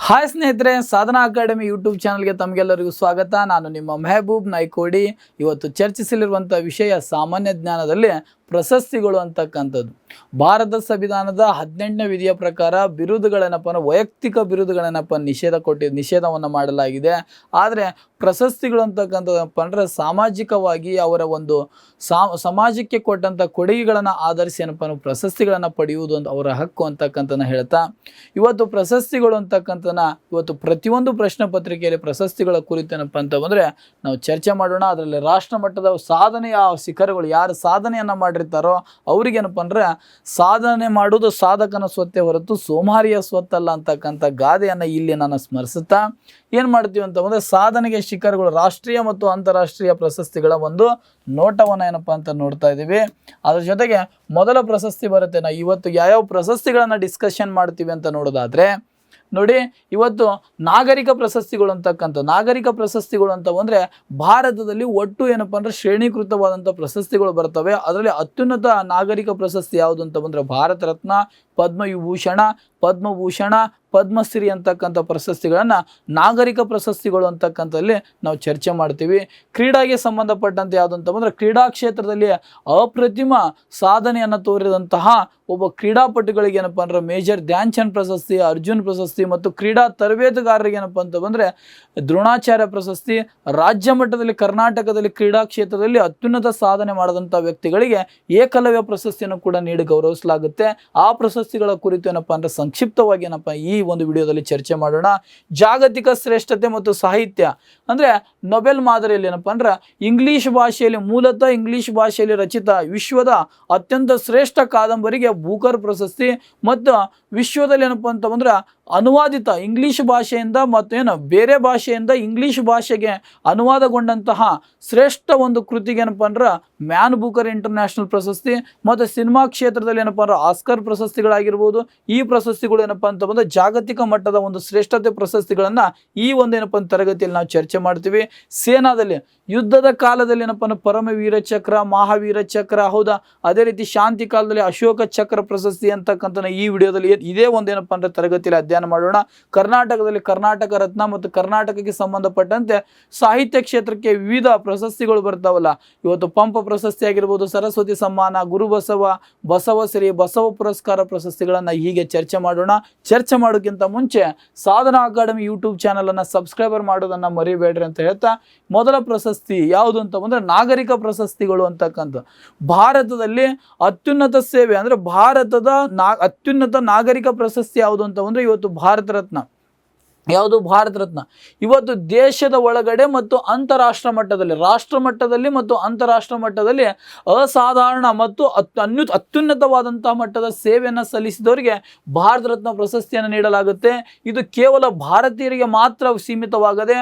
Hi ಸ್ನೇಹಿತರೆ, ಸಾಧನಾ academy YouTube ಚಾನಲ್ಗೆ ತಮಗೆಲ್ಲರಿಗೂ ಸ್ವಾಗತ. ನಾನು ನಿಮ್ಮ ಮೆಹಬೂಬ್ ನಾಯ್ಕೋಡಿ. ಇವತ್ತು ಚರ್ಚಿಸಲಿರುವಂಥ ವಿಷಯ ಸಾಮಾನ್ಯ ಜ್ಞಾನದಲ್ಲಿ ಪ್ರಶಸ್ತಿಗಳು ಅಂತಕ್ಕಂಥದ್ದು. ಭಾರತ ಸಂವಿಧಾನದ 18ನೇ ವಿಧಿಯ ಪ್ರಕಾರ ಬಿರುದುಗಳೇನಪ್ಪ, ವೈಯಕ್ತಿಕ ಬಿರುದುಗಳೇನಪ್ಪ ನಿಷೇಧವನ್ನು ಮಾಡಲಾಗಿದೆ. ಆದರೆ ಪ್ರಶಸ್ತಿಗಳು ಅಂತಕ್ಕಂಥದ್ದಪ್ಪ ಅಂದರೆ ಸಾಮಾಜಿಕವಾಗಿ ಅವರ ಒಂದು ಸಮಾಜಕ್ಕೆ ಕೊಟ್ಟಂಥ ಕೊಡುಗೆಗಳನ್ನು ಆಧರಿಸಿ ಏನಪ್ಪ ಪ್ರಶಸ್ತಿಗಳನ್ನು ಪಡೆಯುವುದು ಅಂತ ಅವರ ಹಕ್ಕು ಅಂತಕ್ಕಂಥನ ಹೇಳ್ತಾ, ಇವತ್ತು ಪ್ರಶಸ್ತಿಗಳು ಅಂತಕ್ಕಂಥನ ಇವತ್ತು ಪ್ರತಿಯೊಂದು ಪ್ರಶ್ನೆ ಪತ್ರಿಕೆಯಲ್ಲಿ ಪ್ರಶಸ್ತಿಗಳ ಕುರಿತು ಏನಪ್ಪ ಅಂತ ಬಂದರೆ ನಾವು ಚರ್ಚೆ ಮಾಡೋಣ. ಅದರಲ್ಲಿ ರಾಷ್ಟ್ರ ಮಟ್ಟದ ಸಾಧನೆಯ ಶಿಖರಗಳು ಯಾರು ಸಾಧನೆಯನ್ನು ಮಾಡಿರ್ತಾರೋ ಅವ್ರಿಗೇನಪ್ಪ ಅಂದರೆ ಸಾಧನೆ ಮಾಡುವುದು ಸಾಧಕನ ಸ್ವತ್ತೇ ಹೊರತು ಸೋಮಾರಿಯ ಸ್ವತ್ತಲ್ಲ ಅಂತಕ್ಕಂಥ ಗಾದೆಯನ್ನು ಇಲ್ಲಿ ನಾನು ಸ್ಮರಿಸುತ್ತಾ ಏನು ಮಾಡ್ತೀವಿ ಅಂತ ಬಂದರೆ ಸಾಧನೆಗೆ ಶಿಖರಗಳು ರಾಷ್ಟ್ರೀಯ ಮತ್ತು ಅಂತಾರಾಷ್ಟ್ರೀಯ ಪ್ರಶಸ್ತಿಗಳ ಒಂದು ನೋಟವನ್ನು ಏನಪ್ಪ ಅಂತ ನೋಡ್ತಾ ಇದ್ದೀವಿ. ಅದ್ರ ಜೊತೆಗೆ ಮೊದಲ ಪ್ರಶಸ್ತಿ ಬರುತ್ತೆ. ನಾವು ಇವತ್ತು ಯಾವ್ಯಾವ ಪ್ರಶಸ್ತಿಗಳನ್ನು ಡಿಸ್ಕಷನ್ ಮಾಡ್ತೀವಿ ಅಂತ ನೋಡೋದಾದರೆ ನೋಡಿ, ಇವತ್ತು ನಾಗರಿಕ ಪ್ರಶಸ್ತಿಗಳು ನಾಗರಿಕ ಪ್ರಶಸ್ತಿಗಳು ಅಂತ ಅಂದರೆ ಭಾರತದಲ್ಲಿ ಒಟ್ಟು ಏನಪ್ಪ ಅಂದರೆ ಶ್ರೇಣೀಕೃತವಾದಂಥ ಪ್ರಶಸ್ತಿಗಳು ಬರ್ತವೆ. ಅದರಲ್ಲಿ ಅತ್ಯುನ್ನತ ನಾಗರಿಕ ಪ್ರಶಸ್ತಿ ಯಾವುದು ಅಂತ ಬಂದರೆ ಭಾರತ ರತ್ನ, ಪದ್ಮವಿಭೂಷಣ, ಪದ್ಮಭೂಷಣ, ಪದ್ಮಶ್ರೀ ಅಂತಕ್ಕಂಥ ಪ್ರಶಸ್ತಿಗಳನ್ನು ನಾಗರಿಕ ಪ್ರಶಸ್ತಿಗಳು ಅಂತಕ್ಕಂಥಲ್ಲಿ ನಾವು ಚರ್ಚೆ ಮಾಡ್ತೀವಿ. ಕ್ರೀಡೆಗೆ ಸಂಬಂಧಪಟ್ಟಂತೆ ಯಾವುದು ಅಂತ ಬಂದರೆ ಕ್ರೀಡಾ ಕ್ಷೇತ್ರದಲ್ಲಿ ಅಪ್ರತಿಮ ಸಾಧನೆಯನ್ನು ತೋರಿದಂತಹ ಒಬ್ಬ ಕ್ರೀಡಾಪಟುಗಳಿಗೆ ಏನಪ್ಪ ಅಂದ್ರೆ ಮೇಜರ್ ಧ್ಯಾನ್ ಚಂದ್ ಪ್ರಶಸ್ತಿ, ಅರ್ಜುನ್ ಪ್ರಶಸ್ತಿ ಮತ್ತು ಕ್ರೀಡಾ ತರಬೇತುಗಾರರಿಗೆ ಏನಪ್ಪ ಅಂತ ಬಂದರೆ ದ್ರೋಣಾಚಾರ್ಯ ಪ್ರಶಸ್ತಿ. ರಾಜ್ಯ ಮಟ್ಟದಲ್ಲಿ ಕರ್ನಾಟಕದಲ್ಲಿ ಕ್ರೀಡಾ ಕ್ಷೇತ್ರದಲ್ಲಿ ಅತ್ಯುನ್ನತ ಸಾಧನೆ ಮಾಡಿದಂಥ ವ್ಯಕ್ತಿಗಳಿಗೆ ಏಕಲವ್ಯ ಪ್ರಶಸ್ತಿಯನ್ನು ಕೂಡ ನೀಡಿ ಗೌರವಿಸಲಾಗುತ್ತೆ. ಆ ಪ್ರಶಸ್ತಿಗಳ ಕುರಿತು ಏನಪ್ಪ ಅಂದರೆ ಸಂಕ್ಷಿಪ್ತವಾಗಿ ಏನಪ್ಪ ಈ ಒಂದು ವಿಡಿಯೋದಲ್ಲಿ ಚರ್ಚೆ ಮಾಡೋಣ. ಜಾಗತಿಕ ಶ್ರೇಷ್ಠತೆ ಮತ್ತು ಸಾಹಿತ್ಯ ಅಂದರೆ ನೊಬೆಲ್ ಮಾದರಿಯಲ್ಲಿ ಏನಪ್ಪ ಅಂದ್ರೆ ಇಂಗ್ಲಿಷ್ ಭಾಷೆಯಲ್ಲಿ ಮೂಲತಃ ಇಂಗ್ಲಿಷ್ ಭಾಷೆಯಲ್ಲಿ ರಚಿತ ವಿಶ್ವದ ಅತ್ಯಂತ ಶ್ರೇಷ್ಠ ಕಾದಂಬರಿಗೆ ಬೂಕರ್ ಪ್ರಶಸ್ತಿ ಮತ್ತು ವಿಶ್ವದಲ್ಲಿ ಏನಪ್ಪ ಅಂತ ಬಂದ್ರೆ ಅನುವಾದಿತ ಇಂಗ್ಲಿಷ್ ಭಾಷೆಯಿಂದ ಮತ್ತು ಏನು ಬೇರೆ ಭಾಷೆಯಿಂದ ಇಂಗ್ಲಿಷ್ ಭಾಷೆಗೆ ಅನುವಾದಗೊಂಡಂತಹ ಶ್ರೇಷ್ಠ ಒಂದು ಕೃತಿಗೆ ಏನಪ್ಪ ಅಂದ್ರೆ ಮ್ಯಾನ್ ಬೂಕರ್ ಇಂಟರ್ನ್ಯಾಷನಲ್ ಪ್ರಶಸ್ತಿ ಮತ್ತು ಸಿನಿಮಾ ಕ್ಷೇತ್ರದಲ್ಲಿ ಏನಪ್ಪ ಅಂದ್ರೆ ಆಸ್ಕರ್ ಪ್ರಶಸ್ತಿಗಳಾಗಿರ್ಬೋದು. ಈ ಪ್ರಶಸ್ತಿಗಳು ಏನಪ್ಪ ಅಂತ ಬಂದರೆ ಜಾಗತಿಕ ಮಟ್ಟದ ಒಂದು ಶ್ರೇಷ್ಠತೆ ಪ್ರಶಸ್ತಿಗಳನ್ನು ಈ ಒಂದು ಏನಪ್ಪ ತರಗತಿಯಲ್ಲಿ ನಾವು ಚರ್ಚೆ ಮಾಡ್ತೀವಿ. ಸೇನಾದಲ್ಲಿ ಯುದ್ಧದ ಕಾಲದಲ್ಲಿ ಏನಪ್ಪ ಅಂದ್ರೆ ಪರಮವೀರ ಚಕ್ರ, ಮಹಾವೀರ ಚಕ್ರ, ಹೌದಾ, ಅದೇ ರೀತಿ ಶಾಂತಿ ಕಾಲದಲ್ಲಿ ಅಶೋಕ ಚಕ್ರ ಪ್ರಶಸ್ತಿ ಅಂತಕ್ಕಂಥ ಈ ವಿಡಿಯೋದಲ್ಲಿ ಇದೇ ಒಂದು ಏನಪ್ಪ ಅಂದ್ರೆ ತರಗತಿಯಲ್ಲಿ ಅಧ್ಯಯನ ಮಾಡೋಣ. ಕರ್ನಾಟಕದಲ್ಲಿ ಕರ್ನಾಟಕ ರತ್ನ ಮತ್ತು ಕರ್ನಾಟಕಕ್ಕೆ ಸಂಬಂಧಪಟ್ಟಂತೆ ಸಾಹಿತ್ಯ ಕ್ಷೇತ್ರಕ್ಕೆ ವಿವಿಧ ಪ್ರಶಸ್ತಿಗಳು ಬರ್ತಾವಲ್ಲ. ಇವತ್ತು ಪಂಪ ಪ್ರಶಸ್ತಿ ಆಗಿರ್ಬೋದು, ಸರಸ್ವತಿ ಸಮ್ಮಾನ, ಗುರುಬಸವ, ಬಸವಶ್ರೀ, ಬಸವ ಪುರಸ್ಕಾರ ಪ್ರಶಸ್ತಿಗಳನ್ನು ಹೀಗೆ ಚರ್ಚೆ ಮಾಡೋಣ. ಚರ್ಚೆ ಮಾಡೋಕ್ಕಿಂತ ಮುಂಚೆ ಸಾಧನಾ ಅಕಾಡೆಮಿ ಯೂಟ್ಯೂಬ್ ಚಾನಲನ್ನು ಸಬ್ಸ್ಕ್ರೈಬರ್ ಮಾಡೋದನ್ನು ಮರಿಬೇಡ್ರಿ ಅಂತ ಹೇಳ್ತಾ, ಮೊದಲ ಪ್ರಶಸ್ತಿ ಯಾವುದು ಅಂತ ಬಂದರೆ ನಾಗರಿಕ ಪ್ರಶಸ್ತಿಗಳು ಅಂತಕ್ಕಂಥ ಭಾರತದಲ್ಲಿ ಅತ್ಯುನ್ನತ ಸೇವೆ ಅಂದರೆ ಭಾರತದ ಅತ್ಯುನ್ನತ ನಾಗರಿಕ ಪ್ರಶಸ್ತಿ ಯಾವುದು ಅಂತ ಬಂದರೆ ಇವತ್ತು ಭಾರತ ರತ್ನ. ಯಾವುದು ಭಾರತ ರತ್ನ ಇವತ್ತು ದೇಶದ ಒಳಗಡೆ ಮತ್ತು ಅಂತಾರಾಷ್ಟ್ರ ಮಟ್ಟದಲ್ಲಿ, ರಾಷ್ಟ್ರ ಮಟ್ಟದಲ್ಲಿ ಮತ್ತು ಅಂತಾರಾಷ್ಟ್ರ ಮಟ್ಟದಲ್ಲಿ ಅಸಾಧಾರಣ ಮತ್ತು ಅತ್ಯುನ್ನತವಾದಂತಹ ಮಟ್ಟದ ಸೇವೆಯನ್ನು ಸಲ್ಲಿಸಿದವರಿಗೆ ಭಾರತ ರತ್ನ ಪ್ರಶಸ್ತಿಯನ್ನು ನೀಡಲಾಗುತ್ತೆ. ಇದು ಕೇವಲ ಭಾರತೀಯರಿಗೆ ಮಾತ್ರ ಸೀಮಿತವಾಗದೆ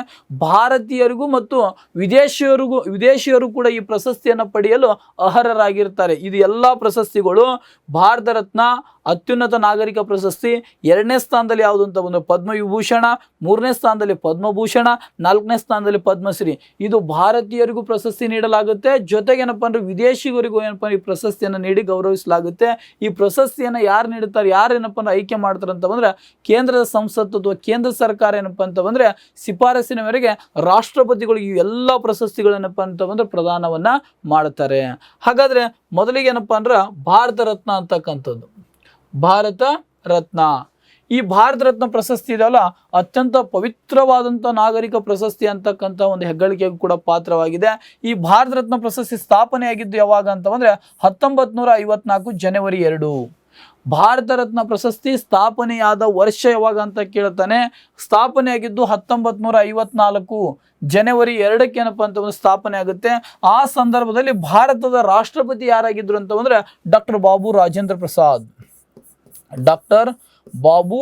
ಭಾರತೀಯರಿಗೂ ಮತ್ತು ವಿದೇಶಿಯರು ಕೂಡ ಈ ಪ್ರಶಸ್ತಿಯನ್ನು ಪಡೆಯಲು ಅರ್ಹರಾಗಿರ್ತಾರೆ. ಇದು ಎಲ್ಲ ಪ್ರಶಸ್ತಿಗಳು ಭಾರತ ರತ್ನ ಅತ್ಯುನ್ನತ ನಾಗರಿಕ ಪ್ರಶಸ್ತಿ. 2ನೇ ಸ್ಥಾನದಲ್ಲಿ ಯಾವುದು ಅಂತ ಬಂದರೆ ಪದ್ಮವಿಭೂಷಣ, 3ನೇ ಸ್ಥಾನದಲ್ಲಿ ಪದ್ಮಭೂಷಣ, 4ನೇ ಸ್ಥಾನದಲ್ಲಿ ಪದ್ಮಶ್ರೀ. ಇದು ಭಾರತೀಯರಿಗೂ ಪ್ರಶಸ್ತಿ ನೀಡಲಾಗುತ್ತೆ. ಜೊತೆಗೆ ಏನಪ್ಪ ಅಂದರೆ ವಿದೇಶಿಗರಿಗೂ ಏನಪ್ಪ ಈ ಪ್ರಶಸ್ತಿಯನ್ನು ನೀಡಿ ಗೌರವಿಸಲಾಗುತ್ತೆ. ಈ ಪ್ರಶಸ್ತಿಯನ್ನು ಯಾರು ನೀಡುತ್ತಾರೆ, ಯಾರೇನಪ್ಪ ಅಂದ್ರೆ ಆಯ್ಕೆ ಮಾಡ್ತಾರೆ ಅಂತ ಬಂದರೆ ಕೇಂದ್ರದ ಸಂಸತ್ತು ಅಥವಾ ಕೇಂದ್ರ ಸರ್ಕಾರ ಏನಪ್ಪ ಅಂತ ಬಂದರೆ ಶಿಫಾರಸಿನ ಮೇರೆಗೆ ರಾಷ್ಟ್ರಪತಿಗಳು ಈ ಎಲ್ಲ ಪ್ರಶಸ್ತಿಗಳೇನಪ್ಪ ಅಂತ ಬಂದರೆ ಪ್ರದಾನವನ್ನು ಮಾಡ್ತಾರೆ. ಹಾಗಾದರೆ ಮೊದಲಿಗೆ ಏನಪ್ಪ ಅಂದ್ರೆ ಭಾರತ ರತ್ನ ಅಂತಕ್ಕಂಥದ್ದು, ಭಾರತ ರತ್ನ. ಈ ಭಾರತ ರತ್ನ ಪ್ರಶಸ್ತಿ ಇದೆಯಲ್ಲ ಅತ್ಯಂತ ಪವಿತ್ರವಾದಂಥ ನಾಗರಿಕ ಪ್ರಶಸ್ತಿ ಅಂತಕ್ಕಂಥ ಒಂದು ಹೆಗ್ಗಳಿಕೆಗೂ ಕೂಡ ಪಾತ್ರವಾಗಿದೆ. ಈ ಭಾರತ ರತ್ನ ಪ್ರಶಸ್ತಿ ಸ್ಥಾಪನೆಯಾಗಿದ್ದು ಯಾವಾಗ ಅಂತ ಬಂದರೆ 1954 ಜನವರಿ 2. ಭಾರತ ರತ್ನ ಪ್ರಶಸ್ತಿ ಸ್ಥಾಪನೆಯಾದ ವರ್ಷ ಯಾವಾಗ ಅಂತ ಕೇಳ್ತಾನೆ. ಸ್ಥಾಪನೆಯಾಗಿದ್ದು 1954 ಜನವರಿ 2ಕ್ಕೆ ಏನಪ್ಪ ಅಂತ ಒಂದು ಸ್ಥಾಪನೆ ಆಗುತ್ತೆ. ಆ ಸಂದರ್ಭದಲ್ಲಿ ಭಾರತದ ರಾಷ್ಟ್ರಪತಿ ಯಾರಾಗಿದ್ರು ಅಂತ ಬಂದರೆ doctor Babu Rajendra Prasad. Doctor Babu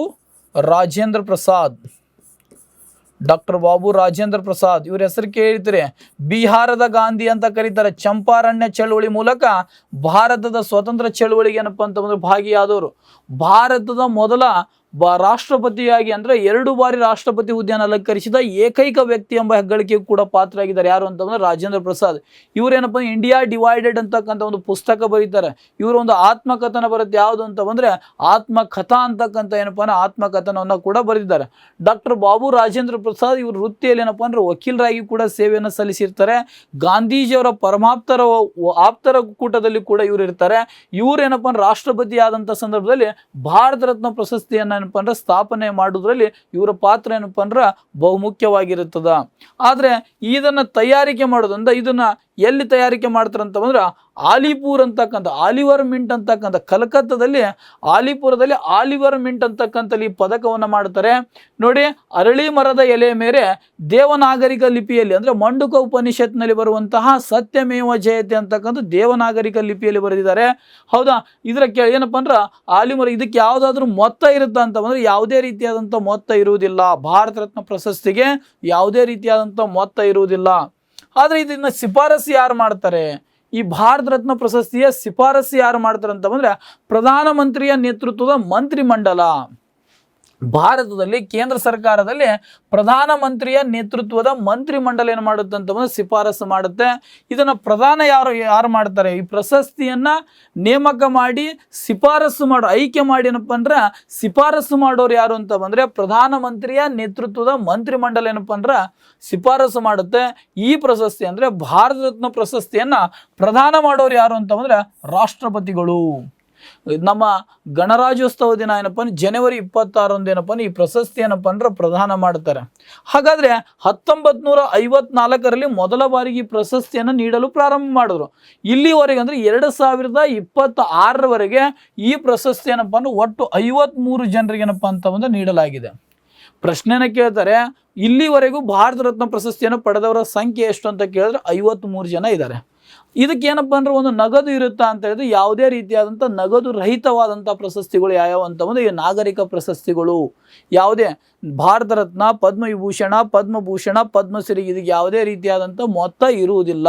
Rajendra Prasad, doctor Babu Rajendra Prasad ಇವ್ರ ಹೆಸರು ಕೇಳಿರ್ತೀರಿ. ಬಿಹಾರದ ಗಾಂಧಿ ಅಂತ ಕರೀತಾರೆ. ಚಂಪಾರಣ್ಯ ಚಳುವಳಿ ಮೂಲಕ ಭಾರತದ ಸ್ವತಂತ್ರ ಚಳುವಳಿಗೆ ಏನಪ್ಪ ಅಂತ ಬಂದ್ರೆ ಭಾಗಿಯಾದವರು. ಭಾರತದ ಮೊದಲ ರಾಷ್ಟ್ರಪತಿಯಾಗಿ ಅಂದರೆ 2 ಬಾರಿ ರಾಷ್ಟ್ರಪತಿ ಹುದ್ದೆಯನ್ನು ಅಲಂಕರಿಸಿದ ಏಕೈಕ ವ್ಯಕ್ತಿ ಎಂಬ ಹೆಗ್ಗಳಿಕೆಗೂ ಕೂಡ ಪಾತ್ರರಾಗಿದ್ದಾರೆ. ಯಾರು ಅಂತಂದ್ರೆ ರಾಜೇಂದ್ರ ಪ್ರಸಾದ್. ಇವರೇನಪ್ಪ ಇಂಡಿಯಾ ಡಿವೈಡೆಡ್ ಅಂತಕ್ಕಂಥ ಒಂದು ಪುಸ್ತಕ ಬರೀತಾರೆ. ಇವರು ಒಂದು ಆತ್ಮಕಥನ ಬರುತ್ತೆ, ಯಾವುದು ಅಂತ ಬಂದ್ರೆ ಆತ್ಮಕಥಾ ಅಂತಕ್ಕಂಥ ಏನಪ್ಪ ಅಂದ್ರೆ ಆತ್ಮಕಥನವನ್ನು ಕೂಡ ಬರೆದಿದ್ದಾರೆ. ಡಾಕ್ಟರ್ ಬಾಬು ರಾಜೇಂದ್ರ ಪ್ರಸಾದ್ ಇವರು ವೃತ್ತಿಯಲ್ಲಿ ಏನಪ್ಪ ಅಂದ್ರೆ ವಕೀಲರಾಗಿ ಕೂಡ ಸೇವೆಯನ್ನು ಸಲ್ಲಿಸಿರ್ತಾರೆ. ಗಾಂಧೀಜಿಯವರ ಆಪ್ತರ ಕೂಟದಲ್ಲಿ ಕೂಡ ಇವರು ಇರ್ತಾರೆ. ಇವರೇನಪ್ಪ ಅಂದ್ರೆ ರಾಷ್ಟ್ರಪತಿ ಆದಂಥ ಸಂದರ್ಭದಲ್ಲಿ ಭಾರತ ರತ್ನ ಪ್ರಶಸ್ತಿಯನ್ನು ಏನಪ್ಪ ಅಂದ್ರೆ ಸ್ಥಾಪನೆ ಮಾಡುವುದರಲ್ಲಿ ಇವರ ಪಾತ್ರ ಏನಪ್ಪ ಅಂದ್ರೆ ಬಹುಮುಖ್ಯವಾಗಿರುತ್ತದ. ಆದರೆ ಇದನ್ನ ತಯಾರಿಕೆ ಮಾಡೋದ್ರಿಂದ ಇದನ್ನ ಎಲ್ಲಿ ತಯಾರಿಕೆ ಮಾಡ್ತಾರೆ ಅಂತ ಬಂದ್ರೆ ಆಲಿಪುರ್ ಅಂತಕ್ಕಂಥ ಆಲಿವರ್ ಮಿಂಟ್ ಅಂತಕ್ಕಂಥ ಕಲ್ಕತ್ತಾದಲ್ಲಿ ಆಲಿಪುರದಲ್ಲಿ ಆಲಿವರ್ ಮಿಂಟ್ ಅಂತಕ್ಕಂಥ ಈ ಪದಕವನ್ನು ಮಾಡ್ತಾರೆ. ನೋಡಿ, ಅರಳಿ ಮರದ ಎಲೆ ಮೇಲೆ ದೇವನಾಗರಿಕ ಲಿಪಿಯಲ್ಲಿ ಅಂದ್ರೆ ಮಂಡುಕ ಉಪನಿಷತ್ನಲ್ಲಿ ಬರುವಂತಹ ಸತ್ಯಮೇವ ಜಯತೆ ಅಂತಕ್ಕಂಥ ದೇವನಾಗರಿಕ ಲಿಪಿಯಲ್ಲಿ ಬರೆದಿದ್ದಾರೆ. ಹೌದಾ, ಇದರ ಏನಪ್ಪ ಅಂದ್ರೆ ಆಲಿಮರ ಇದಕ್ಕೆ ಯಾವುದಾದ್ರೂ ಮೊತ್ತ ಇರುತ್ತಾ ಅಂತ ಬಂದ್ರೆ ಯಾವುದೇ ರೀತಿಯಾದಂಥ ಮೊತ್ತ ಇರುವುದಿಲ್ಲ. ಭಾರತ ರತ್ನ ಪ್ರಶಸ್ತಿಗೆ ಯಾವುದೇ ರೀತಿಯಾದಂಥ ಮೊತ್ತ ಇರುವುದಿಲ್ಲ. ಆದರೆ ಇದನ್ನ ಶಿಫಾರಸು ಯಾರು ಮಾಡ್ತಾರೆ? ಈ ಭಾರತ ರತ್ನ ಪ್ರಶಸ್ತಿಯ ಶಿಫಾರಸು ಯಾರು ಮಾಡ್ತಾರೆ ಅಂತ ಬಂದ್ರೆ ಪ್ರಧಾನಮಂತ್ರಿಯ ನೇತೃತ್ವದ ಮಂತ್ರಿಮಂಡಲ. ಭಾರತದಲ್ಲಿ ಕೇಂದ್ರ ಸರ್ಕಾರದಲ್ಲಿ ಪ್ರಧಾನಮಂತ್ರಿಯ ನೇತೃತ್ವದ ಮಂತ್ರಿಮಂಡಲ ಏನು ಮಾಡುತ್ತೆ ಅಂತ ಬಂದ್ರೆ ಶಿಫಾರಸು ಮಾಡುತ್ತೆ. ಇದನ್ನ ಪ್ರಧಾನ ಯಾರು ಮಾಡ್ತಾರೆ? ಈ ಪ್ರಶಸ್ತಿಯನ್ನ ನೇಮಕ ಮಾಡಿ ಶಿಫಾರಸು ಮಾಡೋ ಆಯ್ಕೆ ಮಾಡಿ ಏನಪ್ಪ ಅಂದ್ರೆ ಶಿಫಾರಸು ಮಾಡೋರು ಯಾರು ಅಂತ ಬಂದ್ರೆ ಪ್ರಧಾನಮಂತ್ರಿಯ ನೇತೃತ್ವದ ಮಂತ್ರಿಮಂಡಲ ಏನಪ್ಪ ಅಂದ್ರೆ ಶಿಫಾರಸು ಮಾಡುತ್ತೆ. ಈ ಪ್ರಶಸ್ತಿ ಅಂದ್ರೆ ಭಾರತ ರತ್ನ ಪ್ರಶಸ್ತಿಯನ್ನ ಪ್ರದಾನ ಮಾಡೋರು ಯಾರು ಅಂತ ಬಂದ್ರೆ ರಾಷ್ಟ್ರಪತಿಗಳು. ನಮ್ಮ ಗಣರಾಜ್ಯೋತ್ಸವ ದಿನ ಏನಪ್ಪ ಅಂದ್ರೆ ಜನವರಿ 26 ಏನಪ್ಪ ಈ ಪ್ರಶಸ್ತಿ ಏನಪ್ಪ ಅಂದ್ರೆ ಪ್ರದಾನ ಮಾಡ್ತಾರೆ. ಹಾಗಾದ್ರೆ 1954ರಲ್ಲಿ ಮೊದಲ ಬಾರಿಗೆ ಈ ಪ್ರಶಸ್ತಿಯನ್ನು ನೀಡಲು ಪ್ರಾರಂಭ ಮಾಡಿದ್ರು. ಇಲ್ಲಿವರೆಗೆ ಅಂದ್ರೆ 2026ರವರೆಗೆ ಈ ಪ್ರಶಸ್ತಿ ಏನಪ್ಪ ಅಂದ್ರೆ ಒಟ್ಟು 53 ಜನರಿಗೆ ಏನಪ್ಪ ಅಂತ ಬಂದ್ರೆ ನೀಡಲಾಗಿದೆ. ಪ್ರಶ್ನೆನ ಕೇಳ್ತಾರೆ, ಇಲ್ಲಿವರೆಗೂ ಭಾರತ ರತ್ನ ಪ್ರಶಸ್ತಿಯನ್ನು ಪಡೆದವರ ಸಂಖ್ಯೆ ಎಷ್ಟು ಅಂತ ಕೇಳಿದ್ರೆ 53 ಜನ ಇದ್ದಾರೆ. ಇದಕ್ಕೇನಪ್ಪ ಅಂದ್ರೆ ಒಂದು ನಗದು ಇರುತ್ತಾ ಅಂತ ಹೇಳಿದ್ರೆ ಯಾವುದೇ ರೀತಿಯಾದಂಥ ನಗದು ರಹಿತವಾದಂಥ ಪ್ರಶಸ್ತಿಗಳು ಯಾವ್ಯಾವ ಅಂತ ಬಂದ್ರೆ ಈ ನಾಗರಿಕ ಪ್ರಶಸ್ತಿಗಳು. ಯಾವುದೇ ಭಾರತ ರತ್ನ, ಪದ್ಮವಿಭೂಷಣ, ಪದ್ಮಭೂಷಣ, ಪದ್ಮಶ್ರೀ ಇದಕ್ಕೆ ಯಾವುದೇ ರೀತಿಯಾದಂಥ ಮೊತ್ತ ಇರುವುದಿಲ್ಲ.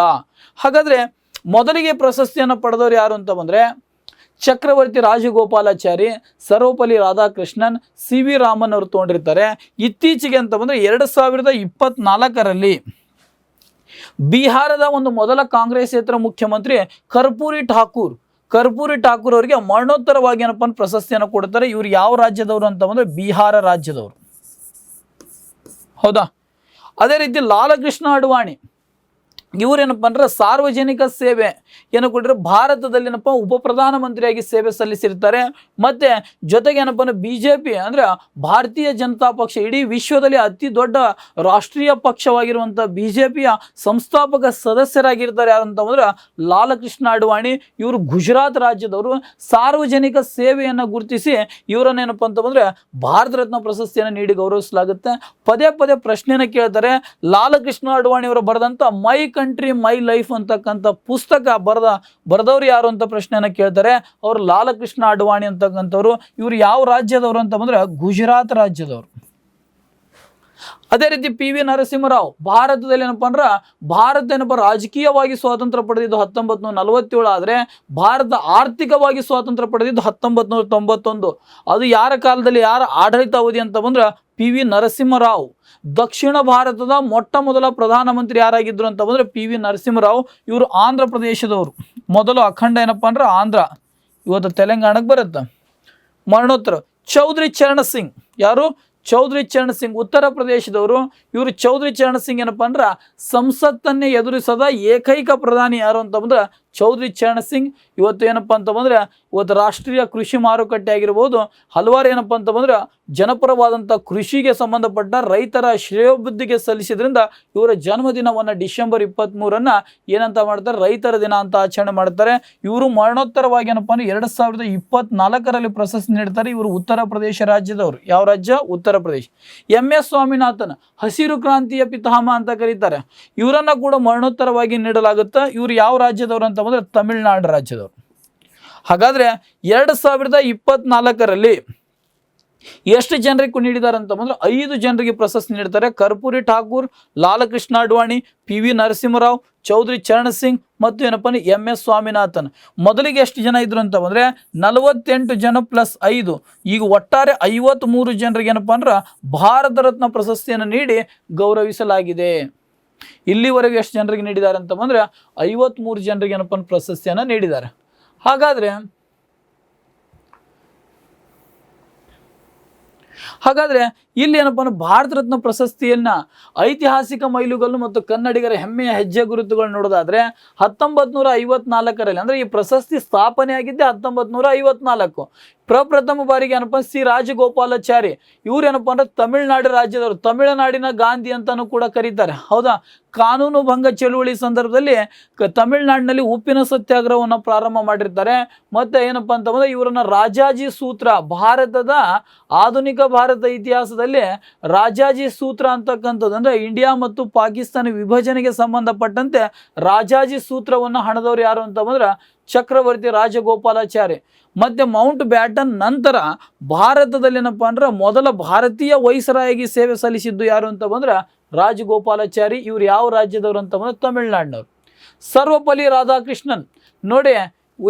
ಹಾಗಾದ್ರೆ ಮೊದಲಿಗೆ ಪ್ರಶಸ್ತಿಯನ್ನು ಪಡೆದವರು ಯಾರು ಅಂತ ಬಂದ್ರೆ ಚಕ್ರವರ್ತಿ ರಾಜಗೋಪಾಲಾಚಾರಿ, ಸರ್ವಪಲ್ಲಿ ರಾಧಾಕೃಷ್ಣನ್, CV ರಾಮನ್ ಅವರು ತಗೊಂಡಿರ್ತಾರೆ. ಇತ್ತೀಚೆಗೆ ಅಂತ ಬಂದ್ರೆ 2024ರಲ್ಲಿ ಬಿಹಾರದ ಒಂದು ಮೊದಲ ಕಾಂಗ್ರೆಸ್ಸೇತರ ಮುಖ್ಯಮಂತ್ರಿ ಕರ್ಪೂರಿ ಠಾಕೂರ್ ಅವರಿಗೆ ಮರಣೋತ್ತರವಾಗಿ ಏನಪ್ಪ ಪ್ರಶಸ್ತಿಯನ್ನು ಕೊಡ್ತಾರೆ. ಇವರು ಯಾವ ರಾಜ್ಯದವರು ಅಂತ ಬಂದ್ರೆ ಬಿಹಾರ ರಾಜ್ಯದವರು. ಹೌದಾ, ಅದೇ ರೀತಿ ಲಾಲಕೃಷ್ಣ ಅಡ್ವಾಣಿ ಇವರೇನಪ್ಪ ಅಂದ್ರೆ ಸಾರ್ವಜನಿಕ ಸೇವೆ ಏನು ಕೊಟ್ಟರೆ ಭಾರತದಲ್ಲಿ ಏನಪ್ಪ ಉಪ ಪ್ರಧಾನಮಂತ್ರಿಯಾಗಿ ಸೇವೆ ಸಲ್ಲಿಸಿರ್ತಾರೆ. ಮತ್ತೆ ಜೊತೆಗೆ ಏನಪ್ಪ ಅಂದ್ರೆ BJP ಅಂದ್ರೆ ಭಾರತೀಯ ಜನತಾ ಪಕ್ಷ ಇಡೀ ವಿಶ್ವದಲ್ಲಿ ಅತಿ ದೊಡ್ಡ ರಾಷ್ಟ್ರೀಯ ಪಕ್ಷವಾಗಿರುವಂಥ BJPಯ ಸಂಸ್ಥಾಪಕ ಸದಸ್ಯರಾಗಿರ್ತಾರೆ. ಯಾರಂತ ಅಂದ್ರೆ ಲಾಲಕೃಷ್ಣ ಅಡ್ವಾಣಿ. ಇವರು ಗುಜರಾತ್ ರಾಜ್ಯದವರು. ಸಾರ್ವಜನಿಕ ಸೇವೆಯನ್ನು ಗುರುತಿಸಿ ಇವರನ್ನೇನಪ್ಪ ಅಂತ ಬಂದ್ರೆ ಭಾರತ ರತ್ನ ಪ್ರಶಸ್ತಿಯನ್ನು ನೀಡಿ ಗೌರವಿಸಲಾಗುತ್ತೆ. ಪದೇ ಪದೇ ಪ್ರಶ್ನೆಯನ್ನು ಕೇಳ್ತಾರೆ. ಲಾಲಕೃಷ್ಣ ಅಡ್ವಾಣಿ ಅವರು ಬರೆದಂಥ ಮೈ ಕಂಟ್ರಿ ಮೈ ಲೈಫ್ ಅಂತಕ್ಕಂಥ ಪುಸ್ತಕ ಬರೆದವರು ಯಾರು ಅಂತ ಪ್ರಶ್ನೆಯನ್ನು ಕೇಳ್ತಾರೆ. ಅವರು ಲಾಲಕೃಷ್ಣ ಅಡ್ವಾಣಿ ಅಂತಕ್ಕಂಥವ್ರು. ಇವರು ಯಾವ ರಾಜ್ಯದವರು ಅಂತ ಬಂದ್ರೆ ಗುಜರಾತ್ ರಾಜ್ಯದವರು. ಅದೇ ರೀತಿ PV ನರಸಿಂಹರಾವ್ ಭಾರತದಲ್ಲಿ ಭಾರತ ರಾಜಕೀಯವಾಗಿ ಸ್ವಾತಂತ್ರ್ಯ ಪಡೆದಿದ್ದು 1947, ಆದರೆ ಭಾರತ ಆರ್ಥಿಕವಾಗಿ ಸ್ವಾತಂತ್ರ್ಯ ಪಡೆದಿದ್ದು 1991. ಅದು ಯಾರ ಕಾಲದಲ್ಲಿ ಯಾರ ಆಡಳಿತಾವಧಿ ಅಂತ ಬಂದ್ರೆ PV ನರಸಿಂಹರಾವ್. ದಕ್ಷಿಣ ಭಾರತದ ಮೊಟ್ಟ ಮೊದಲ ಪ್ರಧಾನಮಂತ್ರಿ ಯಾರಾಗಿದ್ರು ಅಂತ ಬಂದ್ರೆ PV ನರಸಿಂಹರಾವ್. ಇವರು ಆಂಧ್ರ ಪ್ರದೇಶದವರು. ಮೊದಲು ಅಖಂಡ ಏನಪ್ಪ ಅಂದ್ರೆ ಆಂಧ್ರ, ಇವತ್ತು ತೆಲಂಗಾಣಕ್ಕೆ ಬರುತ್ತೆ. ಮರಣೋತ್ತರ ಚೌಧರಿ ಚರಣ್ ಸಿಂಗ್. ಯಾರು? ಚೌಧರಿ ಚರಣ್ ಸಿಂಗ್ ಉತ್ತರ ಪ್ರದೇಶದವರು. ಇವರು ಚೌಧರಿ ಚರಣ್ ಸಿಂಗ್ ಏನಪ್ಪ ಅಂದ್ರೆ ಸಂಸತ್ತನ್ನೇ ಎದುರಿಸದ ಏಕೈಕ ಪ್ರಧಾನಿ ಯಾರು ಅಂತ ಬಂದ್ರೆ ಚೌಧರಿ ಚರಣ್ ಸಿಂಗ್. ಇವತ್ತು ಏನಪ್ಪ ಅಂತ ಬಂದ್ರೆ ಇವತ್ತು ರಾಷ್ಟ್ರೀಯ ಕೃಷಿ ಮಾರುಕಟ್ಟೆ ಆಗಿರ್ಬೋದು, ಹಲವಾರು ಏನಪ್ಪ ಅಂತ ಬಂದ್ರೆ ಜನಪರವಾದಂಥ ಕೃಷಿಗೆ ಸಂಬಂಧಪಟ್ಟ ರೈತರ ಶ್ರೇಯೋಭಿವೃದ್ಧಿಗೆ ಸಲ್ಲಿಸಿದ್ರಿಂದ ಇವರ ಜನ್ಮದಿನವನ್ನು ಡಿಸೆಂಬರ್ 23 ಏನಂತ ಮಾಡ್ತಾರೆ? ರೈತರ ದಿನ ಅಂತ ಆಚರಣೆ ಮಾಡ್ತಾರೆ. ಇವರು ಮರಣೋತ್ತರವಾಗಿ ಏನಪ್ಪ ಅಂದ್ರೆ 2024ರಲ್ಲಿ ಪ್ರಶಸ್ತಿ ನೀಡ್ತಾರೆ. ಇವರು ಉತ್ತರ ಪ್ರದೇಶ ರಾಜ್ಯದವರು. ಯಾವ ರಾಜ್ಯ? ಉತ್ತರ ಪ್ರದೇಶ. MS ಸ್ವಾಮಿನಾಥನ್ ಹಸಿರು ಕ್ರಾಂತಿಯ ಪಿತಾಮಹ ಅಂತ ಕರೀತಾರೆ. ಇವರನ್ನ ಕೂಡ ಮರಣೋತ್ತರವಾಗಿ ನೀಡಲಾಗುತ್ತೆ. ಇವರು ಯಾವ ರಾಜ್ಯದವರು ಅಂತ ಬಂದ್ರೆ ತಮಿಳುನಾಡು ರಾಜ್ಯದವರು. ಹಾಗಾದ್ರೆ 2024ರಲ್ಲಿ ಎಷ್ಟು ಜನರಿಗೆ ನೀಡಿದ್ದಾರೆ ಅಂತ ಬಂದ್ರೆ 5 ಜನರಿಗೆ ಪ್ರಶಸ್ತಿ ನೀಡ್ತಾರೆ. ಕರ್ಪೂರಿ ಠಾಕೂರ್, ಲಾಲಕೃಷ್ಣ ಅಡ್ವಾಣಿ, PV ನರಸಿಂಹರಾವ್, ಚೌಧರಿ ಚರಣ್ ಸಿಂಗ್ ಮತ್ತು ಏನಪ್ಪ MS ಸ್ವಾಮಿನಾಥನ್. ಮೊದಲಿಗೆ ಎಷ್ಟು ಜನ ಇದ್ರು ಅಂತ ಬಂದ್ರೆ 48 ಜನ ಪ್ಲಸ್ 5, ಈಗ ಒಟ್ಟಾರೆ 53 ಜನರಿಗೆ ಏನಪ್ಪ ಅಂದ್ರೆ ಭಾರತ ರತ್ನ ಪ್ರಶಸ್ತಿಯನ್ನು ನೀಡಿ ಗೌರವಿಸಲಾಗಿದೆ. ಇಲ್ಲಿವರೆಗೂ ಎಷ್ಟು ಜನರಿಗೆ ನೀಡಿದ್ದಾರೆ ಅಂತ ಬಂದ್ರೆ 53 ಜನರಿಗೆ ಏನಪ್ಪ ಪ್ರಶಸ್ತಿಯನ್ನು ನೀಡಿದ್ದಾರೆ. ಹಾಗಾದ್ರೆ ಇಲ್ಲಿ ಏನಪ್ಪ ಅಂದ್ರೆ ಭಾರತ ರತ್ನ ಪ್ರಶಸ್ತಿಯನ್ನ ಐತಿಹಾಸಿಕ ಮೈಲುಗಲ್ಲು ಮತ್ತು ಕನ್ನಡಿಗರ ಹೆಮ್ಮೆಯ ಹೆಜ್ಜೆ ಗುರುತುಗಳು ನೋಡೋದಾದ್ರೆ 1954ರಲ್ಲಿ ಅಂದ್ರೆ ಈ ಪ್ರಶಸ್ತಿ ಸ್ಥಾಪನೆ ಆಗಿದ್ದೆ 1954. ಪ್ರಪ್ರಥಮ ಬಾರಿಗೆ ಏನಪ್ಪ ಸಿ ರಾಜಗೋಪಾಲಾಚಾರಿ ಇವ್ರು ಏನಪ್ಪ ಅಂದ್ರೆ ತಮಿಳುನಾಡು ರಾಜ್ಯದವರು, ತಮಿಳುನಾಡಿನ ಗಾಂಧಿ ಅಂತಾನು ಕೂಡ ಕರೀತಾರೆ. ಹೌದಾ, ಕಾನೂನು ಭಂಗ ಚಳುವಳಿ ಸಂದರ್ಭದಲ್ಲಿ ತಮಿಳುನಾಡಿನಲ್ಲಿ ಉಪ್ಪಿನ ಸತ್ಯಾಗ್ರಹವನ್ನು ಪ್ರಾರಂಭ ಮಾಡಿರ್ತಾರೆ. ಮತ್ತೆ ಏನಪ್ಪ ಅಂತ ಬಂದ್ರೆ ಇವರನ್ನ ರಾಜಾಜಿ ಸೂತ್ರ, ಭಾರತದ ಆಧುನಿಕ ಭಾರತ ಇತಿಹಾಸದಲ್ಲಿ ರಾಜಾಜಿ ಸೂತ್ರ ಅಂತಕ್ಕಂಥದ್ದು ಅಂದ್ರೆ ಇಂಡಿಯಾ ಮತ್ತು ಪಾಕಿಸ್ತಾನ ವಿಭಜನೆಗೆ ಸಂಬಂಧಪಟ್ಟಂತೆ ರಾಜಾಜಿ ಸೂತ್ರವನ್ನು ಹಣದವರು ಯಾರು ಅಂತ ಬಂದ್ರೆ ಚಕ್ರವರ್ತಿ ರಾಜಗೋಪಾಲಾಚಾರಿ. ಮತ್ತೆ ಮೌಂಟ್ ಬ್ಯಾಟನ್ ನಂತರ ಭಾರತದಲ್ಲಿ ಏನಪ್ಪ ಅಂದ್ರೆ ಮೊದಲ ಭಾರತೀಯ ವೈಸರಾಯಾಗಿ ಸೇವೆ ಸಲ್ಲಿಸಿದ್ದು ಯಾರು ಅಂತ ಬಂದ್ರೆ ರಾಜಗೋಪಾಲಾಚಾರಿ. ಇವ್ರು ಯಾವ ರಾಜ್ಯದವರು ಅಂತ ಬಂದ್ರೆ ತಮಿಳುನಾಡಿನವರು. ಸರ್ವಪಲ್ಲಿ ರಾಧಾಕೃಷ್ಣನ್ ನೋಡಿ,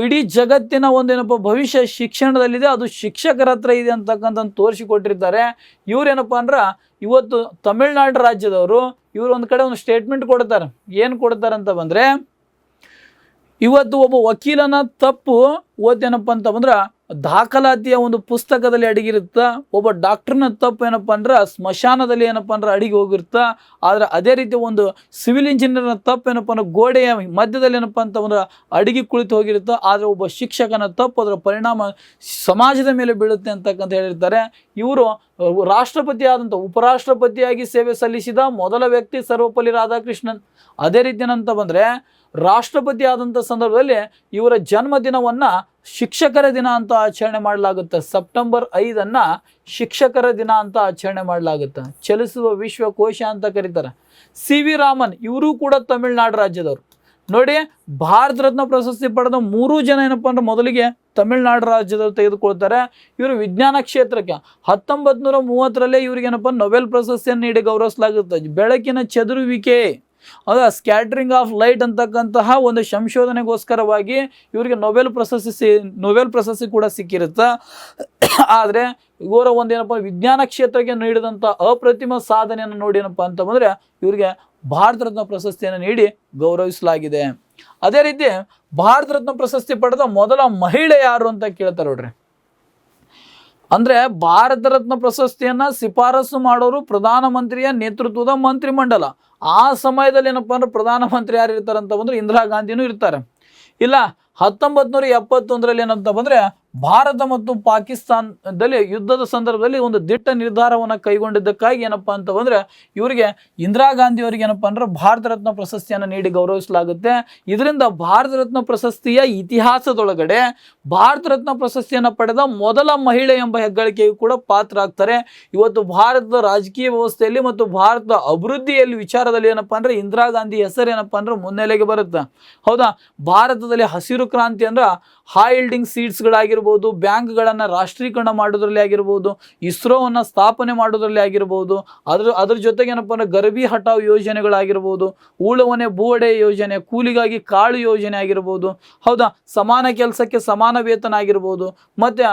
ಇಡೀ ಜಗತ್ತಿನ ಒಂದೇನಪ್ಪ ಭವಿಷ್ಯ ಶಿಕ್ಷಣದಲ್ಲಿದೆ, ಅದು ಶಿಕ್ಷಕರ ಹತ್ರ ಇದೆ ಅಂತಕ್ಕಂಥ ತೋರಿಸಿಕೊಟ್ಟಿರ್ತಾರೆ. ಇವ್ರೇನಪ್ಪ ಅಂದ್ರೆ ಇವತ್ತು ತಮಿಳುನಾಡು ರಾಜ್ಯದವರು. ಇವರು ಒಂದು ಕಡೆ ಒಂದು ಸ್ಟೇಟ್ಮೆಂಟ್ ಕೊಡ್ತಾರೆ. ಏನು ಕೊಡ್ತಾರೆ ಅಂತ ಬಂದರೆ, ಇವತ್ತು ಒಬ್ಬ ವಕೀಲನ ತಪ್ಪು ಓದೇನಪ್ಪ ಅಂತ ಬಂದ್ರೆ ದಾಖಲಾತಿಯ ಒಂದು ಪುಸ್ತಕದಲ್ಲಿ ಅಡಗಿರುತ್ತ, ಒಬ್ಬ ಡಾಕ್ಟರ್ನ ತಪ್ಪು ಏನಪ್ಪ ಅಂದ್ರೆ ಸ್ಮಶಾನದಲ್ಲಿ ಏನಪ್ಪ ಅಂದ್ರೆ ಅಡಿಗೆ ಹೋಗಿರುತ್ತ. ಆದರೆ ಅದೇ ರೀತಿ ಒಂದು ಸಿವಿಲ್ ಇಂಜಿನಿಯರ್ನ ತಪ್ಪು ಏನಪ್ಪ ಅಂದ್ರೆ ಗೋಡೆಯ ಮಧ್ಯದಲ್ಲಿ ಏನಪ್ಪ ಅಂತಂದ್ರೆ ಅಡಿಗೆ ಕುಳಿತು ಹೋಗಿರುತ್ತೆ. ಆದರೆ ಒಬ್ಬ ಶಿಕ್ಷಕನ ತಪ್ಪು ಅದರ ಪರಿಣಾಮ ಸಮಾಜದ ಮೇಲೆ ಬೀಳುತ್ತೆ ಅಂತಕ್ಕಂತ ಹೇಳಿರ್ತಾರೆ. ಇವರು ರಾಷ್ಟ್ರಪತಿ ಆದಂಥ ಉಪರಾಷ್ಟ್ರಪತಿಯಾಗಿ ಸೇವೆ ಸಲ್ಲಿಸಿದ ಮೊದಲ ವ್ಯಕ್ತಿ ಸರ್ವಪಲ್ಲಿ ರಾಧಾಕೃಷ್ಣನ್. ಅದೇ ರೀತಿ ಏನಂತ ಬಂದರೆ ರಾಷ್ಟ್ರಪತಿ ಆದಂಥ ಸಂದರ್ಭದಲ್ಲಿ ಇವರ ಜನ್ಮದಿನವನ್ನು ಶಿಕ್ಷಕರ ದಿನ ಅಂತ ಆಚರಣೆ ಮಾಡಲಾಗುತ್ತೆ. ಸೆಪ್ಟೆಂಬರ್ 5 ಶಿಕ್ಷಕರ ದಿನ ಅಂತ ಆಚರಣೆ ಮಾಡಲಾಗುತ್ತೆ. ಚಲಿಸುವ ವಿಶ್ವಕೋಶ ಅಂತ ಕರೀತಾರೆ. CV ರಾಮನ್ ಇವರು ಕೂಡ ತಮಿಳುನಾಡು ರಾಜ್ಯದವರು. ನೋಡಿ, ಭಾರತ ರತ್ನ ಪ್ರಶಸ್ತಿ ಪಡೆದ 3 ಜನ ಏನಪ್ಪ ಅಂದ್ರೆ ಮೊದಲಿಗೆ ತಮಿಳುನಾಡು ರಾಜ್ಯದವರು ತೆಗೆದುಕೊಳ್ತಾರೆ. ಇವರು ವಿಜ್ಞಾನ ಕ್ಷೇತ್ರಕ್ಕೆ 1930ರಲ್ಲೇ ಇವ್ರಿಗೇನಪ್ಪ ನೊಬೆಲ್ ಪ್ರಶಸ್ತಿಯನ್ನು ನೀಡಿ ಗೌರವಿಸಲಾಗುತ್ತೆ. ಬೆಳಕಿನ ಚದುರುವಿಕೆ, ಅದ ಸ್ಕ್ಯಾಟ್ರಿಂಗ್ ಆಫ್ ಲೈಟ್ ಅಂತಕ್ಕಂತಹ ಒಂದು ಸಂಶೋಧನೆಗೋಸ್ಕರವಾಗಿ ಇವರಿಗೆ ನೊಬೆಲ್ ಪ್ರಶಸ್ತಿ ಕೂಡ ಸಿಕ್ಕಿರುತ್ತೆ. ಆದರೆ ಇವರ ಒಂದೇನಪ್ಪ ವಿಜ್ಞಾನ ಕ್ಷೇತ್ರಕ್ಕೆ ನೀಡಿದಂಥ ಅಪ್ರತಿಮ ಸಾಧನೆಯನ್ನು ನೋಡಿ ಏನಪ್ಪ ಅಂತ ಬಂದರೆ ಇವರಿಗೆ ಭಾರತ ರತ್ನ ಪ್ರಶಸ್ತಿಯನ್ನು ನೀಡಿ ಗೌರವಿಸಲಾಗಿದೆ. ಅದೇ ರೀತಿ ಭಾರತ ರತ್ನ ಪ್ರಶಸ್ತಿ ಪಡೆದ ಮೊದಲ ಮಹಿಳೆ ಯಾರು ಅಂತ ಕೇಳ್ತಾರೆ ನೋಡ್ರಿ. ಅಂದ್ರೆ ಭಾರತ ರತ್ನ ಪ್ರಶಸ್ತಿಯನ್ನ ಶಿಫಾರಸು ಮಾಡೋರು ಪ್ರಧಾನಮಂತ್ರಿಯ ನೇತೃತ್ವದ ಮಂತ್ರಿಮಂಡಲ. ಆ ಸಮಯದಲ್ಲಿ ಏನಪ್ಪ ಅಂದ್ರೆ ಪ್ರಧಾನಮಂತ್ರಿ ಯಾರು ಇರ್ತಾರೆ ಅಂತ ಬಂದ್ರೆ ಇಂದಿರಾ ಗಾಂಧಿನೂ ಇರ್ತಾರೆ. ಇಲ್ಲ 1971ರಲ್ಲಿ ಏನಂತ ಬಂದ್ರೆ ಭಾರತ ಮತ್ತು ಪಾಕಿಸ್ತಾನದಲ್ಲಿ ಯುದ್ಧದ ಸಂದರ್ಭದಲ್ಲಿ ಒಂದು ದಿಟ್ಟ ನಿರ್ಧಾರವನ್ನು ಕೈಗೊಂಡಿದ್ದಕ್ಕಾಗಿ ಏನಪ್ಪ ಅಂತ ಬಂದ್ರೆ ಇವರಿಗೆ ಇಂದಿರಾ ಗಾಂಧಿ ಅವರಿಗೆ ಏನಪ್ಪ ಅಂದ್ರೆ ಭಾರತ ರತ್ನ ಪ್ರಶಸ್ತಿಯನ್ನು ನೀಡಿ ಗೌರವಿಸಲಾಗುತ್ತೆ. ಇದರಿಂದ ಭಾರತ ರತ್ನ ಪ್ರಶಸ್ತಿಯ ಇತಿಹಾಸದೊಳಗಡೆ ಭಾರತ ರತ್ನ ಪ್ರಶಸ್ತಿಯನ್ನು ಪಡೆದ ಮೊದಲ ಮಹಿಳೆ ಎಂಬ ಹೆಗ್ಗಳಿಕೆಯೂ ಕೂಡ ಪಾತ್ರ ಆಗ್ತಾರೆ. ಇವತ್ತು ಭಾರತದ ರಾಜಕೀಯ ವ್ಯವಸ್ಥೆಯಲ್ಲಿ ಮತ್ತು ಭಾರತದ ಅಭಿವೃದ್ಧಿಯಲ್ಲಿ ವಿಚಾರದಲ್ಲಿ ಏನಪ್ಪ ಅಂದ್ರೆ ಇಂದಿರಾ ಗಾಂಧಿ ಹೆಸರು ಏನಪ್ಪ ಅಂದ್ರೆ ಮುನ್ನೆಲೆಗೆ ಬರುತ್ತೆ. ಹೌದಾ, ಭಾರತದಲ್ಲಿ ಹಸಿರು ಕ್ರಾಂತಿ ಅಂದ್ರೆ ಹೈ ಈಲ್ಡಿಂಗ್ ಸೀಡ್ಸ್ಗಳಾಗಿರ್ಬೋದು, ಬ್ಯಾಂಕ್ಗಳನ್ನು ರಾಷ್ಟ್ರೀಕರಣ ಮಾಡೋದ್ರಲ್ಲಿ ಆಗಿರ್ಬೋದು, ಇಸ್ರೋವನ್ನು ಸ್ಥಾಪನೆ ಮಾಡೋದ್ರಲ್ಲಿ ಆಗಿರ್ಬೋದು, ಅದ್ರ ಜೊತೆಗೆ ಏನಪ್ಪ ಅಂದ್ರೆ ಗರ್ಭಿ ಹಠಾವ್ ಯೋಜನೆಗಳಾಗಿರ್ಬೋದು, ಉಳುವನೆ ಭೂವಡೆ ಯೋಜನೆ, ಕೂಲಿಗಾಗಿ ಕಾಳು ಯೋಜನೆ ಆಗಿರ್ಬೋದು, ಹೌದಾ, ಸಮಾನ ಕೆಲಸಕ್ಕೆ ಸಮಾನ ವೇತನ ಆಗಿರ್ಬೋದು, ಮತ್ತು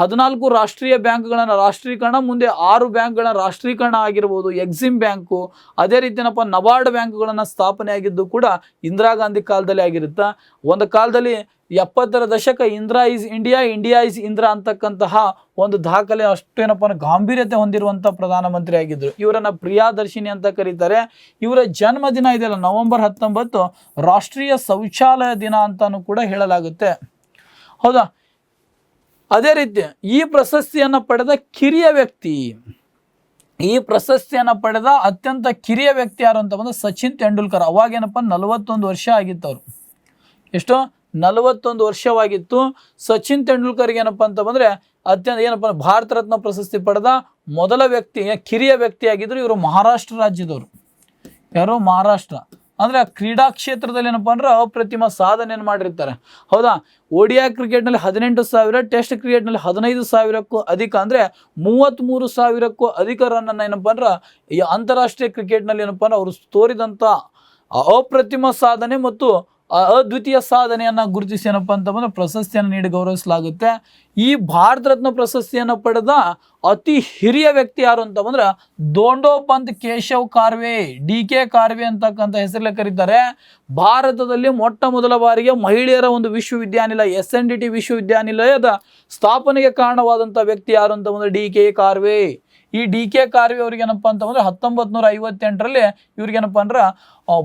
14 ರಾಷ್ಟ್ರೀಯ ಬ್ಯಾಂಕ್ಗಳನ್ನು ರಾಷ್ಟ್ರೀಕರಣ, ಮುಂದೆ 6 ಬ್ಯಾಂಕ್ಗಳ ರಾಷ್ಟ್ರೀಕರಣ ಆಗಿರ್ಬೋದು, ಎಕ್ಸಿಮ್ ಬ್ಯಾಂಕು, ಅದೇ ರೀತಿ ಏನಪ್ಪ ನಬಾರ್ಡ್ ಬ್ಯಾಂಕ್ಗಳನ್ನು ಸ್ಥಾಪನೆ ಆಗಿದ್ದು ಕೂಡ ಇಂದಿರಾ ಗಾಂಧಿ ಕಾಲದಲ್ಲಿ ಆಗಿರುತ್ತೆ. ಒಂದು ಕಾಲದಲ್ಲಿ 70ರ ದಶಕ Indira is India, India is Indira ಅಂತಕ್ಕಂತಹ ಒಂದು ದಾಖಲೆ ಅಷ್ಟೇನಪ್ಪ ಗಾಂಭೀರ್ಯತೆ ಹೊಂದಿರುವಂಥ ಪ್ರಧಾನಮಂತ್ರಿ ಆಗಿದ್ದರು. ಇವರನ್ನ ಪ್ರಿಯಾದರ್ಶಿನಿ ಅಂತ ಕರೀತಾರೆ. ಇವರ ಜನ್ಮದಿನ ಇದೆಯಲ್ಲ ನವೆಂಬರ್ 19 ರಾಷ್ಟ್ರೀಯ ಶೌಚಾಲಯ ದಿನ ಅಂತಾನು ಕೂಡ ಹೇಳಲಾಗುತ್ತೆ. ಹೌದಾ, ಅದೇ ರೀತಿ ಈ ಪ್ರಶಸ್ತಿಯನ್ನು ಪಡೆದ ಕಿರಿಯ ವ್ಯಕ್ತಿ, ಈ ಪ್ರಶಸ್ತಿಯನ್ನು ಪಡೆದ ಅತ್ಯಂತ ಕಿರಿಯ ವ್ಯಕ್ತಿ ಯಾರು ಅಂತ ಬಂದ್ರೆ ಸಚಿನ್ ತೆಂಡೂಲ್ಕರ್. ಅವಾಗೇನಪ್ಪ 41 ವರ್ಷ ಆಗಿತ್ತು. ಅವರು ಎಷ್ಟು 41 ವರ್ಷವಾಗಿತ್ತು. ಸಚಿನ್ ತೆಂಡೂಲ್ಕರ್ಗೆ ಏನಪ್ಪ ಅಂತ ಬಂದರೆ ಅತ್ಯಂತ ಏನಪ್ಪ ಭಾರತ ರತ್ನ ಪ್ರಶಸ್ತಿ ಪಡೆದ ಮೊದಲ ವ್ಯಕ್ತಿ, ಕಿರಿಯ ವ್ಯಕ್ತಿ ಆಗಿದ್ರು. ಇವರು ಮಹಾರಾಷ್ಟ್ರ ರಾಜ್ಯದವರು. ಯಾರು? ಮಹಾರಾಷ್ಟ್ರ. ಅಂದ್ರೆ ಆ ಕ್ರೀಡಾ ಕ್ಷೇತ್ರದಲ್ಲಿ ಏನಪ್ಪ ಅಂದ್ರೆ ಅಪ್ರತಿಮ ಸಾಧನೆಯನ್ನು ಮಾಡಿರ್ತಾರೆ. ಹೌದಾ, ODI ಕ್ರಿಕೆಟ್ನಲ್ಲಿ 18,000, ಟೆಸ್ಟ್ ಕ್ರಿಕೆಟ್ನಲ್ಲಿ 15,000ಕ್ಕೂ ಅಧಿಕ, ಅಂದ್ರೆ 33,000ಕ್ಕೂ ಅಧಿಕ ರನ್ ಏನಪ್ಪ ಅಂದ್ರೆ ಈ ಅಂತಾರಾಷ್ಟ್ರೀಯ ಕ್ರಿಕೆಟ್ನಲ್ಲಿ ಏನಪ್ಪ ಅಂದ್ರೆ ಅವರು ತೋರಿದಂಥ ಅಪ್ರತಿಮ ಸಾಧನೆ ಮತ್ತು ಅದ್ವಿತೀಯ ಸಾಧನೆಯನ್ನ ಗುರುತಿಸಿ ಏನಪ್ಪ ಅಂತಂದ್ರೆ ಪ್ರಶಸ್ತಿಯನ್ನು ನೀಡಿ ಗೌರವಿಸಲಾಗುತ್ತೆ. ಈ ಭಾರತ ರತ್ನ ಪ್ರಶಸ್ತಿಯನ್ನು ಪಡೆದ ಅತಿ ಹಿರಿಯ ವ್ಯಕ್ತಿ ಯಾರು ಅಂತ ಬಂದ್ರೆ ದೋಂಡೋಪಂತ್ ಕೇಶವ್ ಕಾರ್ವೆ, DK ಕಾರ್ವೆ ಅಂತಕ್ಕಂಥ ಹೆಸರಲ್ಲೇ ಕರೀತಾರೆ. ಭಾರತದಲ್ಲಿ ಮೊಟ್ಟ ಮೊದಲ ಬಾರಿಗೆ ಮಹಿಳೆಯರ ಒಂದು ವಿಶ್ವವಿದ್ಯಾನಿಲಯ SNDT ವಿಶ್ವವಿದ್ಯಾನಿಲಯದ ಸ್ಥಾಪನೆಗೆ ಕಾರಣವಾದಂಥ ವ್ಯಕ್ತಿ ಯಾರು ಅಂತ ಬಂದ್ರೆ DK ಕಾರ್ವೆ. ಈ DK ಕಾರ್ವೆ ಅವ್ರಿಗೇನಪ್ಪ ಅಂತಂದ್ರೆ 1958ರಲ್ಲಿ ಇವ್ರಿಗೇನಪ್ಪ ಅಂದ್ರೆ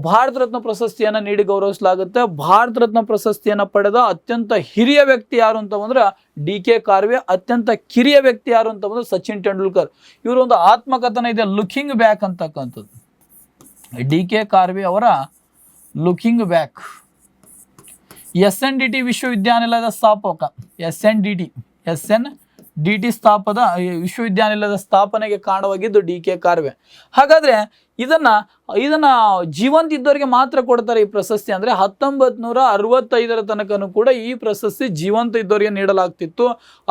ಭಾರತ ರತ್ನ ಪ್ರಶಸ್ತಿಯನ್ನು ನೀಡಿ ಗೌರವಿಸಲಾಗುತ್ತೆ. ಭಾರತ ರತ್ನ ಪ್ರಶಸ್ತಿಯನ್ನು ಪಡೆದ ಅತ್ಯಂತ ಹಿರಿಯ ವ್ಯಕ್ತಿ ಯಾರು ಅಂತ ಬಂದ್ರೆ DK ಕಾರ್ವೆ. ಅತ್ಯಂತ ಕಿರಿಯ ವ್ಯಕ್ತಿ ಯಾರು ಅಂತ ಬಂದ್ರೆ ಸಚಿನ್ ತೆಂಡೂಲ್ಕರ್. ಇವರು ಒಂದು ಆತ್ಮಕಥನ ಇದೆ, ಲುಕಿಂಗ್ ಬ್ಯಾಕ್ ಅಂತಕ್ಕಂಥದ್ದು. DK ಕಾರ್ವೆ ಅವರ ಲುಕಿಂಗ್ ಬ್ಯಾಕ್. SNDT ವಿಶ್ವವಿದ್ಯಾನಿಲಯದ ಸ್ಥಾಪಕ, SNDT ಸ್ಥಾಪದ ವಿಶ್ವವಿದ್ಯಾನಿಲಯದ ಸ್ಥಾಪನೆಗೆ ಕಾರಣವಾಗಿದ್ದು DK ಕಾರ್ವೆ. ಹಾಗಾದ್ರೆ ಇದನ್ನ ಜೀವಂತ ಇದ್ದವರಿಗೆ ಮಾತ್ರ ಕೊಡ್ತಾರೆ ಈ ಪ್ರಶಸ್ತಿ. ಅಂದ್ರೆ 1965ರ ತನಕನೂ ಕೂಡ ಈ ಪ್ರಶಸ್ತಿ ಜೀವಂತ ಇದ್ದವರಿಗೆ ನೀಡಲಾಗ್ತಿತ್ತು.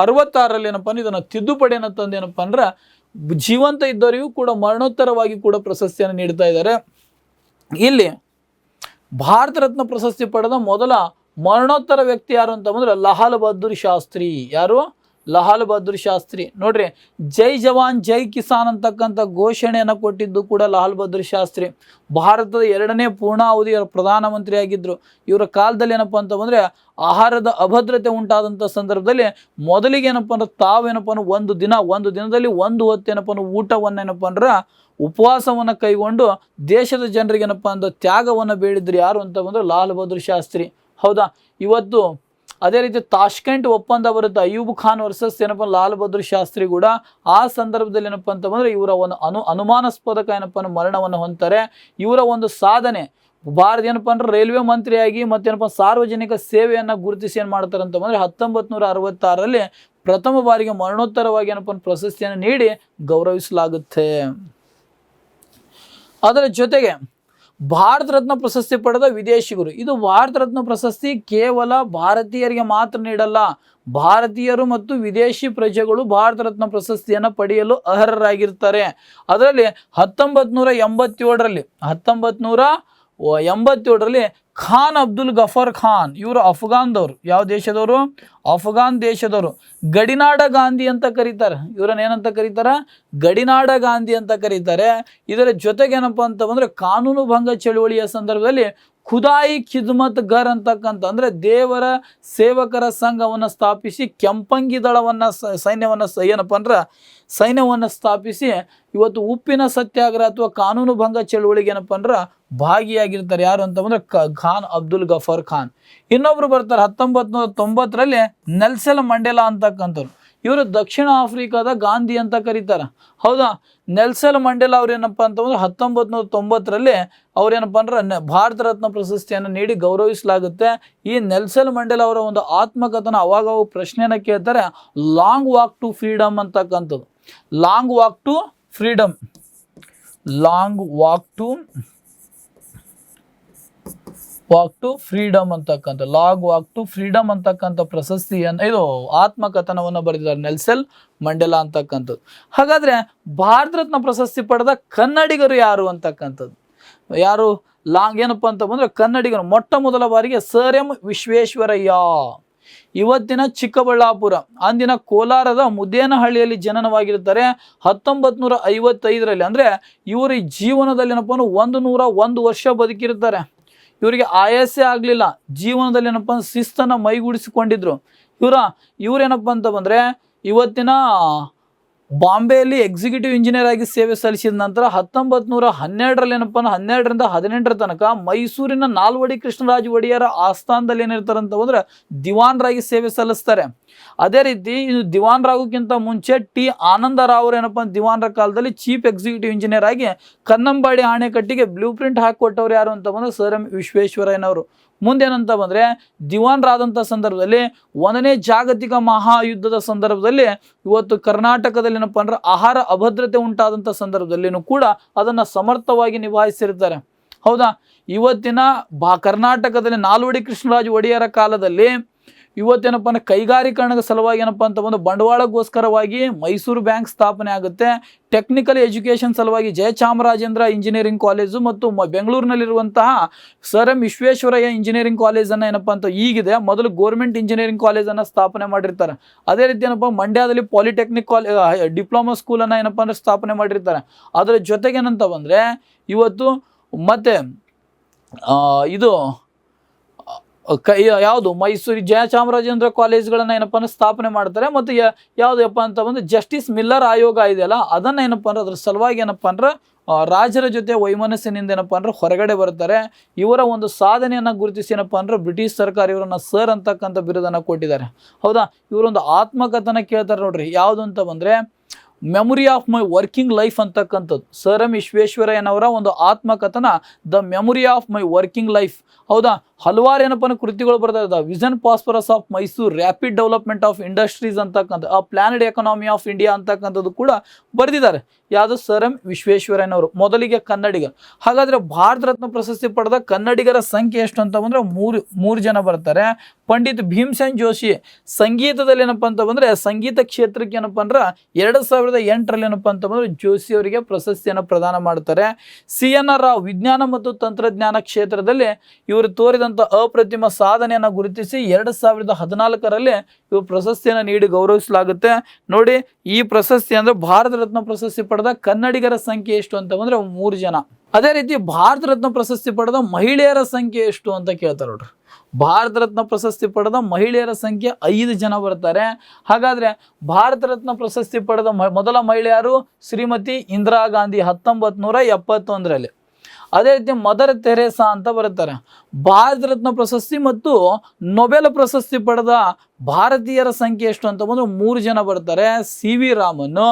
66ರಲ್ಲಿ ಏನಪ್ಪ ಅಂದ್ರೆ ಇದನ್ನ ತಿದ್ದುಪಡಿಯನ್ನು ತಂದು ಏನಪ್ಪ ಅಂದ್ರೆ ಜೀವಂತ ಇದ್ದವರಿಗೂ ಕೂಡ ಮರಣೋತ್ತರವಾಗಿ ಕೂಡ ಪ್ರಶಸ್ತಿಯನ್ನು ನೀಡ್ತಾ ಇದ್ದಾರೆ. ಇಲ್ಲಿ ಭಾರತ ರತ್ನ ಪ್ರಶಸ್ತಿ ಪಡೆದ ಮೊದಲ ಮರಣೋತ್ತರ ವ್ಯಕ್ತಿ ಯಾರು ಅಂತ ಬಂದ್ರೆ ಲಾಲ್ ಬಹದ್ದೂರ್ ಶಾಸ್ತ್ರಿ. ಯಾರು? ಲಾಲ್ ಬಹದ್ದೂರ್ ಶಾಸ್ತ್ರಿ. ನೋಡ್ರಿ, ಜೈ ಜವಾನ್ ಜೈ ಕಿಸಾನ್ ಅಂತಕ್ಕಂಥ ಘೋಷಣೆಯನ್ನು ಕೊಟ್ಟಿದ್ದು ಕೂಡ ಲಾಲ್ ಬಹದ್ದೂರ್ ಶಾಸ್ತ್ರಿ. ಭಾರತದ 2ನೇ ಪೂರ್ಣಾವಧಿಯ ಪ್ರಧಾನಮಂತ್ರಿ ಆಗಿದ್ರು. ಇವರ ಕಾಲದಲ್ಲಿ ಏನಪ್ಪ ಅಂತ ಬಂದ್ರೆ ಆಹಾರದ ಅಭದ್ರತೆ ಉಂಟಾದಂಥ ಸಂದರ್ಭದಲ್ಲಿ ಮೊದಲಿಗೆ ಏನಪ್ಪ ಅಂದ್ರೆ ತಾವೇನಪ್ಪ ಅಂದ್ರೆ ಒಂದು ದಿನದಲ್ಲಿ ಒಂದು ಹೊತ್ತು ಏನಪ್ಪ ಅಂದ್ರೆ ಊಟವನ್ನು ಏನಪ್ಪ ಅಂದ್ರೆ ಉಪವಾಸವನ್ನು ಕೈಗೊಂಡು ದೇಶದ ಜನರಿಗೆ ಏನಪ್ಪ ಅಂದ್ರೆ ತ್ಯಾಗವನ್ನು ಬೇಡಿದ್ರು. ಯಾರು ಅಂತ ಬಂದ್ರೆ ಲಾಲ್ ಬಹದ್ದೂರ್ ಶಾಸ್ತ್ರಿ. ಹೌದಾ, ಇವತ್ತು ಅದೇ ರೀತಿ ತಾಷ್ಕೆಂಟ್ ಒಪ್ಪಂದ ಬರುತ್ತೆ, ಅಯೂಬ್ ಖಾನ್ ವರ್ಸಸ್ ಏನಪ್ಪ ಲಾಲ್ ಬಹದ್ದೂರ್ ಶಾಸ್ತ್ರಿ ಕೂಡ. ಆ ಸಂದರ್ಭದಲ್ಲಿ ಏನಪ್ಪ ಅಂತ ಬಂದ್ರೆ ಇವರ ಒಂದು ಅನುಮಾನಾಸ್ಪದಕ ಏನಪ್ಪ ಮರಣವನ್ನು ಹೊಂದ್ತಾರೆ. ಇವರ ಒಂದು ಸಾಧನೆ ಭಾರತ ಏನಪ್ಪ ಅಂದ್ರೆ ರೈಲ್ವೆ ಮಂತ್ರಿಯಾಗಿ ಮತ್ತೇನಪ್ಪ ಸಾರ್ವಜನಿಕ ಸೇವೆಯನ್ನು ಗುರುತಿಸಿ ಏನು ಮಾಡ್ತಾರೆ ಅಂತ ಬಂದ್ರೆ 1966ರಲ್ಲಿ ಪ್ರಥಮ ಬಾರಿಗೆ ಮರಣೋತ್ತರವಾಗಿ ಏನಪ್ಪ ಪ್ರಶಸ್ತಿಯನ್ನು ನೀಡಿ ಗೌರವಿಸಲಾಗುತ್ತೆ. ಅದರ ಜೊತೆಗೆ ಭಾರತ ರತ್ನ ಪ್ರಶಸ್ತಿ ಪಡೆದ ವಿದೇಶಿಗರು. ಇದು ಭಾರತ ರತ್ನ ಪ್ರಶಸ್ತಿ ಕೇವಲ ಭಾರತೀಯರಿಗೆ ಮಾತ್ರ ನೀಡಲ್ಲ, ಭಾರತೀಯರು ಮತ್ತು ವಿದೇಶಿ ಪ್ರಜೆಗಳು ಭಾರತ ರತ್ನ ಪ್ರಶಸ್ತಿಯನ್ನು ಪಡೆಯಲು ಅರ್ಹರಾಗಿರ್ತಾರೆ. ಅದರಲ್ಲಿ 1987ರಲ್ಲಿ ಖಾನ್ ಅಬ್ದುಲ್ ಗಫರ್ ಖಾನ್, ಇವರು ಅಫ್ಘಾನ್ದವರು. ಯಾವ ದೇಶದವರು? ಅಫ್ಘಾನ್ ದೇಶದವರು. ಗಡಿನಾಡ ಗಾಂಧಿ ಅಂತ ಕರೀತಾರೆ. ಇವರನ್ನ ಏನಂತ ಕರೀತಾರೆ? ಗಡಿನಾಡ ಗಾಂಧಿ ಅಂತ ಕರೀತಾರೆ. ಇದರ ಜೊತೆಗೆ ಏನಪ್ಪ ಅಂತ ಬಂದ್ರೆ ಕಾನೂನು ಭಂಗ ಚಳುವಳಿಯ ಸಂದರ್ಭದಲ್ಲಿ ಖುದಾಯಿ ಖಿದ್ಮತ್ ಗರ್ ಅಂತಕ್ಕಂಥ ಅಂದ್ರೆ ದೇವರ ಸೇವಕರ ಸಂಘವನ್ನು ಸ್ಥಾಪಿಸಿ ಕೆಂಪಂಗಿ ದಳವನ್ನು ಸೈನ್ಯವನ್ನು ಸ್ಥಾಪಿಸಿ ಇವತ್ತು ಉಪ್ಪಿನ ಸತ್ಯಾಗ್ರಹ ಅಥವಾ ಕಾನೂನು ಭಂಗ ಚಳುವಳಿಗೆ ಏನಪ್ಪ ಅಂದ್ರೆ ಭಾಗಿಯಾಗಿರ್ತಾರೆ. ಯಾರು ಅಂತ ಬಂದ್ರೆ ಖಾನ್ ಅಬ್ದುಲ್ ಗಫರ್ ಖಾನ್. ಇನ್ನೊಬ್ರು ಬರ್ತಾರೆ 1990ರಲ್ಲಿ ನೆಲ್ಸನ್ ಮಂಡೇಲಾ ಅಂತಕ್ಕಂಥವ್ರು. ಇವರು ದಕ್ಷಿಣ ಆಫ್ರಿಕಾದ ಗಾಂಧಿ ಅಂತ ಕರೀತಾರೆ. ಹೌದಾ, ನೆಲ್ಸನ್ ಮಂಡೇಲಾ ಅವ್ರೇನಪ್ಪ ಅಂತಂದ್ರೆ 1990ರಲ್ಲಿ ಅವ್ರೇನಪ್ಪ ಅಂದ್ರೆ ಭಾರತ ರತ್ನ ಪ್ರಶಸ್ತಿಯನ್ನು ನೀಡಿ ಗೌರವಿಸಲಾಗುತ್ತೆ. ಈ ನೆಲ್ಸನ್ ಮಂಡೇಲಾ ಅವರ ಒಂದು ಆತ್ಮಕಥನ ಅವಾಗ ಪ್ರಶ್ನೆಯನ್ನು ಕೇಳ್ತಾರೆ, ಲಾಂಗ್ ವಾಕ್ ಟು ಫ್ರೀಡಮ್ ಅಂತಕ್ಕಂಥದ್ದು. ಲಾಂಗ್ ವಾಕ್ ಟು ಫ್ರೀಡಮ್ ಅಂತಕ್ಕಂಥ ಪ್ರಶಸ್ತಿಯನ್ನು, ಇದು ಆತ್ಮಕಥನವನ್ನು ಬರೆದಿದ್ದಾರೆ ನೆಲ್ಸನ್ ಮಂಡೇಲಾ ಅಂತಕ್ಕಂಥದ್ದು. ಹಾಗಾದ್ರೆ ಭಾರತ ರತ್ನ ಪ್ರಶಸ್ತಿ ಪಡೆದ ಕನ್ನಡಿಗರು ಯಾರು ಅಂತಕ್ಕಂಥದ್ದು. ಯಾರು ಏನಪ್ಪ ಅಂತ ಬಂದ್ರೆ ಕನ್ನಡಿಗರು ಮೊಟ್ಟ ಮೊದಲ ಬಾರಿಗೆ ಸರ್ ಎಂ ವಿಶ್ವೇಶ್ವರಯ್ಯ. ಇವತ್ತಿನ ಚಿಕ್ಕಬಳ್ಳಾಪುರ, ಅಂದಿನ ಕೋಲಾರದ ಮುದ್ದೇನಹಳ್ಳಿಯಲ್ಲಿ ಜನನವಾಗಿರ್ತಾರೆ. 1955ರಲ್ಲಿ ಅಂದ್ರೆ ಇವರ ಜೀವನದಲ್ಲಿ ಏನಪ್ಪ ಅಂದ್ರೆ 101 ವರ್ಷ ಬದುಕಿರ್ತಾರೆ. ಇವರಿಗೆ ಆಯಾಸೆ ಆಗಲಿಲ್ಲ, ಜೀವನದಲ್ಲಿ ಏನಪ್ಪ ಅಂದ್ರೆ ಶಿಸ್ತನ್ನು ಮೈಗೂಡಿಸಿಕೊಂಡಿದ್ರು. ಇವರೇನಪ್ಪ ಅಂತ ಬಂದರೆ ಇವತ್ತಿನ ಬಾಂಬೆಯಲ್ಲಿ ಎಕ್ಸಿಕ್ಯೂಟಿವ್ ಇಂಜಿನಿಯರ್ ಆಗಿ ಸೇವೆ ಸಲ್ಲಿಸಿದ ನಂತರ 1912ರಲ್ಲಿ ಏನಪ್ಪ 12ರಿಂದ 18ರ ತನಕ ಮೈಸೂರಿನ ನಾಲ್ವಡಿ ಕೃಷ್ಣರಾಜ ಒಡೆಯರ ಆಸ್ಥಾನದಲ್ಲಿ ಏನಿರ್ತಾರೆ ಅಂತ ಬಂದ್ರೆ ದಿವಾನ್ರಾಗಿ ಸೇವೆ ಸಲ್ಲಿಸ್ತಾರೆ. ಅದೇ ರೀತಿ ಇದು ದಿವಾನ್ರಾಗೋಕ್ಕಿಂತ ಮುಂಚೆ ಆನಂದರಾವ್ ಅವರು ಏನಪ್ಪ ದಿವಾನ್ರ ಕಾಲದಲ್ಲಿ ಚೀಫ್ ಎಕ್ಸಿಕ್ಯೂಟಿವ್ ಇಂಜಿನಿಯರ್ ಆಗಿ ಕನ್ನಂಬಾಡಿ ಅಣೆಕಟ್ಟಿಗೆ ಬ್ಲೂ ಪ್ರಿಂಟ್ ಹಾಕಿಕೊಟ್ಟವ್ರು ಯಾರು ಅಂತ ಬಂದ್ರೆ ಸರ್ ಎಂ ವಿಶ್ವೇಶ್ವರಯ್ಯನವರು. ಮುಂದೇನಂತ ಬಂದರೆ ದಿವಾನ್ರಾದಂಥ ಸಂದರ್ಭದಲ್ಲಿ 1ನೇ ಜಾಗತಿಕ ಮಹಾಯುದ್ಧದ ಸಂದರ್ಭದಲ್ಲಿ ಇವತ್ತು ಕರ್ನಾಟಕದಲ್ಲಿ ಏನಪ್ಪ ಅಂದ್ರೆ ಆಹಾರ ಅಭದ್ರತೆ ಉಂಟಾದಂಥ ಸಂದರ್ಭದಲ್ಲಿನೂ ಕೂಡ ಅದನ್ನು ಸಮರ್ಥವಾಗಿ ನಿಭಾಯಿಸಿರ್ತಾರೆ. ಹೌದಾ. ಇವತ್ತಿನ ಕರ್ನಾಟಕದಲ್ಲಿ ನಾಲ್ವಡಿ ಕೃಷ್ಣರಾಜ ಒಡೆಯರ ಕಾಲದಲ್ಲಿ ಇವತ್ತೇನಪ್ಪ ಅಂದ್ರೆ ಕೈಗಾರೀಕರಣದ ಸಲುವಾಗಿ ಏನಪ್ಪ ಅಂತ ಒಂದು ಬಂಡವಾಳಗೋಸ್ಕರವಾಗಿ ಮೈಸೂರು ಬ್ಯಾಂಕ್ ಸ್ಥಾಪನೆ ಆಗುತ್ತೆ. ಟೆಕ್ನಿಕಲ್ ಎಜುಕೇಷನ್ ಸಲುವಾಗಿ ಜಯಚಾಮರಾಜೇಂದ್ರ ಇಂಜಿನಿಯರಿಂಗ್ ಕಾಲೇಜು ಮತ್ತು ಬೆಂಗಳೂರಿನಲ್ಲಿರುವಂತಹ ಸರ್ ಎಂ ವಿಶ್ವೇಶ್ವರಯ್ಯ ಇಂಜಿನಿಯರಿಂಗ್ ಕಾಲೇಜನ್ನು ಏನಪ್ಪ ಅಂತ ಈಗಿದೆ, ಮೊದಲು ಗೋರ್ಮೆಂಟ್ ಇಂಜಿನಿಯರಿಂಗ್ ಕಾಲೇಜನ್ನು ಸ್ಥಾಪನೆ ಮಾಡಿರ್ತಾರೆ. ಅದೇ ರೀತಿ ಏನಪ್ಪ ಮಂಡ್ಯದಲ್ಲಿ ಪಾಲಿಟೆಕ್ನಿಕ್ ಡಿಪ್ಲೊಮಾ ಸ್ಕೂಲನ್ನು ಏನಪ್ಪ ಅಂದ್ರೆ ಸ್ಥಾಪನೆ ಮಾಡಿರ್ತಾರೆ. ಅದರ ಜೊತೆಗೆ ಏನಂತ ಬಂದರೆ ಇವತ್ತು ಮತ್ತೆ ಇದು ಯಾವುದು ಮೈಸೂರು ಜಯಚಾಮರಾಜೇಂದ್ರ ಕಾಲೇಜ್ಗಳನ್ನು ಏನಪ್ಪ ಅಂದ್ರೆ ಸ್ಥಾಪನೆ ಮಾಡ್ತಾರೆ. ಮತ್ತು ಯಾವುದಪ್ಪ ಅಂತ ಬಂದು ಜಸ್ಟಿಸ್ ಮಿಲ್ಲರ್ ಆಯೋಗ ಇದೆಯಲ್ಲ ಅದನ್ನು ಏನಪ್ಪ ಅಂದ್ರೆ ಅದ್ರ ಸಲುವಾಗಿ ಏನಪ್ಪ ಅಂದ್ರೆ ರಾಜರ ಜೊತೆ ವೈಮನಸ್ಸಿನಿಂದ ಏನಪ್ಪ ಅಂದ್ರೆ ಹೊರಗಡೆ ಬರ್ತಾರೆ. ಇವರ ಒಂದು ಸಾಧನೆಯನ್ನು ಗುರುತಿಸಿ ಏನಪ್ಪ ಅಂದ್ರೆ ಬ್ರಿಟಿಷ್ ಸರ್ಕಾರ ಇವರನ್ನು ಸರ್ ಅಂತಕ್ಕಂಥ ಬಿರುದನ್ನು ಕೊಟ್ಟಿದ್ದಾರೆ. ಹೌದಾ. ಇವರೊಂದು ಆತ್ಮಕಥನ ಕೇಳ್ತಾರೆ ನೋಡ್ರಿ, ಯಾವುದು ಅಂತ ಬಂದರೆ memory of my working life ಅಂತಕ್ಕಂಥದ್ದು. ಸರ್ ಎಂ ವಿಶ್ವೇಶ್ವರಯ್ಯನವರ ಒಂದು ಆತ್ಮಕಥನ the memory of my working life. ಹೌದಾ. ಹಲವಾರು ಏನಪ್ಪ ಕೃತಿಗಳು ಬರ್ತಾ ಇದ್ದಾವೆ. Vision prosperous of Mysore, rapid development of industries ಅಂತಕ್ಕಂಥ, ಆ ಪ್ಲಾನೆಡ್ ಎಕಾನಮಿ ಆಫ್ ಇಂಡಿಯಾ ಅಂತಕ್ಕಂಥದ್ದು ಕೂಡ ಬರೆದಿದ್ದಾರೆ. ಯಾವುದು ಸರ್ ಎಂ ವಿಶ್ವೇಶ್ವರಯ್ಯನವರು, ಮೊದಲಿಗೆ ಕನ್ನಡಿಗ. ಹಾಗಾದರೆ ಭಾರತ ರತ್ನ ಪ್ರಶಸ್ತಿ ಪಡೆದ ಕನ್ನಡಿಗರ ಸಂಖ್ಯೆ ಎಷ್ಟು ಅಂತ ಬಂದರೆ ಮೂರು ಜನ ಬರ್ತಾರೆ. ಪಂಡಿತ್ ಭೀಮ್ಸೇನ್ ಜೋಶಿ ಸಂಗೀತದಲ್ಲಿ ಏನಪ್ಪ ಅಂತ ಬಂದರೆ ಸಂಗೀತ ಕ್ಷೇತ್ರಕ್ಕೆ ಏನಪ್ಪ ಅಂದ್ರೆ 2008ರಲ್ಲಿ ಏನಪ್ಪ ಅಂತ ಬಂದರೆ ಜೋಶಿ ಅವರಿಗೆ ಪ್ರಶಸ್ತಿಯನ್ನು ಪ್ರದಾನ ಮಾಡ್ತಾರೆ. CNR ರಾವ್ ವಿಜ್ಞಾನ ಮತ್ತು ತಂತ್ರಜ್ಞಾನ ಕ್ಷೇತ್ರದಲ್ಲಿ ಇವರು ತೋರಿದಂಥ ಅಪ್ರತಿಮ ಸಾಧನೆಯನ್ನು ಗುರುತಿಸಿ 2014ರಲ್ಲಿ ಇವರು ಪ್ರಶಸ್ತಿಯನ್ನು ನೀಡಿ ಗೌರವಿಸಲಾಗುತ್ತೆ. ನೋಡಿ, ಈ ಪ್ರಶಸ್ತಿ ಅಂದರೆ ಭಾರತ ರತ್ನ ಪ್ರಶಸ್ತಿ ಪಡೆದ ಕನ್ನಡಿಗರ ಸಂಖ್ಯೆ ಎಷ್ಟು ಅಂತ ಬಂದರೆ 3 ಜನ. ಅದೇ ರೀತಿ ಭಾರತ ರತ್ನ ಪ್ರಶಸ್ತಿ ಪಡೆದ ಮಹಿಳೆಯರ ಸಂಖ್ಯೆ ಎಷ್ಟು ಅಂತ ಕೇಳ್ತಾರೆ ನೋಡ್ರಿ. ಭಾರತ ರತ್ನ ಪ್ರಶಸ್ತಿ ಪಡೆದ ಮಹಿಳೆಯರ ಸಂಖ್ಯೆ 5 ಜನ ಬರ್ತಾರೆ. ಹಾಗಾದರೆ ಭಾರತ ರತ್ನ ಪ್ರಶಸ್ತಿ ಪಡೆದ ಮೊದಲ ಮಹಿಳೆಯರು ಶ್ರೀಮತಿ ಇಂದಿರಾ ಗಾಂಧಿ 1971ರಲ್ಲಿ. ಅದೇ ರೀತಿ ಮದರ್ ತೆರೇಸಾ ಅಂತ ಬರುತ್ತಾರೆ. ಭಾರತ ರತ್ನ ಪ್ರಶಸ್ತಿ ಮತ್ತು ನೊಬೆಲ್ ಪ್ರಶಸ್ತಿ ಪಡೆದ ಭಾರತೀಯರ ಸಂಖ್ಯೆ ಎಷ್ಟು ಅಂತ ಬಂದರೆ 3 ಜನ ಬರ್ತಾರೆ. CV ರಾಮನ್,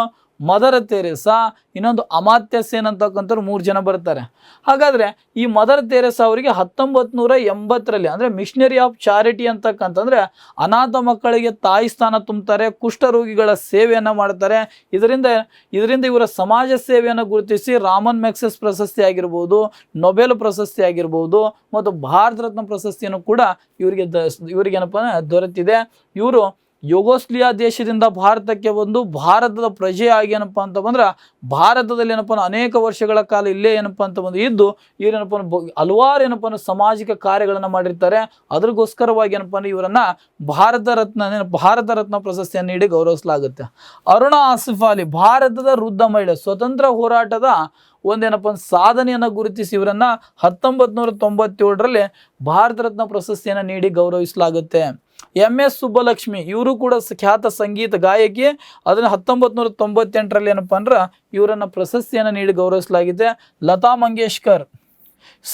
ಮದರ್ ತೆರೇಸಾ, ಇನ್ನೊಂದು ಅಮಾತ್ಯ ಸೇನ್ ಅಂತಕ್ಕಂಥವ್ರು 3 ಜನ ಬರ್ತಾರೆ. ಹಾಗಾದರೆ ಈ ಮದರ್ ತೆರೇಸಾ ಅವರಿಗೆ 1980ರಲ್ಲಿ ಅಂದರೆ ಮಿಷನರಿ ಆಫ್ ಚಾರಿಟಿ ಅಂತಕ್ಕಂತಂದರೆ ಅನಾಥ ಮಕ್ಕಳಿಗೆ ತಾಯಿ ಸ್ಥಾನ ತುಂಬುತ್ತಾರೆ, ಕುಷ್ಠರೋಗಿಗಳ ಸೇವೆಯನ್ನು ಮಾಡ್ತಾರೆ. ಇದರಿಂದ ಇವರ ಸಮಾಜ ಸೇವೆಯನ್ನು ಗುರುತಿಸಿ ರಾಮನ್ ಮ್ಯಾಗ್ಸೆಸ್ ಪ್ರಶಸ್ತಿ ಆಗಿರ್ಬೋದು, ನೊಬೆಲ್ ಪ್ರಶಸ್ತಿ ಆಗಿರ್ಬೋದು ಮತ್ತು ಭಾರತ ರತ್ನ ಪ್ರಶಸ್ತಿಯನ್ನು ಕೂಡ ಇವರಿಗೇನಪ್ಪ ದೊರೆತಿದೆ. ಇವರು ಯುಗೋಸ್ಲಿಯಾ ದೇಶದಿಂದ ಭಾರತಕ್ಕೆ ಬಂದು ಭಾರತದ ಪ್ರಜೆ ಆಗಿ ಏನಪ್ಪ ಅಂತ ಬಂದ್ರೆ ಭಾರತದಲ್ಲಿ ಏನಪ್ಪ ಅನೇಕ ವರ್ಷಗಳ ಕಾಲ ಇಲ್ಲೇ ಏನಪ್ಪ ಅಂತ ಬಂದು ಇದ್ದು ಇವರೇನಪ್ಪ ಹಲವಾರು ಏನಪ್ಪ ಸಾಮಾಜಿಕ ಕಾರ್ಯಗಳನ್ನು ಮಾಡಿರ್ತಾರೆ. ಅದ್ರಗೋಸ್ಕರವಾಗಿ ಏನಪ್ಪ ಅಂದ್ರೆ ಇವರನ್ನ ಭಾರತ ರತ್ನ ಪ್ರಶಸ್ತಿಯನ್ನು ನೀಡಿ ಗೌರವಿಸಲಾಗುತ್ತೆ. ಅರುಣಾ ಆಸಿಫ್ ಅಲಿ ಭಾರತದ ವೃದ್ಧ ಮಹಿಳೆ, ಸ್ವತಂತ್ರ ಹೋರಾಟದ ಒಂದೇನಪ್ಪ ಸಾಧನೆಯನ್ನು ಗುರುತಿಸಿ ಇವರನ್ನ 1997ರಲ್ಲಿ ಭಾರತ ರತ್ನ ಪ್ರಶಸ್ತಿಯನ್ನು ನೀಡಿ ಗೌರವಿಸಲಾಗುತ್ತೆ. MS ಸುಬ್ಬಲಕ್ಷ್ಮಿ ಇವರು ಕೂಡ ಖ್ಯಾತ ಸಂಗೀತ ಗಾಯಕಿ. ಅದನ್ನು 1998ರಲ್ಲಿ ಏನಪ್ಪ ಅಂದ್ರೆ ಇವರನ್ನು ಪ್ರಶಸ್ತಿಯನ್ನು ನೀಡಿ ಗೌರವಿಸಲಾಗಿದೆ. ಲತಾ ಮಂಗೇಶ್ಕರ್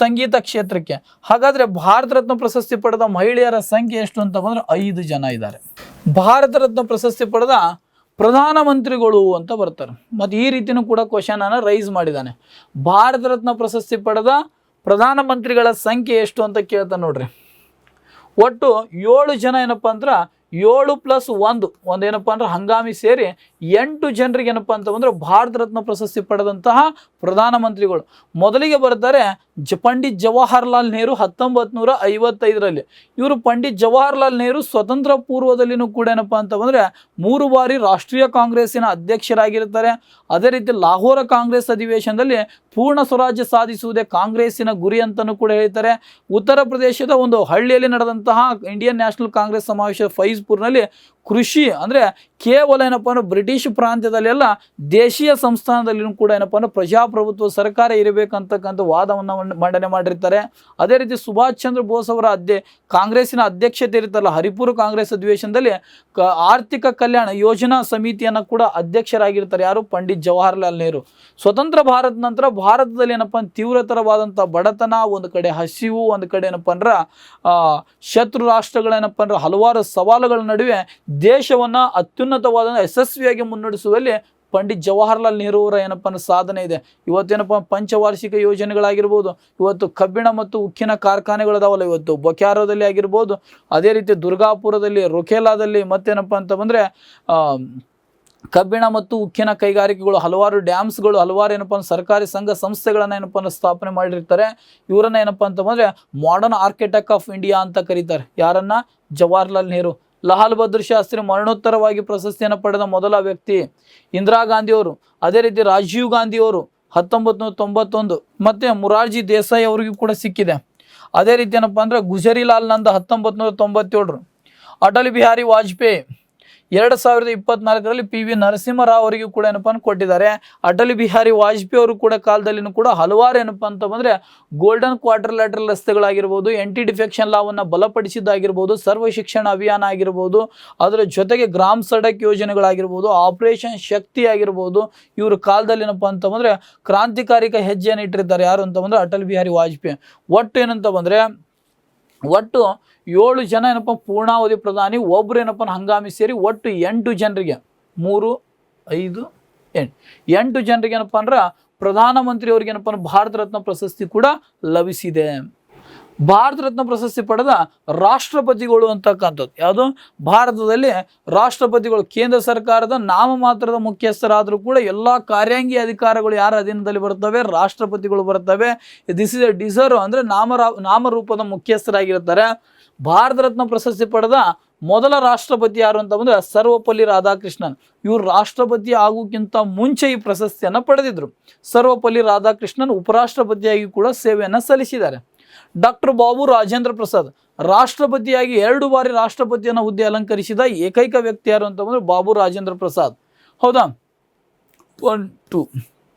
ಸಂಗೀತ ಕ್ಷೇತ್ರಕ್ಕೆ. ಹಾಗಾದರೆ ಭಾರತ ರತ್ನ ಪ್ರಶಸ್ತಿ ಪಡೆದ ಮಹಿಳೆಯರ ಸಂಖ್ಯೆ ಎಷ್ಟು ಅಂತ ಬಂದರೆ 5 ಜನ ಇದ್ದಾರೆ. ಭಾರತ ರತ್ನ ಪ್ರಶಸ್ತಿ ಪಡೆದ ಪ್ರಧಾನಮಂತ್ರಿಗಳು ಅಂತ ಬರ್ತಾರೆ. ಮತ್ತು ಈ ರೀತಿಯೂ ಕೂಡ ಕ್ವಶನನ್ನು ರೈಸ್ ಮಾಡಿದ್ದಾನೆ. ಭಾರತ ರತ್ನ ಪ್ರಶಸ್ತಿ ಪಡೆದ ಪ್ರಧಾನಮಂತ್ರಿಗಳ ಸಂಖ್ಯೆ ಎಷ್ಟು ಅಂತ ಕೇಳ್ತಾನೆ ನೋಡ್ರಿ. ಒಟ್ಟು 7 ಜನ ಏನಪ್ಪ ಅಂದ್ರೆ 7+1 ಒಂದೇನಪ್ಪ ಅಂದ್ರೆ ಹಂಗಾಮಿ ಸೇರಿ 8 ಜನರಿಗೆ ಏನಪ್ಪ ಅಂತ ಬಂದರೆ ಭಾರತ ರತ್ನ ಪ್ರಶಸ್ತಿ ಪಡೆದಂತಹ ಪ್ರಧಾನಮಂತ್ರಿಗಳು. ಮೊದಲಿಗೆ ಬರ್ತಾರೆ ಪಂಡಿತ್ ಜವಾಹರ್ಲಾಲ್ ನೆಹರು 1955ರಲ್ಲಿ. ಇವರು ಪಂಡಿತ್ ಜವಾಹರ್ಲಾಲ್ ನೆಹರು ಸ್ವತಂತ್ರ ಪೂರ್ವದಲ್ಲಿನೂ ಕೂಡ ಏನಪ್ಪ ಅಂತ ಬಂದರೆ 3 ಬಾರಿ ರಾಷ್ಟ್ರೀಯ ಕಾಂಗ್ರೆಸ್ಸಿನ ಅಧ್ಯಕ್ಷರಾಗಿರ್ತಾರೆ. ಅದೇ ರೀತಿ ಲಾಹೋರ ಕಾಂಗ್ರೆಸ್ ಅಧಿವೇಶನದಲ್ಲಿ ಪೂರ್ಣ ಸ್ವರಾಜ್ಯ ಸಾಧಿಸುವುದೇ ಕಾಂಗ್ರೆಸ್ಸಿನ ಗುರಿ ಅಂತಲೂ ಕೂಡ ಹೇಳ್ತಾರೆ. ಉತ್ತರ ಪ್ರದೇಶದ ಒಂದು ಹಳ್ಳಿಯಲ್ಲಿ ನಡೆದಂತಹ ಇಂಡಿಯನ್ ನ್ಯಾಷನಲ್ ಕಾಂಗ್ರೆಸ್ ಸಮಾವೇಶ ಫೈಜ್ಪುರ್ನಲ್ಲಿ ಕೃಷಿ ಅಂದರೆ ಕೇವಲ ಏನಪ್ಪ ಅಂದ್ರೆ ಬ್ರಿಟಿಷ್ ಪ್ರಾಂತ್ಯದಲ್ಲೆಲ್ಲ ದೇಶೀಯ ಸಂಸ್ಥಾನದಲ್ಲಿಯೂ ಕೂಡ ಏನಪ್ಪ ಅಂದ್ರೆ ಪ್ರಜಾಪ್ರಭುತ್ವ ಸರ್ಕಾರ ಇರಬೇಕಂತಕ್ಕಂಥ ವಾದವನ್ನು ಮಂಡನೆ ಮಾಡಿರ್ತಾರೆ. ಅದೇ ರೀತಿ ಸುಭಾಷ್ ಚಂದ್ರ ಬೋಸ್ ಅವರ ಕಾಂಗ್ರೆಸ್ಸಿನ ಅಧ್ಯಕ್ಷತೆ ಇರುತ್ತಲ್ಲ ಹರಿಪುರ ಕಾಂಗ್ರೆಸ್ ಅಧಿವೇಶನದಲ್ಲಿ ಆರ್ಥಿಕ ಕಲ್ಯಾಣ ಯೋಜನಾ ಸಮಿತಿಯನ್ನು ಕೂಡ ಅಧ್ಯಕ್ಷರಾಗಿರ್ತಾರೆ. ಯಾರು? ಪಂಡಿತ್ ಜವಾಹರ್ಲಾಲ್ ನೆಹರು. ಸ್ವತಂತ್ರ ಭಾರತ ನಂತರ ಭಾರತದಲ್ಲಿ ಏನಪ್ಪ ತೀವ್ರತರವಾದಂಥ ಬಡತನ, ಒಂದು ಕಡೆ ಹಸಿವು, ಒಂದು ಕಡೆ ಏನಪ್ಪ ಅಂದ್ರೆ ಶತ್ರು ರಾಷ್ಟ್ರಗಳೇನಪ್ಪ ಅಂದ್ರೆ ಹಲವಾರು ಸವಾಲುಗಳ ನಡುವೆ ದೇಶವನ್ನು ಅತ್ಯುನ್ನತವಾದ ಯಶಸ್ವಿಯಾಗಿ ಮುನ್ನಡೆಸುವಲ್ಲಿ ಪಂಡಿತ್ ಜವಾಹರ್ಲಾಲ್ ನೆಹರು ಅವರ ಏನಪ್ಪ ಅಂದ್ರೆ ಸಾಧನೆ ಇದೆ. ಇವತ್ತೇನಪ್ಪ ಪಂಚವಾರ್ಷಿಕ ಯೋಜನೆಗಳಾಗಿರ್ಬೋದು, ಇವತ್ತು ಕಬ್ಬಿಣ ಮತ್ತು ಉಕ್ಕಿನ ಕಾರ್ಖಾನೆಗಳದಾವಲ್ಲ, ಇವತ್ತು ಬೊಕ್ಯಾರೋದಲ್ಲಿ ಆಗಿರ್ಬೋದು, ಅದೇ ರೀತಿ ದುರ್ಗಾಪುರದಲ್ಲಿ, ರೊಕೇಲಾದಲ್ಲಿ, ಮತ್ತೇನಪ್ಪ ಅಂತ ಬಂದರೆ ಕಬ್ಬಿಣ ಮತ್ತು ಉಕ್ಕಿನ ಕೈಗಾರಿಕೆಗಳು, ಹಲವಾರು ಡ್ಯಾಮ್ಸ್ಗಳು, ಹಲವಾರು ಏನಪ್ಪ ಅಂದ್ರೆ ಸರ್ಕಾರಿ ಸಂಘ ಸಂಸ್ಥೆಗಳನ್ನ ಏನಪ್ಪ ಅಂದ್ರೆ ಸ್ಥಾಪನೆ ಮಾಡಿರ್ತಾರೆ. ಇವರನ್ನ ಏನಪ್ಪ ಅಂತಂದ್ರೆ ಮಾಡರ್ನ್ ಆರ್ಕಿಟೆಕ್ಟ್ ಆಫ್ ಇಂಡಿಯಾ ಅಂತ ಕರೀತಾರೆ. ಯಾರನ್ನ? ಜವಾಹರ್ಲಾಲ್ ನೆಹರು. ಲಾಲ್ ಬಹದ್ದೂರ್ ಶಾಸ್ತ್ರಿ ಮರಣೋತ್ತರವಾಗಿ ಪ್ರಶಸ್ತಿಯನ್ನು ಪಡೆದ ಮೊದಲ ವ್ಯಕ್ತಿ ಇಂದಿರಾ ಗಾಂಧಿಯವರು. ಅದೇ ರೀತಿ ರಾಜೀವ್ ಗಾಂಧಿಯವರು 1991, ಮತ್ತೆ ಮೊರಾರ್ಜಿ ದೇಸಾಯಿ ಅವರಿಗೂ ಕೂಡ ಸಿಕ್ಕಿದೆ. ಅದೇ ರೀತಿ ಏನಪ್ಪ ಅಂದ್ರೆ ಗುಜರಿಲಾಲ್ ನಂದ 1997. ಅಟಲ್ ಬಿಹಾರಿ ವಾಜಪೇಯಿ 2024 PV ನರಸಿಂಹರಾವ್ ಅವರಿಗೂ ಕೂಡ ಏನಪ್ಪ ಕೊಟ್ಟಿದ್ದಾರೆ. ಅಟಲ್ ಬಿಹಾರಿ ವಾಜಪೇಯಿ ಅವರು ಕೂಡ ಕಾಲದಲ್ಲಿನೂ ಕೂಡ ಹಲವಾರು ಏನಪ್ಪ ಅಂತ ಬಂದರೆ ಗೋಲ್ಡನ್ ಕ್ವಾಡ್ರಿಲ್ಯಾಟರಲ್ ರಸ್ತೆಗಳಾಗಿರ್ಬೋದು, ಆಂಟಿ ಡಿಫೆಕ್ಷನ್ ಲಾವನ್ನು ಬಲಪಡಿಸಿದ್ದಾಗಿರ್ಬೋದು, ಸರ್ವ ಶಿಕ್ಷಣ ಅಭಿಯಾನ ಆಗಿರ್ಬೋದು, ಅದರ ಜೊತೆಗೆ ಗ್ರಾಮ್ ಸಡಕ್ ಯೋಜನೆಗಳಾಗಿರ್ಬೋದು, ಆಪರೇಷನ್ ಶಕ್ತಿ ಆಗಿರ್ಬೋದು, ಇವರು ಕಾಲದಲ್ಲಿ ಏನಪ್ಪ ಅಂತ ಬಂದರೆ ಕ್ರಾಂತಿಕಾರಿಕ ಹೆಜ್ಜೆಯನ್ನು ಇಟ್ಟಿರ್ತಾರೆ. ಯಾರು ಅಂತ ಬಂದರೆ ಅಟಲ್ ಬಿಹಾರಿ ವಾಜಪೇಯಿ. ಒಟ್ಟು ಏನಂತ ಬಂದರೆ ಒಟ್ಟು 7 ಜನ ಏನಪ್ಪ ಪೂರ್ಣಾವಧಿ ಪ್ರಧಾನಿ, ಒಬ್ಬರು ಏನಪ್ಪ ಹಂಗಾಮಿ ಸೇರಿ ಒಟ್ಟು 8 ಜನರಿಗೆ 3, 5, 8 ಜನರಿಗೆ ಏನಪ್ಪ ಅಂದ್ರೆ ಪ್ರಧಾನಮಂತ್ರಿ ಅವ್ರಿಗೆ ಏನಪ್ಪ ಭಾರತ ರತ್ನ ಪ್ರಶಸ್ತಿ ಕೂಡ ಲಭಿಸಿದೆ. ಭಾರತ ರತ್ನ ಪ್ರಶಸ್ತಿ ಪಡೆದ ರಾಷ್ಟ್ರಪತಿಗಳು ಅಂತಕ್ಕಂಥದ್ದು ಯಾವುದು? ಭಾರತದಲ್ಲಿ ರಾಷ್ಟ್ರಪತಿಗಳು ಕೇಂದ್ರ ಸರ್ಕಾರದ ನಾಮಮಾತ್ರದ ಮುಖ್ಯಸ್ಥರಾದರೂ ಕೂಡ ಎಲ್ಲ ಕಾರ್ಯಾಂಗಿ ಅಧಿಕಾರಗಳು ಯಾರ ಅಧೀನದಲ್ಲಿ ಬರ್ತವೆ? ರಾಷ್ಟ್ರಪತಿಗಳು ಬರ್ತವೆ. ದಿಸ್ ಇಸ್ ಎ ಡಿಸರ್ವ್ ಅಂದರೆ ನಾಮರೂಪದ ಮುಖ್ಯಸ್ಥರಾಗಿರ್ತಾರೆ. ಭಾರತ ರತ್ನ ಪ್ರಶಸ್ತಿ ಪಡೆದ ಮೊದಲ ರಾಷ್ಟ್ರಪತಿ ಯಾರು ಅಂತ ಬಂದರೆ ಸರ್ವಪಲ್ಲಿ ರಾಧಾಕೃಷ್ಣನ್. ಇವರು ರಾಷ್ಟ್ರಪತಿ ಆಗೋಕ್ಕಿಂತ ಮುಂಚೆ ಈ ಪ್ರಶಸ್ತಿಯನ್ನು ಪಡೆದಿದ್ರು. ಸರ್ವಪಲ್ಲಿ ರಾಧಾಕೃಷ್ಣನ್ ಉಪರಾಷ್ಟ್ರಪತಿಯಾಗಿ ಕೂಡ ಸೇವೆಯನ್ನು ಸಲ್ಲಿಸಿದ್ದಾರೆ. ಡಾಕ್ಟರ್ ಬಾಬು ರಾಜೇಂದ್ರ ಪ್ರಸಾದ್ ರಾಷ್ಟ್ರಪತಿಯಾಗಿ 2 ಬಾರಿ ರಾಷ್ಟ್ರಪತಿಯನ್ನು ಹುದ್ದೆ ಅಲಂಕರಿಸಿದ ಏಕೈಕ ವ್ಯಕ್ತಿ ಯಾರು ಅಂತ ಬಂದರೆ ಬಾಬು ರಾಜೇಂದ್ರ ಪ್ರಸಾದ್. ಹೌದಾ? 1, 2.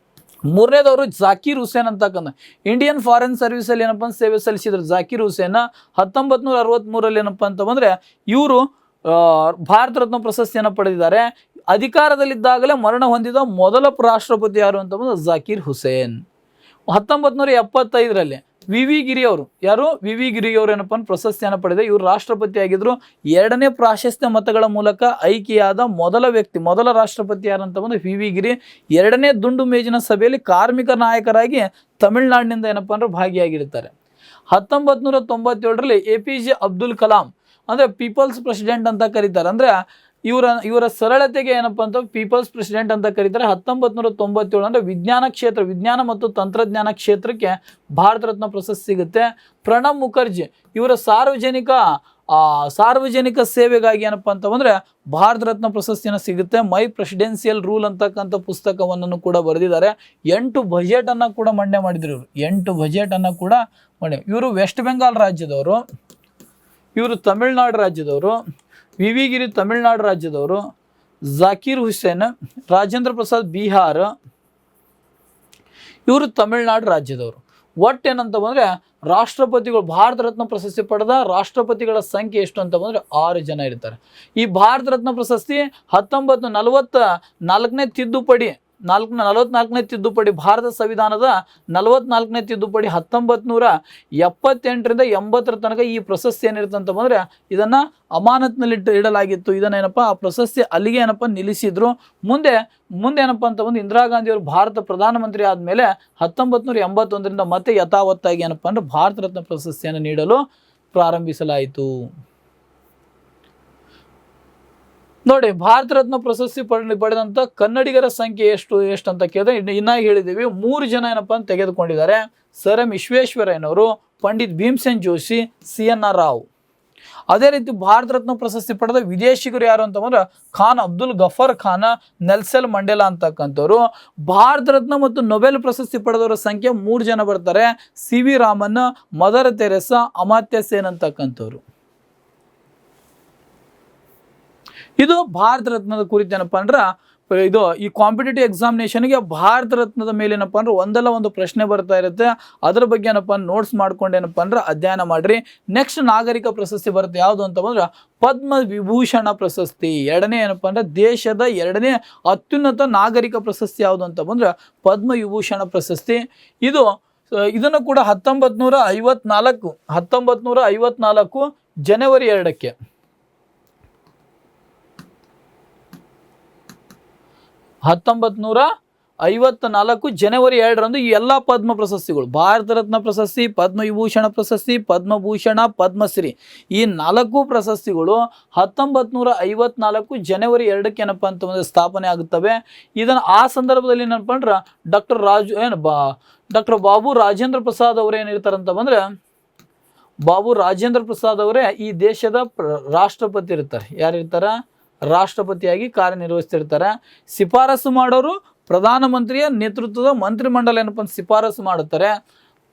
ಮೂರನೇದವರು ಜಾಕೀರ್ ಹುಸೇನ್ ಅಂತಕ್ಕಂಥ ಇಂಡಿಯನ್ ಫಾರಿನ್ ಸರ್ವಿಸಲ್ಲಿ ಏನಪ್ಪ ಸೇವೆ ಸಲ್ಲಿಸಿದ್ರು. ಜಾಕೀರ್ ಹುಸೇನ್ 1963 ಏನಪ್ಪ ಅಂತ ಬಂದರೆ ಇವರು ಭಾರತ ರತ್ನ ಪ್ರಶಸ್ತಿಯನ್ನು ಪಡೆದಿದ್ದಾರೆ. ಅಧಿಕಾರದಲ್ಲಿದ್ದಾಗಲೇ ಮರಣ ಹೊಂದಿದ ಮೊದಲ ರಾಷ್ಟ್ರಪತಿ ಯಾರು ಅಂತ ಬಂದರೆ ಜಾಕೀರ್ ಹುಸೇನ್. 1975 ವಿ ವಿ ಗಿರಿ ಅವರು, ಯಾರು? ವಿ ವಿ ಗಿರಿ ಅವರು ಏನಪ್ಪ ಪ್ರಶಸ್ತಿಯನ್ನು ಪಡೆದ. ಇವರು ರಾಷ್ಟ್ರಪತಿ ಆಗಿದ್ರು. 2ನೇ ಪ್ರಾಶಸ್ತ್ಯ ಮತಗಳ ಮೂಲಕ ಆಯ್ಕೆಯಾದ ಮೊದಲ ವ್ಯಕ್ತಿ, ಮೊದಲ ರಾಷ್ಟ್ರಪತಿ ಯಾರು ಅಂತ ಬಂದ್ರೆ ವಿ ವಿ ಗಿರಿ. 2ನೇ ದುಂಡು ಮೇಜಿನ ಸಭೆಯಲ್ಲಿ ಕಾರ್ಮಿಕ ನಾಯಕರಾಗಿ ತಮಿಳುನಾಡಿನಿಂದ ಏನಪ್ಪ ಅಂದ್ರೆ ಭಾಗಿಯಾಗಿರ್ತಾರೆ. 1997 APJ ಅಬ್ದುಲ್ ಕಲಾಂ ಅಂದರೆ ಪೀಪಲ್ಸ್ ಪ್ರೆಸಿಡೆಂಟ್ ಅಂತ ಕರೀತಾರೆ. ಅಂದರೆ ಇವರ ಸರಳತೆಗೆ ಏನಪ್ಪ ಅಂತ ಪೀಪಲ್ಸ್ ಪ್ರೆಸಿಡೆಂಟ್ ಅಂತ ಕರೀತಾರೆ. 1997 ಅಂದರೆ ವಿಜ್ಞಾನ ಮತ್ತು ತಂತ್ರಜ್ಞಾನ ಕ್ಷೇತ್ರಕ್ಕೆ ಭಾರತ ರತ್ನ ಪ್ರಶಸ್ತಿ ಸಿಗುತ್ತೆ. ಪ್ರಣಬ್ ಮುಖರ್ಜಿ ಇವರ ಸಾರ್ವಜನಿಕ ಸೇವೆಗಾಗಿ ಏನಪ್ಪ ಅಂತ ಬಂದರೆ ಭಾರತ ರತ್ನ ಪ್ರಶಸ್ತಿಯನ್ನು ಸಿಗುತ್ತೆ. ಮೈ ಪ್ರೆಸಿಡೆನ್ಸಿಯಲ್ ರೂಲ್ ಅಂತಕ್ಕಂಥ ಪುಸ್ತಕವನ್ನು ಕೂಡ ಬರೆದಿದ್ದಾರೆ. 8 ಬಜೆಟನ್ನು ಕೂಡ ಮಂಡನೆ ಮಾಡಿದ್ರು ಇವರು. 8 ಬಜೆಟನ್ನು ಕೂಡ ಇವರು ವೆಸ್ಟ್ ಬೆಂಗಾಲ್ ರಾಜ್ಯದವರು, ಇವರು ತಮಿಳುನಾಡು ರಾಜ್ಯದವರು. ವಿ ವಿ ಗಿರಿ ತಮಿಳುನಾಡು ರಾಜ್ಯದವರು. ಜಾಕೀರ್ ಹುಸೇನ್, ರಾಜೇಂದ್ರ ಪ್ರಸಾದ್ ಬಿಹಾರ, ಇವರು ತಮಿಳುನಾಡು ರಾಜ್ಯದವರು. ಒಟ್ಟೇನಂತ ಬಂದರೆ ರಾಷ್ಟ್ರಪತಿಗಳು ಭಾರತ ರತ್ನ ಪ್ರಶಸ್ತಿ ಪಡೆದ ರಾಷ್ಟ್ರಪತಿಗಳ ಸಂಖ್ಯೆ ಎಷ್ಟು ಅಂತ ಬಂದರೆ 6 ಜನ ಇರ್ತಾರೆ. ಈ ಭಾರತ ರತ್ನ ಪ್ರಶಸ್ತಿ 1944ನೇ ತಿದ್ದುಪಡಿ 44ನೇ ತಿದ್ದುಪಡಿ, ಭಾರತ ಸಂವಿಧಾನದ 44ನೇ ತಿದ್ದುಪಡಿ 1978ರಿಂದ 80 ತನಕ ಈ ಪ್ರಶಸ್ತಿ ಏನಿರುತ್ತೆ ಅಂತ ಬಂದರೆ ಇದನ್ನು ಅಮಾನತ್ನಲ್ಲಿ ಇಡಲಾಗಿತ್ತು. ಇದನ್ನೇನಪ್ಪ ಆ ಪ್ರಶಸ್ತಿ ಅಲ್ಲಿಗೆ ಏನಪ್ಪ ನಿಲ್ಲಿಸಿದ್ರು. ಮುಂದೆ ಏನಪ್ಪ ಅಂತ ಬಂದು ಇಂದಿರಾ ಗಾಂಧಿ ಅವರು ಭಾರತ ಪ್ರಧಾನಮಂತ್ರಿ ಆದಮೇಲೆ 1981ರಿಂದ ಮತ್ತೆ ಯಥಾವತ್ತಾಗಿ ಏನಪ್ಪ ಅಂದರೆ ಭಾರತ ರತ್ನ ಪ್ರಶಸ್ತಿಯನ್ನು ನೀಡಲು ಪ್ರಾರಂಭಿಸಲಾಯಿತು. ನೋಡಿ, ಭಾರತ ರತ್ನ ಪ್ರಶಸ್ತಿ ಪಡೆದಂಥ ಕನ್ನಡಿಗರ ಸಂಖ್ಯೆ ಎಷ್ಟು ಅಂತ ಕೇಳಿದ್ರೆ ಇನ್ನಾಗಿ ಹೇಳಿದ್ದೀವಿ 3 ಜನ ಏನಪ್ಪ ಅಂತ ತೆಗೆದುಕೊಂಡಿದ್ದಾರೆ. ಸರ್ ಎಂ ವಿಶ್ವೇಶ್ವರಯ್ಯನವರು, ಪಂಡಿತ್ ಭೀಮಸೇನ್ ಜೋಶಿ, CNR ರಾವ್. ಅದೇ ರೀತಿ ಭಾರತ ರತ್ನ ಪ್ರಶಸ್ತಿ ಪಡೆದ ವಿದೇಶಿಗರು ಯಾರು ಅಂತ ಬಂದ್ರೆ ಖಾನ್ ಅಬ್ದುಲ್ ಗಫರ್ ಖಾನ್, ನೆಲ್ಸನ್ ಮಂಡೇಲಾ ಅಂತಕ್ಕಂಥವ್ರು. ಭಾರತ ರತ್ನ ಮತ್ತು ನೊಬೆಲ್ ಪ್ರಶಸ್ತಿ ಪಡೆದವರ ಸಂಖ್ಯೆ 3 ಜನ ಬರ್ತಾರೆ. CV Raman, Mother Teresa, Amartya Sen ಅಂತಕ್ಕಂಥವ್ರು. ಇದು ಭಾರತ ರತ್ನದ ಕುರಿತೇನಪ್ಪ ಅಂದ್ರೆ ಇದು ಈ ಕಾಂಪಿಟೇಟಿವ್ ಎಕ್ಸಾಮಿನೇಷನ್ಗೆ ಭಾರತ ರತ್ನದ ಮೇಲೆ ಏನಪ್ಪ ಅಂದ್ರೆ ಒಂದಲ್ಲ ಒಂದು ಪ್ರಶ್ನೆ ಬರ್ತಾ ಇರುತ್ತೆ. ಅದ್ರ ಬಗ್ಗೆ ಏನಪ್ಪ ನೋಟ್ಸ್ ಮಾಡ್ಕೊಂಡು ಏನಪ್ಪ ಅಂದ್ರೆ ಅಧ್ಯಯನ ಮಾಡ್ರಿ. ನೆಕ್ಸ್ಟ್ ನಾಗರಿಕ ಪ್ರಶಸ್ತಿ ಬರುತ್ತೆ. ಯಾವುದು ಅಂತ ಬಂದ್ರೆ ಪದ್ಮ ವಿಭೂಷಣ ಪ್ರಶಸ್ತಿ. 2ನೇ ಏನಪ್ಪ ಅಂದ್ರೆ ದೇಶದ 2ನೇ ಅತ್ಯುನ್ನತ ನಾಗರಿಕ ಪ್ರಶಸ್ತಿ ಯಾವುದು ಅಂತ ಬಂದ್ರೆ ಪದ್ಮ ವಿಭೂಷಣ ಪ್ರಶಸ್ತಿ. ಇದನ್ನು ಕೂಡ 1954 ಜನವರಿ 2ಕ್ಕೆ 1954 54 ಜನವರಿ 2ರಂದು ಈ ಎಲ್ಲ ಪದ್ಮ ಪ್ರಶಸ್ತಿಗಳು, ಭಾರತ ರತ್ನ ಪ್ರಶಸ್ತಿ, ಪದ್ಮವಿಭೂಷಣ ಪ್ರಶಸ್ತಿ, ಪದ್ಮಭೂಷಣ, ಪದ್ಮಶ್ರೀ, ಈ 4 ಪ್ರಶಸ್ತಿಗಳು 1954 ಜನವರಿ 2ಕ್ಕೆ ಏನಪ್ಪ ಅಂತಂದ್ರೆ ಸ್ಥಾಪನೆ ಆಗುತ್ತವೆ. ಇದನ್ನು ಆ ಸಂದರ್ಭದಲ್ಲಿ ಏನಪ್ಪ ಅಂದ್ರೆ ಡಾಕ್ಟರ್ ಬಾಬು ರಾಜೇಂದ್ರ ಪ್ರಸಾದ್ ಅವರು ಏನಿರ್ತಾರಂತ ಬಂದ್ರೆ, ಬಾಬು ರಾಜೇಂದ್ರ ಪ್ರಸಾದ್ ಅವರೇ ಈ ದೇಶದ ರಾಷ್ಟ್ರಪತಿ ಇರ್ತಾರೆ. ಯಾರಿರ್ತಾರ? ರಾಷ್ಟ್ರಪತಿಯಾಗಿ ಕಾರ್ಯನಿರ್ವಹಿಸ್ತಿರ್ತಾರೆ. ಶಿಫಾರಸು ಮಾಡೋರು ಪ್ರಧಾನಮಂತ್ರಿಯ ನೇತೃತ್ವದ ಮಂತ್ರಿಮಂಡಲ ಏನಪ್ಪ ಅಂತ ಶಿಫಾರಸು ಮಾಡುತ್ತಾರೆ.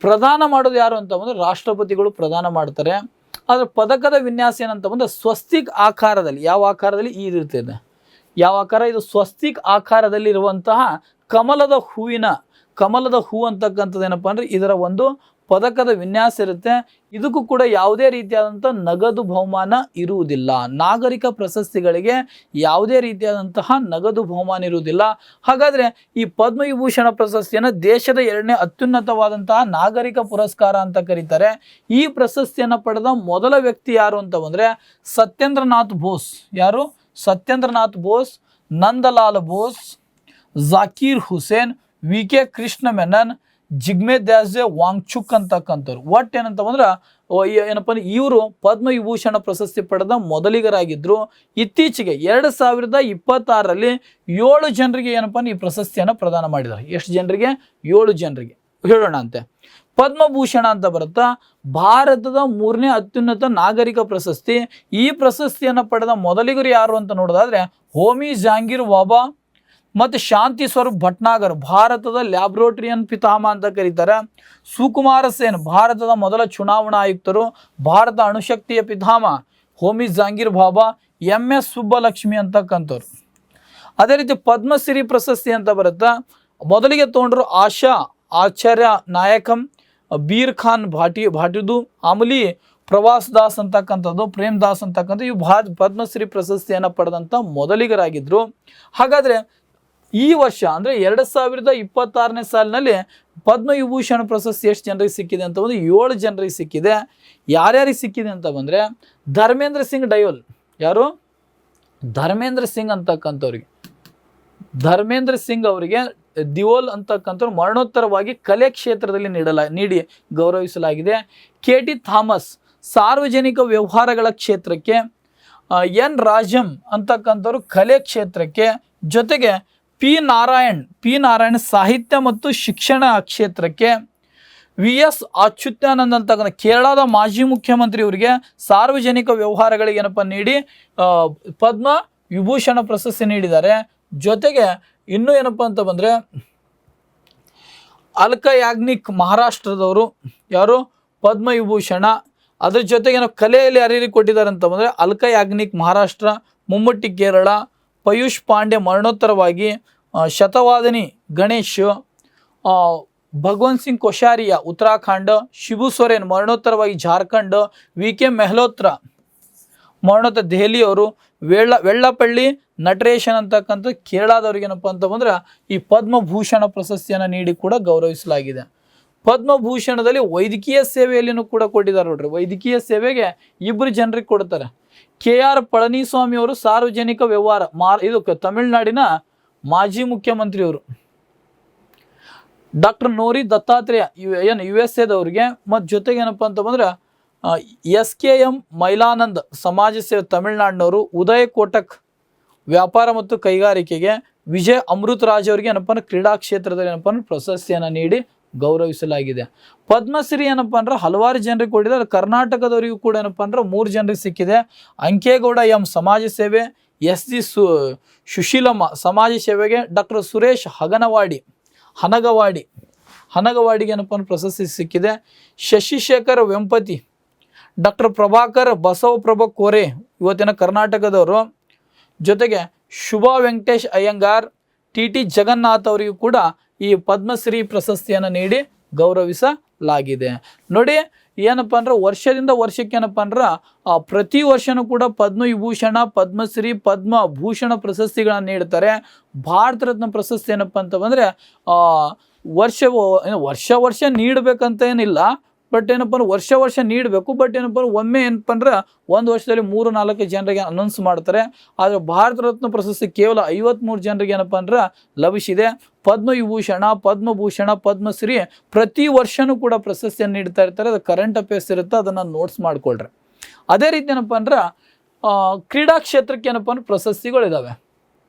ಪ್ರದಾನ ಮಾಡೋದು ಯಾರು ಅಂತ ಬಂದರೆ ರಾಷ್ಟ್ರಪತಿಗಳು ಪ್ರದಾನ ಮಾಡ್ತಾರೆ. ಅದರ ಪದಕದ ವಿನ್ಯಾಸ ಏನಂತ ಬಂದರೆ ಸ್ವಸ್ತಿಕ್ ಆಕಾರದಲ್ಲಿ, ಯಾವ ಆಕಾರದಲ್ಲಿ ಈ ಇರ್ತದೆ, ಯಾವ ಆಕಾರ ಇದು? ಸ್ವಸ್ತಿಕ್ ಆಕಾರದಲ್ಲಿ ಇರುವಂತಹ ಕಮಲದ ಹೂ ಅಂತಕ್ಕಂಥದ್ದು ಏನಪ್ಪ ಅಂದರೆ ಇದರ ಒಂದು ಪದಕದ ವಿನ್ಯಾಸ ಇರುತ್ತೆ. ಇದಕ್ಕೂ ಕೂಡ ಯಾವುದೇ ರೀತಿಯಾದಂಥ ನಗದು ಬಹುಮಾನ ಇರುವುದಿಲ್ಲ. ನಾಗರಿಕ ಪ್ರಶಸ್ತಿಗಳಿಗೆ ಯಾವುದೇ ರೀತಿಯಾದಂತಹ ನಗದು ಬಹುಮಾನ ಇರುವುದಿಲ್ಲ. ಹಾಗಾದರೆ ಈ ಪದ್ಮವಿಭೂಷಣ ಪ್ರಶಸ್ತಿಯನ್ನು ದೇಶದ 2ನೇ ಅತ್ಯುನ್ನತವಾದಂತಹ ನಾಗರಿಕ ಪುರಸ್ಕಾರ ಅಂತ ಕರೀತಾರೆ. ಈ ಪ್ರಶಸ್ತಿಯನ್ನು ಪಡೆದ ಮೊದಲ ವ್ಯಕ್ತಿ ಯಾರು ಅಂತ ಬಂದರೆ ಸತ್ಯೇಂದ್ರನಾಥ್ ಬೋಸ್. ಯಾರು? ಸತ್ಯೇಂದ್ರನಾಥ್ ಬೋಸ್, ನಂದಲಾಲ್ ಬೋಸ್, ಜಾಕೀರ್ ಹುಸೇನ್, ವಿ.ಕೆ. ಕೃಷ್ಣ ಮೆನನ್, ಜಿಗ್ಮೆ ದ್ಯಾಸೆ ವಾಂಗ್ಚುಕ್ ಅಂತಕ್ಕಂಥವ್ರು. ಏನಂತ ಬಂದ್ರೆ ಏನಪ್ಪ ಅಂದ್ರೆ ಇವರು ಪದ್ಮವಿಭೂಷಣ ಪ್ರಶಸ್ತಿ ಪಡೆದ ಮೊದಲಿಗರಾಗಿದ್ದರು. ಇತ್ತೀಚೆಗೆ 2026ರಲ್ಲಿ 7 ಜನರಿಗೆ ಏನಪ್ಪ ಈ ಪ್ರಶಸ್ತಿಯನ್ನು ಪ್ರದಾನ ಮಾಡಿದ್ದಾರೆ. ಎಷ್ಟು ಜನರಿಗೆ? 7 ಜನರಿಗೆ ಹೇಳೋಣ ಅಂತೆ. ಪದ್ಮಭೂಷಣ ಅಂತ ಬರುತ್ತಾ ಭಾರತದ 3ನೇ ಅತ್ಯುನ್ನತ ನಾಗರಿಕ ಪ್ರಶಸ್ತಿ. ಈ ಪ್ರಶಸ್ತಿಯನ್ನು ಪಡೆದ ಮೊದಲಿಗರು ಯಾರು ಅಂತ ನೋಡೋದಾದ್ರೆ ಹೋಮಿ ಜಹಾಂಗೀರ್ ಬಾಬಾ ಮತ್ತು ಶಾಂತಿ ಸ್ವರೂಪ್ ಭಟ್ನಾಗರ್, ಭಾರತದ ಲ್ಯಾಬ್ರೋಟರಿಯನ್ ಪಿತಾಮಹ ಅಂತ ಕರೀತಾರೆ. ಸುಕುಮಾರ ಸೇನ್, ಭಾರತದ ಮೊದಲ ಚುನಾವಣಾ ಆಯುಕ್ತರು, ಭಾರತ ಅಣುಶಕ್ತಿಯ ಪಿತಾಮಹ ಹೋಮಿ ಜಹಾಂಗೀರ್ ಬಾಬಾ, MS ಸುಬ್ಬಲಕ್ಷ್ಮಿ ಅಂತಕ್ಕಂಥವ್ರು. ಅದೇ ರೀತಿ ಪದ್ಮಶ್ರೀ ಪ್ರಶಸ್ತಿ ಅಂತ ಬರುತ್ತೆ. ಮೊದಲಿಗೆ ತೊಗೊಂಡ್ರು ಆಶಾ ಆಚಾರ್ಯ ನಾಯಕಂ, ಬೀರ್ ಖಾನ್ ಭಾಟಿದು, ಅಮಲಿ ಪ್ರವಾಸ್ ದಾಸ್ ಅಂತಕ್ಕಂಥದ್ದು, ಪ್ರೇಮ್ ದಾಸ್ ಅಂತಕ್ಕಂಥ ಇವು ಪದ್ಮಶ್ರೀ ಪ್ರಶಸ್ತಿಯನ್ನು ಪಡೆದಂಥ ಮೊದಲಿಗರಾಗಿದ್ದರು. ಹಾಗಾದರೆ ಈ ವರ್ಷ ಅಂದರೆ 2026ನೇ ಸಾಲಿನಲ್ಲಿ ಪದ್ಮವಿಭೂಷಣ ಪ್ರಶಸ್ತಿ ಎಷ್ಟು ಜನರಿಗೆ ಸಿಕ್ಕಿದೆ ಅಂತ ಬಂದು 7 ಜನರಿಗೆ ಸಿಕ್ಕಿದೆ. ಯಾರ್ಯಾರಿಗೆ ಸಿಕ್ಕಿದೆ ಅಂತ ಬಂದರೆ ಧರ್ಮೇಂದ್ರ ಸಿಂಗ್ ಡಯೋಲ್. ಯಾರು? ಧರ್ಮೇಂದ್ರ ಸಿಂಗ್ ಅಂತಕ್ಕಂಥವ್ರಿಗೆ, ಧರ್ಮೇಂದ್ರ ಸಿಂಗ್ ಅವರಿಗೆ ದಿಯೋಲ್ ಅಂತಕ್ಕಂಥವ್ರು ಮರಣೋತ್ತರವಾಗಿ ಕಲೆ ಕ್ಷೇತ್ರದಲ್ಲಿ ನೀಡಿ ಗೌರವಿಸಲಾಗಿದೆ. KT ಥಾಮಸ್ ಸಾರ್ವಜನಿಕ ವ್ಯವಹಾರಗಳ ಕ್ಷೇತ್ರಕ್ಕೆ, N ರಾಜಂ ಅಂತಕ್ಕಂಥವ್ರು ಕಲೆ ಕ್ಷೇತ್ರಕ್ಕೆ, ಜೊತೆಗೆ ಪಿ ನಾರಾಯಣ್ ಸಾಹಿತ್ಯ ಮತ್ತು ಶಿಕ್ಷಣ ಕ್ಷೇತ್ರಕ್ಕೆ, VS ಅಚ್ಯುತಾನಂದ್ ಅಂತಕ್ಕಂಥ ಕೇರಳದ ಮಾಜಿ ಮುಖ್ಯಮಂತ್ರಿ ಅವರಿಗೆ ಸಾರ್ವಜನಿಕ ವ್ಯವಹಾರಗಳಿಗೆ ಏನಪ್ಪ ನೀಡಿ ಪದ್ಮ ವಿಭೂಷಣ ಪ್ರಶಸ್ತಿ ನೀಡಿದ್ದಾರೆ. ಜೊತೆಗೆ ಇನ್ನೂ ಏನಪ್ಪ ಅಂತ ಬಂದರೆ ಅಲ್ಕಾ ಯಾಗ್ನಿಕ್ ಮಹಾರಾಷ್ಟ್ರದವರು, ಯಾರು? ಪದ್ಮವಿಭೂಷಣ. ಅದ್ರ ಜೊತೆಗೆ ಏನೋ ಕಲೆಯಲ್ಲಿ ಯಾರ್ಯಾರಿಗೆ ಕೊಟ್ಟಿದ್ದಾರೆ ಅಂತ ಬಂದರೆ ಅಲ್ಕಾ ಯಾಗ್ನಿಕ್ ಮಹಾರಾಷ್ಟ್ರ, ಮುಮ್ಮಟ್ಟಿ ಕೇರಳ, ಪಯುಷ್ ಪಾಂಡೆ ಮರಣೋತ್ತರವಾಗಿ, ಶತವಾದಿನಿ ಗಣೇಶ್, ಭಗವಂತ್ ಸಿಂಗ್ ಕೊಶಾರಿಯಾ ಉತ್ತರಾಖಂಡ, ಶಿಬು ಸೊರೇನ್ ಮರಣೋತ್ತರವಾಗಿ ಜಾರ್ಖಂಡ್, VK ಮೆಹ್ಲೋತ್ರ ಮರಣೋತ್ತರ ದೆಹಲಿಯವರು, ವೆಳ್ಳಪಳ್ಳಿ ನಟರೇಶನ್ ಅಂತಕ್ಕಂಥ ಕೇರಳದವ್ರಿಗೆ ಏನಪ್ಪ ಅಂತ ಬಂದ್ರೆ ಈ ಪದ್ಮಭೂಷಣ ಪ್ರಶಸ್ತಿಯನ್ನು ನೀಡಿ ಕೂಡ ಗೌರವಿಸಲಾಗಿದೆ. ಪದ್ಮಭೂಷಣದಲ್ಲಿ ವೈದ್ಯಕೀಯ ಸೇವೆಯಲ್ಲಿನೂ ಕೂಡ ಕೊಟ್ಟಿದ್ದಾರೆ ನೋಡ್ರಿ. ವೈದ್ಯಕೀಯ ಸೇವೆಗೆ 2 ಜನರಿಗೆ ಕೊಡ್ತಾರೆ. KR ಪಳನಿಸ್ವಾಮಿ ಅವರು ಸಾರ್ವಜನಿಕ ವ್ಯವಹಾರ, ಇದು ತಮಿಳುನಾಡಿನ ಮಾಜಿ ಮುಖ್ಯಮಂತ್ರಿಯವರು. ಡಾಕ್ಟರ್ ನೋರಿ ದತ್ತಾತ್ರೇಯ USA ಮತ್ತು ಜೊತೆಗೆ ಏನಪ್ಪ ಅಂತ ಬಂದ್ರೆ SKM ಮೈಲಾನಂದ್ ಸಮಾಜ ಸೇವೆ ತಮಿಳುನಾಡಿನವರು, ಉದಯ್ ಕೋಟಕ್ ವ್ಯಾಪಾರ ಮತ್ತು ಕೈಗಾರಿಕೆಗೆ, ವಿಜಯ್ ಅಮೃತ್ ರಾಜ್ ಅವರಿಗೆ ಏನಪ್ಪ ಅಂದ್ರೆ ಕ್ರೀಡಾ ಕ್ಷೇತ್ರದಲ್ಲಿ ಏನಪ್ಪ ಅಂದ್ರೆ ಪ್ರಶಸ್ತಿಯನ್ನು ನೀಡಿ ಗೌರವಿಸಲಾಗಿದೆ. ಪದ್ಮಶ್ರೀ ಏನಪ್ಪ ಅಂದ್ರೆ ಹಲವಾರು ಜನರಿಗೆ ಕೊಟ್ಟಿದ್ದಾರೆ. ಕರ್ನಾಟಕದವರಿಗೂ ಕೂಡ ಏನಪ್ಪ ಅಂದ್ರೆ 3 ಜನರಿಗೆ ಸಿಕ್ಕಿದೆ. ಅಂಕೇಗೌಡ M ಸಮಾಜ ಸೇವೆ, SG ಸುಶೀಲಮ್ಮ ಸಮಾಜ ಸೇವೆಗೆ, ಡಾಕ್ಟರ್ ಸುರೇಶ್ ಹನಗವಾಡಿಗೆ ಏನಪ್ಪ ಅಂದ್ರೆ ಪ್ರಶಸ್ತಿ ಸಿಕ್ಕಿದೆ. ಶಶಿಶೇಖರ್ ವೆಂಪತಿ, ಡಾಕ್ಟರ್ ಪ್ರಭಾಕರ್ ಬಸವಪ್ರಭ ಕೋರೆ ಇವತ್ತಿನ ಕರ್ನಾಟಕದವರು, ಜೊತೆಗೆ ಶುಭಾ ವೆಂಕಟೇಶ್ ಅಯ್ಯಂಗಾರ್, TT ಜಗನ್ನಾಥ್ ಅವರಿಗೂ ಕೂಡ ಈ ಪದ್ಮಶ್ರೀ ಪ್ರಶಸ್ತಿಯನ್ನು ನೀಡಿ ಗೌರವಿಸಲಾಗಿದೆ. ನೋಡಿ ಏನಪ್ಪ ಅಂದ್ರೆ ವರ್ಷದಿಂದ ವರ್ಷಕ್ಕೆ ಏನಪ್ಪ ಅಂದ್ರೆ ಪ್ರತಿ ವರ್ಷನೂ ಕೂಡ ಪದ್ಮವಿಭೂಷಣ, ಪದ್ಮಶ್ರೀ, ಪದ್ಮಭೂಷಣ ಪ್ರಶಸ್ತಿಗಳನ್ನು ನೀಡ್ತಾರೆ. ಭಾರತ ರತ್ನ ಪ್ರಶಸ್ತಿ ಏನಪ್ಪ ಅಂತ ಬಂದರೆ ವರ್ಷ ನೀಡಬೇಕಂತ ಏನಿಲ್ಲ, ಬಟ್ ಏನಪ್ಪ ಅಂದ್ರೆ ವರ್ಷ ನೀಡಬೇಕು. ಬಟ್ ಏನಪ್ಪ ಅಂದ್ರೆ ಒಮ್ಮೆ ಏನಪ್ಪ ಅಂದ್ರೆ ಒಂದು ವರ್ಷದಲ್ಲಿ 3-4 ಜನರಿಗೆ ಅನೌನ್ಸ್ ಮಾಡ್ತಾರೆ. ಆದರೆ ಭಾರತ ರತ್ನ ಪ್ರಶಸ್ತಿ ಕೇವಲ 53 ಜನರಿಗೆ ಏನಪ್ಪ ಅಂದ್ರೆ ಲಭಿಸಿದೆ. ಪದ್ಮವಿಭೂಷಣ, ಪದ್ಮಭೂಷಣ, ಪದ್ಮಶ್ರೀ ಪ್ರತಿ ವರ್ಷನೂ ಕೂಡ ಪ್ರಶಸ್ತಿಯನ್ನು ನೀಡ್ತಾ ಇರ್ತಾರೆ. ಅದು ಕರೆಂಟ್ ಅಫೇರ್ಸ್ ಇರುತ್ತೆ, ಅದನ್ನು ನೋಟ್ಸ್ ಮಾಡ್ಕೊಳ್ರಿ. ಅದೇ ರೀತಿ ಏನಪ್ಪ ಅಂದ್ರೆ ಕ್ರೀಡಾ ಕ್ಷೇತ್ರಕ್ಕೆ ಏನಪ್ಪ ಅಂದ್ರೆ ಪ್ರಶಸ್ತಿಗಳಿದ್ದಾವೆ.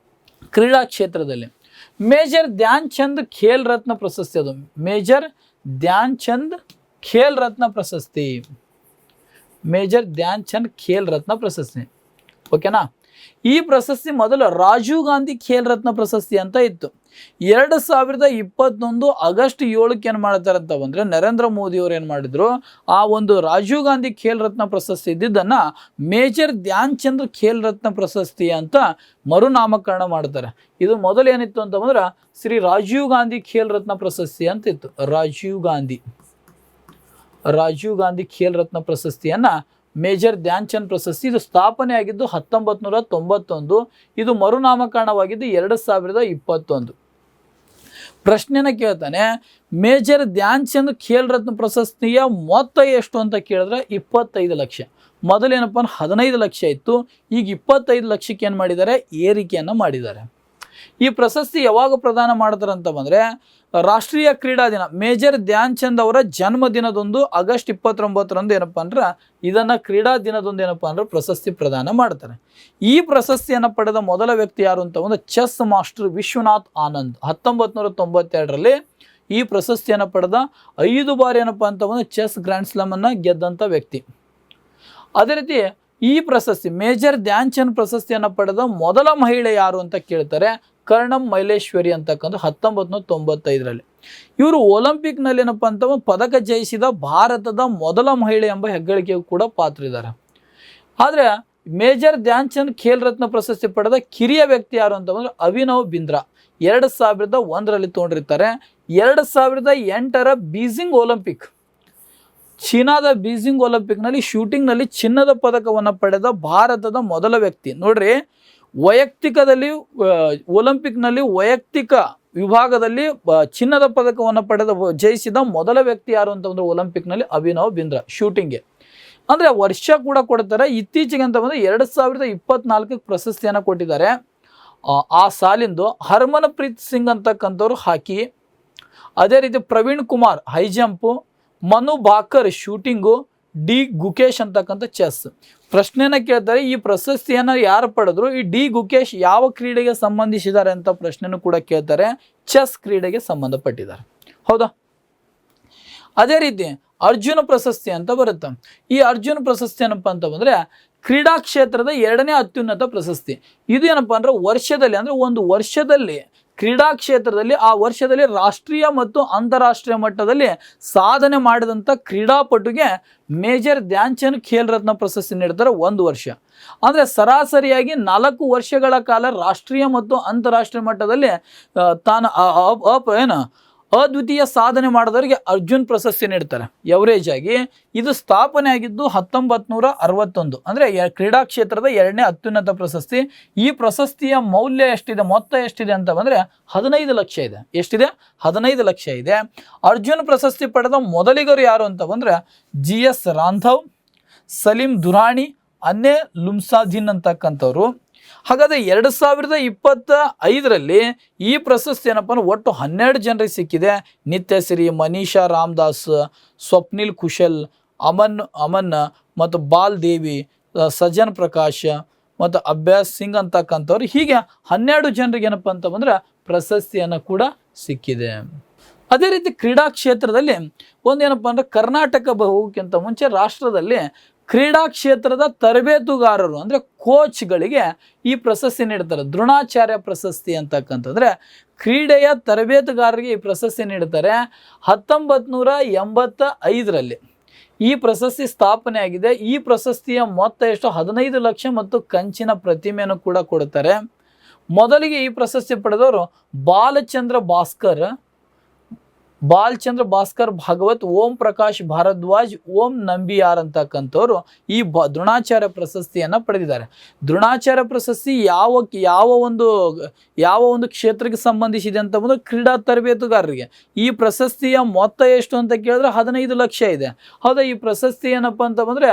ಕ್ರೀಡಾ ಕ್ಷೇತ್ರದಲ್ಲಿ ಮೇಜರ್ ಧ್ಯಾನ್ ಚಂದ್ ಖೇಲ್ ರತ್ನ ಪ್ರಶಸ್ತಿ, ಅದು ಮೇಜರ್ ಧ್ಯಾನ್ ಚಂದ್ ಖೇಲ್ ರತ್ನ ಪ್ರಶಸ್ತಿ, ಮೇಜರ್ ಧ್ಯಾನ್ ಚಂದ್ ಖೇಲ್ ರತ್ನ ಪ್ರಶಸ್ತಿ. ಓಕೆನಾ. ಈ ಪ್ರಶಸ್ತಿ ಮೊದಲು ರಾಜೀವ್ ಗಾಂಧಿ ಖೇಲ್ ರತ್ನ ಪ್ರಶಸ್ತಿ ಅಂತ ಇತ್ತು. 2021 ಆಗಸ್ಟ್ 7ಕ್ಕೆ ಏನು ಮಾಡ್ತಾರೆ ಅಂತ ಬಂದರೆ ನರೇಂದ್ರ ಮೋದಿ ಅವರು ಏನು ಮಾಡಿದ್ರು, ಆ ಒಂದು ರಾಜೀವ್ ಗಾಂಧಿ ಖೇಲ್ ರತ್ನ ಪ್ರಶಸ್ತಿ ಇದ್ದಿದ್ದನ್ನು ಮೇಜರ್ ಧ್ಯಾನ್ ಚಂದ್ ಖೇಲ್ ರತ್ನ ಪ್ರಶಸ್ತಿ ಅಂತ ಮರುನಾಮಕರಣ ಮಾಡ್ತಾರೆ. ಇದು ಮೊದಲು ಏನಿತ್ತು ಅಂತ ಬಂದ್ರೆ ಶ್ರೀ ರಾಜೀವ್ ಗಾಂಧಿ ಖೇಲ್ ರತ್ನ ಪ್ರಶಸ್ತಿ ಅಂತ ಇತ್ತು. ರಾಜೀವ್ ಗಾಂಧಿ ಖೇಲ್ ರತ್ನ ಪ್ರಶಸ್ತಿಯನ್ನು ಮೇಜರ್ ಧ್ಯಾನ್ ಚಂದ್ ಪ್ರಶಸ್ತಿ, ಇದು ಸ್ಥಾಪನೆ ಆಗಿದ್ದು 1991, ಇದು ಮರುನಾಮಕರಣವಾಗಿದ್ದು 2021. ಪ್ರಶ್ನೆನ ಕೇಳ್ತಾನೆ, ಮೇಜರ್ ಧ್ಯಾನ್ ಚಂದ್ ಖೇಲ್ ರತ್ನ ಪ್ರಶಸ್ತಿಯ ಮೊತ್ತ ಎಷ್ಟು ಅಂತ ಕೇಳಿದ್ರೆ 25 ಲಕ್ಷ. ಮೊದಲೇನಪ್ಪ 15 ಲಕ್ಷ ಇತ್ತು, ಈಗ 25 ಲಕ್ಷಕ್ಕೆ ಏನು ಮಾಡಿದ್ದಾರೆ, ಏರಿಕೆಯನ್ನು ಮಾಡಿದ್ದಾರೆ. ಈ ಪ್ರಶಸ್ತಿ ಯಾವಾಗ ಪ್ರದಾನ ಮಾಡ್ತಾರೆ ಅಂತ ಬಂದರೆ ರಾಷ್ಟ್ರೀಯ ಕ್ರೀಡಾ ದಿನ, ಮೇಜರ್ ಧ್ಯಾನ್ ಚಂದ್ ಅವರ ಜನ್ಮದಿನದೊಂದು ಆಗಸ್ಟ್ 29ರಂದು ಏನಪ್ಪ ಅಂದ್ರೆ ಇದನ್ನು ಕ್ರೀಡಾ ದಿನದೊಂದು ಏನಪ್ಪ ಅಂದ್ರೆ ಪ್ರಶಸ್ತಿ ಪ್ರದಾನ ಮಾಡ್ತಾರೆ. ಈ ಪ್ರಶಸ್ತಿಯನ್ನು ಪಡೆದ ಮೊದಲ ವ್ಯಕ್ತಿ ಯಾರು ಅಂತ ಒಂದು ಚೆಸ್ ಮಾಸ್ಟರ್ ವಿಶ್ವನಾಥ್ ಆನಂದ್ 1992ರಲ್ಲಿ ಈ ಪ್ರಶಸ್ತಿಯನ್ನು ಪಡೆದ 5 ಬಾರಿ ಏನಪ್ಪ ಅಂತ ಒಂದು ಚೆಸ್ ಗ್ರ್ಯಾಂಡ್ ಸ್ಲಾಮನ್ನು ಗೆದ್ದಂಥ ವ್ಯಕ್ತಿ. ಅದೇ ರೀತಿ ಈ ಪ್ರಶಸ್ತಿ ಮೇಜರ್ ಧ್ಯಾನ್ ಚಂದ್ ಪ್ರಶಸ್ತಿಯನ್ನು ಪಡೆದ ಮೊದಲ ಮಹಿಳೆ ಯಾರು ಅಂತ ಕೇಳ್ತಾರೆ, ಕರ್ಣಂ ಮೈಲೇಶ್ವರಿ ಅಂತಕ್ಕಂಥ 1995ರಲ್ಲಿ. ಇವರು ಒಲಿಂಪಿಕ್ನಲ್ಲಿ ಏನಪ್ಪ ಅಂತ ಪದಕ ಜಯಿಸಿದ ಭಾರತದ ಮೊದಲ ಮಹಿಳೆ ಎಂಬ ಹೆಗ್ಗಳಿಕೆಗೂ ಕೂಡ ಪಾತ್ರರಿದ್ದಾರೆ. ಆದರೆ ಮೇಜರ್ ಧ್ಯಾನ್ ಚಂದ್ ಖೇಲ್ ರತ್ನ ಪ್ರಶಸ್ತಿ ಪಡೆದ ಕಿರಿಯ ವ್ಯಕ್ತಿ ಯಾರು ಅಂತ ಬಂದರೆ ಅಭಿನವ್ ಬಿಂದ್ರಾ 2001ರಲ್ಲಿ ತೊಗೊಂಡಿರ್ತಾರೆ. 2008ರ ಬೀಜಿಂಗ್ ಒಲಿಂಪಿಕ್, ಚೀನಾದ ಬೀಜಿಂಗ್ ಒಲಿಂಪಿಕ್ನಲ್ಲಿ ಶೂಟಿಂಗ್ನಲ್ಲಿ ಚಿನ್ನದ ಪದಕವನ್ನು ಪಡೆದ ಭಾರತದ ಮೊದಲ ವ್ಯಕ್ತಿ. ನೋಡ್ರಿ, ವೈಯಕ್ತಿಕದಲ್ಲಿ ಒಲಿಂಪಿಕ್ನಲ್ಲಿ ವೈಯಕ್ತಿಕ ವಿಭಾಗದಲ್ಲಿ ಚಿನ್ನದ ಪದಕವನ್ನು ಜಯಿಸಿದ ಮೊದಲ ವ್ಯಕ್ತಿ ಯಾರು ಅಂತಂದ್ರೆ ಒಲಿಂಪಿಕ್ನಲ್ಲಿ ಅಭಿನವ್ ಬಿಂದ್ರಾ ಶೂಟಿಂಗ್ಗೆ. ಅಂದರೆ ವರ್ಷ ಕೂಡ ಕೊಡ್ತಾರೆ. ಇತ್ತೀಚೆಗೆ ಅಂತ ಬಂದರೆ 2024ಕ್ಕೆ ಪ್ರಶಸ್ತಿಯನ್ನು ಕೊಟ್ಟಿದ್ದಾರೆ. ಆ ಸಾಲಿಂದು ಹರ್ಮನ್ಪ್ರೀತ್ ಸಿಂಗ್ ಅಂತಕ್ಕಂಥವ್ರು ಹಾಕಿ, ಅದೇ ರೀತಿ Praveen Kumar high jump, Manu Bhaker shooting, D Gukesh ಅಂತಕ್ಕಂಥ ಚೆಸ್. ಪ್ರಶ್ನೆನ ಕೇಳ್ತಾರೆ, ಈ ಪ್ರಶಸ್ತಿಯನ್ನು ಯಾರು ಪಡೆದ್ರು, ಈ ಡಿ ಗುಕೇಶ್ ಯಾವ ಕ್ರೀಡೆಗೆ ಸಂಬಂಧಿಸಿದ್ದಾರೆ ಅಂತ ಪ್ರಶ್ನೆನೂ ಕೂಡ ಕೇಳ್ತಾರೆ. ಚೆಸ್ ಕ್ರೀಡೆಗೆ ಸಂಬಂಧಪಟ್ಟಿದ್ದಾರೆ, ಹೌದಾ. ಅದೇ ರೀತಿ ಅರ್ಜುನ ಪ್ರಶಸ್ತಿ ಅಂತ ಬರುತ್ತೆ. ಈ ಅರ್ಜುನ ಪ್ರಶಸ್ತಿ ಏನಪ್ಪ ಅಂತ ಬಂದರೆ ಕ್ರೀಡಾ ಕ್ಷೇತ್ರದ 2ನೇ ಅತ್ಯುನ್ನತ ಪ್ರಶಸ್ತಿ. ಇದು ಏನಪ್ಪ ಅಂದರೆ ವರ್ಷದಲ್ಲಿ, ಅಂದರೆ ಒಂದು ವರ್ಷದಲ್ಲಿ ಕ್ರೀಡಾ ಕ್ಷೇತ್ರದಲ್ಲಿ ಆ ವರ್ಷದಲ್ಲಿ ರಾಷ್ಟ್ರೀಯ ಮತ್ತು ಅಂತಾರಾಷ್ಟ್ರೀಯ ಮಟ್ಟದಲ್ಲಿ ಸಾಧನೆ ಮಾಡಿದಂಥ ಕ್ರೀಡಾಪಟುಗೆ ಮೇಜರ್ ಧ್ಯಾನ್ ಚಂದ್ ಖೇಲ್ ರತ್ನ ಪ್ರಶಸ್ತಿ ನೀಡ್ತಾರೆ 1 ವರ್ಷ. ಅಂದರೆ ಸರಾಸರಿಯಾಗಿ 4 ವರ್ಷಗಳ ಕಾಲ ರಾಷ್ಟ್ರೀಯ ಮತ್ತು ಅಂತಾರಾಷ್ಟ್ರೀಯ ಮಟ್ಟದಲ್ಲಿ ಅದ್ವಿತೀಯ ಸಾಧನೆ ಮಾಡಿದವರಿಗೆ ಅರ್ಜುನ್ ಪ್ರಶಸ್ತಿ ನೀಡ್ತಾರೆ ಎವರೇಜ್ ಆಗಿ. ಇದು ಸ್ಥಾಪನೆ ಆಗಿದ್ದು 1961, ಅಂದರೆ ಕ್ರೀಡಾ ಕ್ಷೇತ್ರದ 2ನೇ ಅತ್ಯುನ್ನತ ಪ್ರಶಸ್ತಿ. ಈ ಪ್ರಶಸ್ತಿಯ ಮೌಲ್ಯ ಎಷ್ಟಿದೆ, ಮೊತ್ತ ಎಷ್ಟಿದೆ ಅಂತ ಬಂದರೆ 15 ಲಕ್ಷ ಇದೆ. ಎಷ್ಟಿದೆ? 15 ಲಕ್ಷ ಇದೆ. ಅರ್ಜುನ್ ಪ್ರಶಸ್ತಿ ಪಡೆದ ಮೊದಲಿಗರು ಯಾರು ಅಂತ ಬಂದರೆ GS ರಾಂಧವ್, ಸಲೀಂ ದುರಾಣಿ, ಅನ್ನೆ ಲುಮ್ಸಾದಿನ್ ಅಂತಕ್ಕಂಥವ್ರು. ಹಾಗಾದರೆ 2025ರಲ್ಲಿ ಈ ಪ್ರಶಸ್ತಿ ಏನಪ್ಪ ಅಂದ್ರೆ ಒಟ್ಟು 12 ಜನರಿಗೆ ಸಿಕ್ಕಿದೆ. ನಿತ್ಯಶ್ರೀ, ಮನೀಷಾ ರಾಮದಾಸ್, ಸ್ವಪ್ನಿಲ್ ಕುಶಲ್, ಅಮನ್ ಮತ್ತು ಬಾಲ್ ದೇವಿ, ಸಜನ್ ಪ್ರಕಾಶ್ ಮತ್ತು ಅಭ್ಯಾಸ್ ಸಿಂಗ್ ಅಂತಕ್ಕಂಥವ್ರು. ಹೀಗೆ 12 ಜನರಿಗೆ ಏನಪ್ಪ ಅಂತ ಬಂದರೆ ಪ್ರಶಸ್ತಿಯನ್ನು ಕೂಡ ಸಿಕ್ಕಿದೆ. ಅದೇ ರೀತಿ ಕ್ರೀಡಾ ಕ್ಷೇತ್ರದಲ್ಲಿ ಒಂದೇನಪ್ಪ ಅಂದರೆ ಕರ್ನಾಟಕ ಹೋಗೋಕ್ಕಿಂತ ಮುಂಚೆ ರಾಷ್ಟ್ರದಲ್ಲಿ ಕ್ರೀಡಾ ಕ್ಷೇತ್ರದ ತರಬೇತುಗಾರರು ಅಂದರೆ ಕೋಚ್ಗಳಿಗೆ ಈ ಪ್ರಶಸ್ತಿ ನೀಡ್ತಾರೆ. ದ್ರೋಣಾಚಾರ್ಯ ಪ್ರಶಸ್ತಿ ಅಂತಕ್ಕಂತಂದರೆ ಕ್ರೀಡೆಯ ತರಬೇತುಗಾರರಿಗೆ ಈ ಪ್ರಶಸ್ತಿ ನೀಡ್ತಾರೆ. 1985ರಲ್ಲಿ ಈ ಪ್ರಶಸ್ತಿ ಸ್ಥಾಪನೆ ಆಗಿದೆ. ಈ ಪ್ರಶಸ್ತಿಯ ಮೊತ್ತ ಎಷ್ಟು? 15 ಲಕ್ಷ ಮತ್ತು ಕಂಚಿನ ಪ್ರತಿಮೆಯನ್ನು ಕೂಡ ಕೊಡ್ತಾರೆ. ಮೊದಲಿಗೆ ಈ ಪ್ರಶಸ್ತಿ ಪಡೆದವರು ಬಾಲಚಂದ್ರ ಭಾಸ್ಕರ್, ಬಾಲ್ಚಂದ್ರ ಭಾಸ್ಕರ್ ಭಾಗವತ್, ಓಂ ಪ್ರಕಾಶ್ ಭಾರದ್ವಾಜ್, ಓಂ ನಂಬಿಯಾರ್ ಅಂತಕ್ಕಂಥವ್ರು ಈ ದ್ರೋಣಾಚಾರ್ಯ ಪ್ರಶಸ್ತಿಯನ್ನು ಪಡೆದಿದ್ದಾರೆ. ದ್ರೋಣಾಚಾರ್ಯ ಪ್ರಶಸ್ತಿ ಯಾವ ಒಂದು ಕ್ಷೇತ್ರಕ್ಕೆ ಸಂಬಂಧಿಸಿದೆ ಅಂತ ಬಂದ್ರೆ ಕ್ರೀಡಾ ತರಬೇತುಗಾರರಿಗೆ. ಈ ಪ್ರಶಸ್ತಿಯ ಮೊತ್ತ ಎಷ್ಟು ಅಂತ ಕೇಳಿದ್ರೆ 15 ಲಕ್ಷ ಇದೆ. ಹೌದಾ, ಈ ಪ್ರಶಸ್ತಿ ಏನಪ್ಪ ಅಂತ ಬಂದರೆ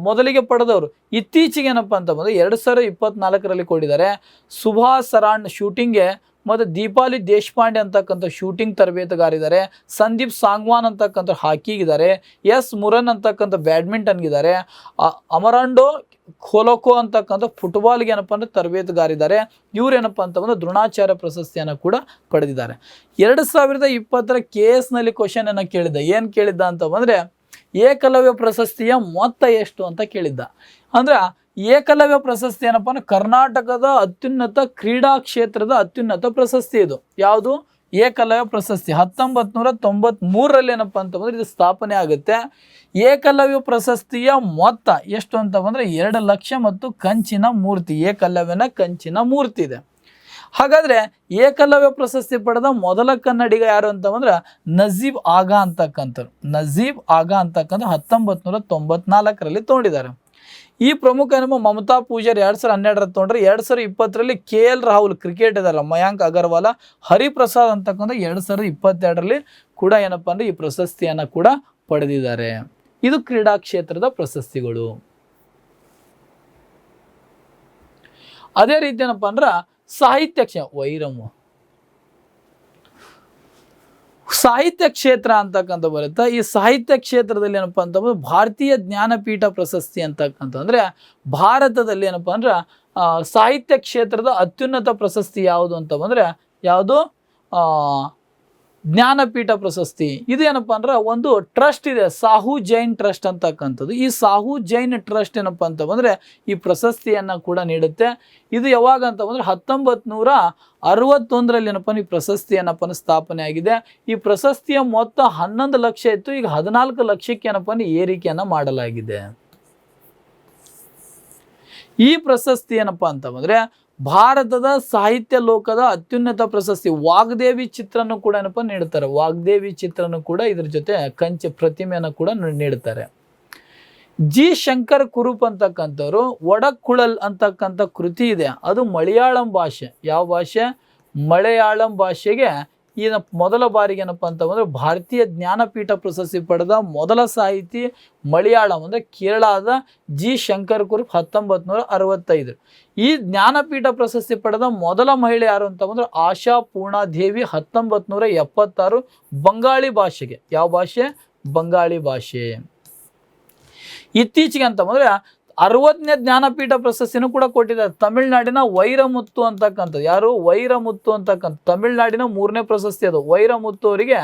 ಮೊದಲಿಗೆ ಪಡೆದವರು ಇತ್ತೀಚೆಗೆ ಏನಪ್ಪ ಅಂತ ಬಂದರೆ 2024ರಲ್ಲಿ ಕೊಟ್ಟಿದ್ದಾರೆ. ಸುಭಾಷ್ ಸರಾಣ್ ಶೂಟಿಂಗ್ಗೆ ಮತ್ತು ದೀಪಾಲಿ ದೇಶಪಾಂಡೆ ಅಂತಕ್ಕಂಥ ಶೂಟಿಂಗ್ ತರಬೇತುಗಾರಿದ್ದಾರೆ. ಸಂದೀಪ್ ಸಾಂಗ್ವಾನ್ ಅಂತಕ್ಕಂಥ ಹಾಕಿಗಿದ್ದಾರೆ. ಎಸ್ ಮುರನ್ ಅಂತಕ್ಕಂಥ ಬ್ಯಾಡ್ಮಿಂಟನ್ಗಿದ್ದಾರೆ. ಅಮರಾಂಡೋ ಖೋಲೋಕೋ ಅಂತಕ್ಕಂಥ ಫುಟ್ಬಾಲ್ಗೆ ಏನಪ್ಪ ಅಂದರೆ ತರಬೇತುಗಾರಿದ್ದಾರೆ. ಇವರೇನಪ್ಪ ಅಂತಂದ್ರೆ ದ್ರೋಣಾಚಾರ್ಯ ಪ್ರಶಸ್ತಿಯನ್ನು ಕೂಡ ಪಡೆದಿದ್ದಾರೆ. 2020ರ KS ಕ್ವಶನನ್ನು ಕೇಳಿದ್ದ. ಏನು ಕೇಳಿದ್ದ ಅಂತ ಬಂದರೆ ಏಕಲವ್ಯ ಪ್ರಶಸ್ತಿಯ ಮೊತ್ತ ಎಷ್ಟು ಅಂತ ಕೇಳಿದ್ದ. ಅಂದ್ರೆ ಏಕಲವ್ಯ ಪ್ರಶಸ್ತಿ ಏನಪ್ಪ ಅಂದ್ರೆ ಕರ್ನಾಟಕದ ಅತ್ಯುನ್ನತ ಕ್ರೀಡಾ ಕ್ಷೇತ್ರದ ಅತ್ಯುನ್ನತ ಪ್ರಶಸ್ತಿ. ಇದು ಯಾವುದು? ಏಕಲವ್ಯ ಪ್ರಶಸ್ತಿ 1993ರಲ್ಲಿ ಏನಪ್ಪ ಅಂತಂದ್ರೆ ಇದು ಸ್ಥಾಪನೆ ಆಗುತ್ತೆ. ಏಕಲವ್ಯ ಪ್ರಶಸ್ತಿಯ ಮೊತ್ತ ಎಷ್ಟು ಅಂತ ಬಂದರೆ 2 ಲಕ್ಷ ಮತ್ತು ಕಂಚಿನ ಮೂರ್ತಿ, ಏಕಲವ್ಯನ ಕಂಚಿನ ಮೂರ್ತಿ ಇದೆ. ಹಾಗಾದರೆ ಏಕಲವ್ಯ ಪ್ರಶಸ್ತಿ ಪಡೆದ ಮೊದಲ ಕನ್ನಡಿಗ ಯಾರು ಅಂತ ಬಂದ್ರೆ ನಜೀಬ್ ಆಗಾ ಅಂತಕ್ಕಂಥವ್ರು. ನಜೀಬ್ ಆಗಾ ಅಂತಕ್ಕಂಥ 1994ರಲ್ಲಿ ತೊಗೊಂಡಿದ್ದಾರೆ. ಈ ಪ್ರಮುಖ ಏನಪ್ಪ ಮಮತಾ ಪೂಜಾರಿ 2012ರಲ್ಲಿ ತೊಗೊಂಡ್ರೆ, 2020ರಲ್ಲಿ KL ರಾಹುಲ್ ಕ್ರಿಕೆಟ್ ಇದಾರಲ್ಲ, ಮಯಾಂಕ್ ಅಗರ್ವಾಲ, ಹರಿಪ್ರಸಾದ್ ಅಂತಕ್ಕಂಥ 2022ರಲ್ಲಿ ಕೂಡ ಏನಪ್ಪ ಅಂದರೆ ಈ ಪ್ರಶಸ್ತಿಯನ್ನು ಕೂಡ ಪಡೆದಿದ್ದಾರೆ. ಇದು ಕ್ರೀಡಾ ಕ್ಷೇತ್ರದ ಪ್ರಶಸ್ತಿಗಳು. ಅದೇ ರೀತಿ ಏನಪ್ಪ ಅಂದ್ರೆ ಸಾಹಿತ್ಯ ಸಾಹಿತ್ಯ ಕ್ಷೇತ್ರ ಅಂತಕ್ಕಂಥ ಬರುತ್ತೆ. ಈ ಸಾಹಿತ್ಯ ಕ್ಷೇತ್ರದಲ್ಲಿ ಏನಪ್ಪ ಅಂತಂದ್ರೆ ಭಾರತೀಯ ಜ್ಞಾನಪೀಠ ಪ್ರಶಸ್ತಿ ಅಂತಕ್ಕಂತಂದ್ರೆ ಭಾರತದಲ್ಲಿ ಏನಪ್ಪ ಅಂದ್ರೆ ಸಾಹಿತ್ಯ ಕ್ಷೇತ್ರದ ಅತ್ಯುನ್ನತ ಪ್ರಶಸ್ತಿ ಯಾವುದು ಅಂತ ಬಂದರೆ ಯಾವುದು? ಜ್ಞಾನಪೀಠ ಪ್ರಶಸ್ತಿ. ಇದು ಏನಪ್ಪ ಅಂದ್ರೆ ಒಂದು ಟ್ರಸ್ಟ್ ಇದೆ, ಸಾಹು ಜೈನ್ ಟ್ರಸ್ಟ್ ಅಂತಕ್ಕಂಥದ್ದು. ಈ ಸಾಹು ಜೈನ್ ಟ್ರಸ್ಟ್ ಏನಪ್ಪ ಅಂತ ಬಂದರೆ ಈ ಪ್ರಶಸ್ತಿಯನ್ನು ಕೂಡ ನೀಡುತ್ತೆ. ಇದು ಯಾವಾಗ ಅಂತ ಬಂದರೆ 1961ರಲ್ಲಿ ಏನಪ್ಪ ಈ ಪ್ರಶಸ್ತಿ ಏನಪ್ಪ ಸ್ಥಾಪನೆ ಆಗಿದೆ. ಈ ಪ್ರಶಸ್ತಿಯ ಮೊತ್ತ 11 ಲಕ್ಷ ಇತ್ತು, ಈಗ 14 ಲಕ್ಷಕ್ಕೆ ಏನಪ್ಪ ಏರಿಕೆಯನ್ನು ಮಾಡಲಾಗಿದೆ. ಈ ಪ್ರಶಸ್ತಿ ಏನಪ್ಪ ಅಂತ ಬಂದರೆ ಭಾರತದ ಸಾಹಿತ್ಯ ಲೋಕದ ಅತ್ಯುನ್ನತ ಪ್ರಶಸ್ತಿ. ವಾಗ್ದೇವಿ ಚಿತ್ರನೂ ಕೂಡ ಏನಪ್ಪ ನೀಡುತ್ತಾರೆ. ವಾಗ್ದೇವಿ ಚಿತ್ರನೂ ಕೂಡ ಇದ್ರ ಜೊತೆ ಕಂಚೆ ಪ್ರತಿಮೆಯನ್ನು ಕೂಡ ನೀಡುತ್ತಾರೆ. ಜಿ ಶಂಕರ್ ಕುರುಪ್ ಅಂತಕ್ಕಂಥವ್ರು ಒಡಕುಳಲ್ ಅಂತಕ್ಕಂಥ ಕೃತಿ ಇದೆ. ಅದು ಮಲಯಾಳಂ ಭಾಷೆ. ಯಾವ ಭಾಷೆ? ಮಲಯಾಳಂ ಭಾಷೆಗೆ ಈ ಮೊದಲ ಬಾರಿಗೆ ಏನಪ್ಪ ಅಂತ ಬಂದರೆ ಭಾರತೀಯ ಜ್ಞಾನಪೀಠ ಪ್ರಶಸ್ತಿ ಪಡೆದ ಮೊದಲ ಸಾಹಿತಿ ಮಲಯಾಳಂ ಅಂದರೆ ಕೇರಳದ ಜಿ ಶಂಕರ್ ಕುರುಪ್ 1965. ಈ ಜ್ಞಾನಪೀಠ ಪ್ರಶಸ್ತಿ ಪಡೆದ ಮೊದಲ ಮಹಿಳೆ ಯಾರು ಅಂತ ಬಂದರೆ ಆಶಾ ಪೂರ್ಣಾದೇವಿ 1976 ಬಂಗಾಳಿ ಭಾಷೆಗೆ. ಯಾವ ಭಾಷೆ? ಬಂಗಾಳಿ ಭಾಷೆ. ಇತ್ತೀಚೆಗೆ ಅಂತ ಬಂದರೆ 60ನೇ ಜ್ಞಾನಪೀಠ ಪ್ರಶಸ್ತಿನೂ ಕೂಡ ಕೊಟ್ಟಿದ್ದಾರೆ. ತಮಿಳುನಾಡಿನ ವೈರಮುತ್ತು ಅಂತಕ್ಕಂಥದ್ದು. ಯಾರು? ವೈರಮುತ್ತು ಅಂತಕ್ಕಂಥ ತಮಿಳುನಾಡಿನ 3ನೇ ಪ್ರಶಸ್ತಿ ಅದು. ವೈರಮುತ್ತು ಅವರಿಗೆ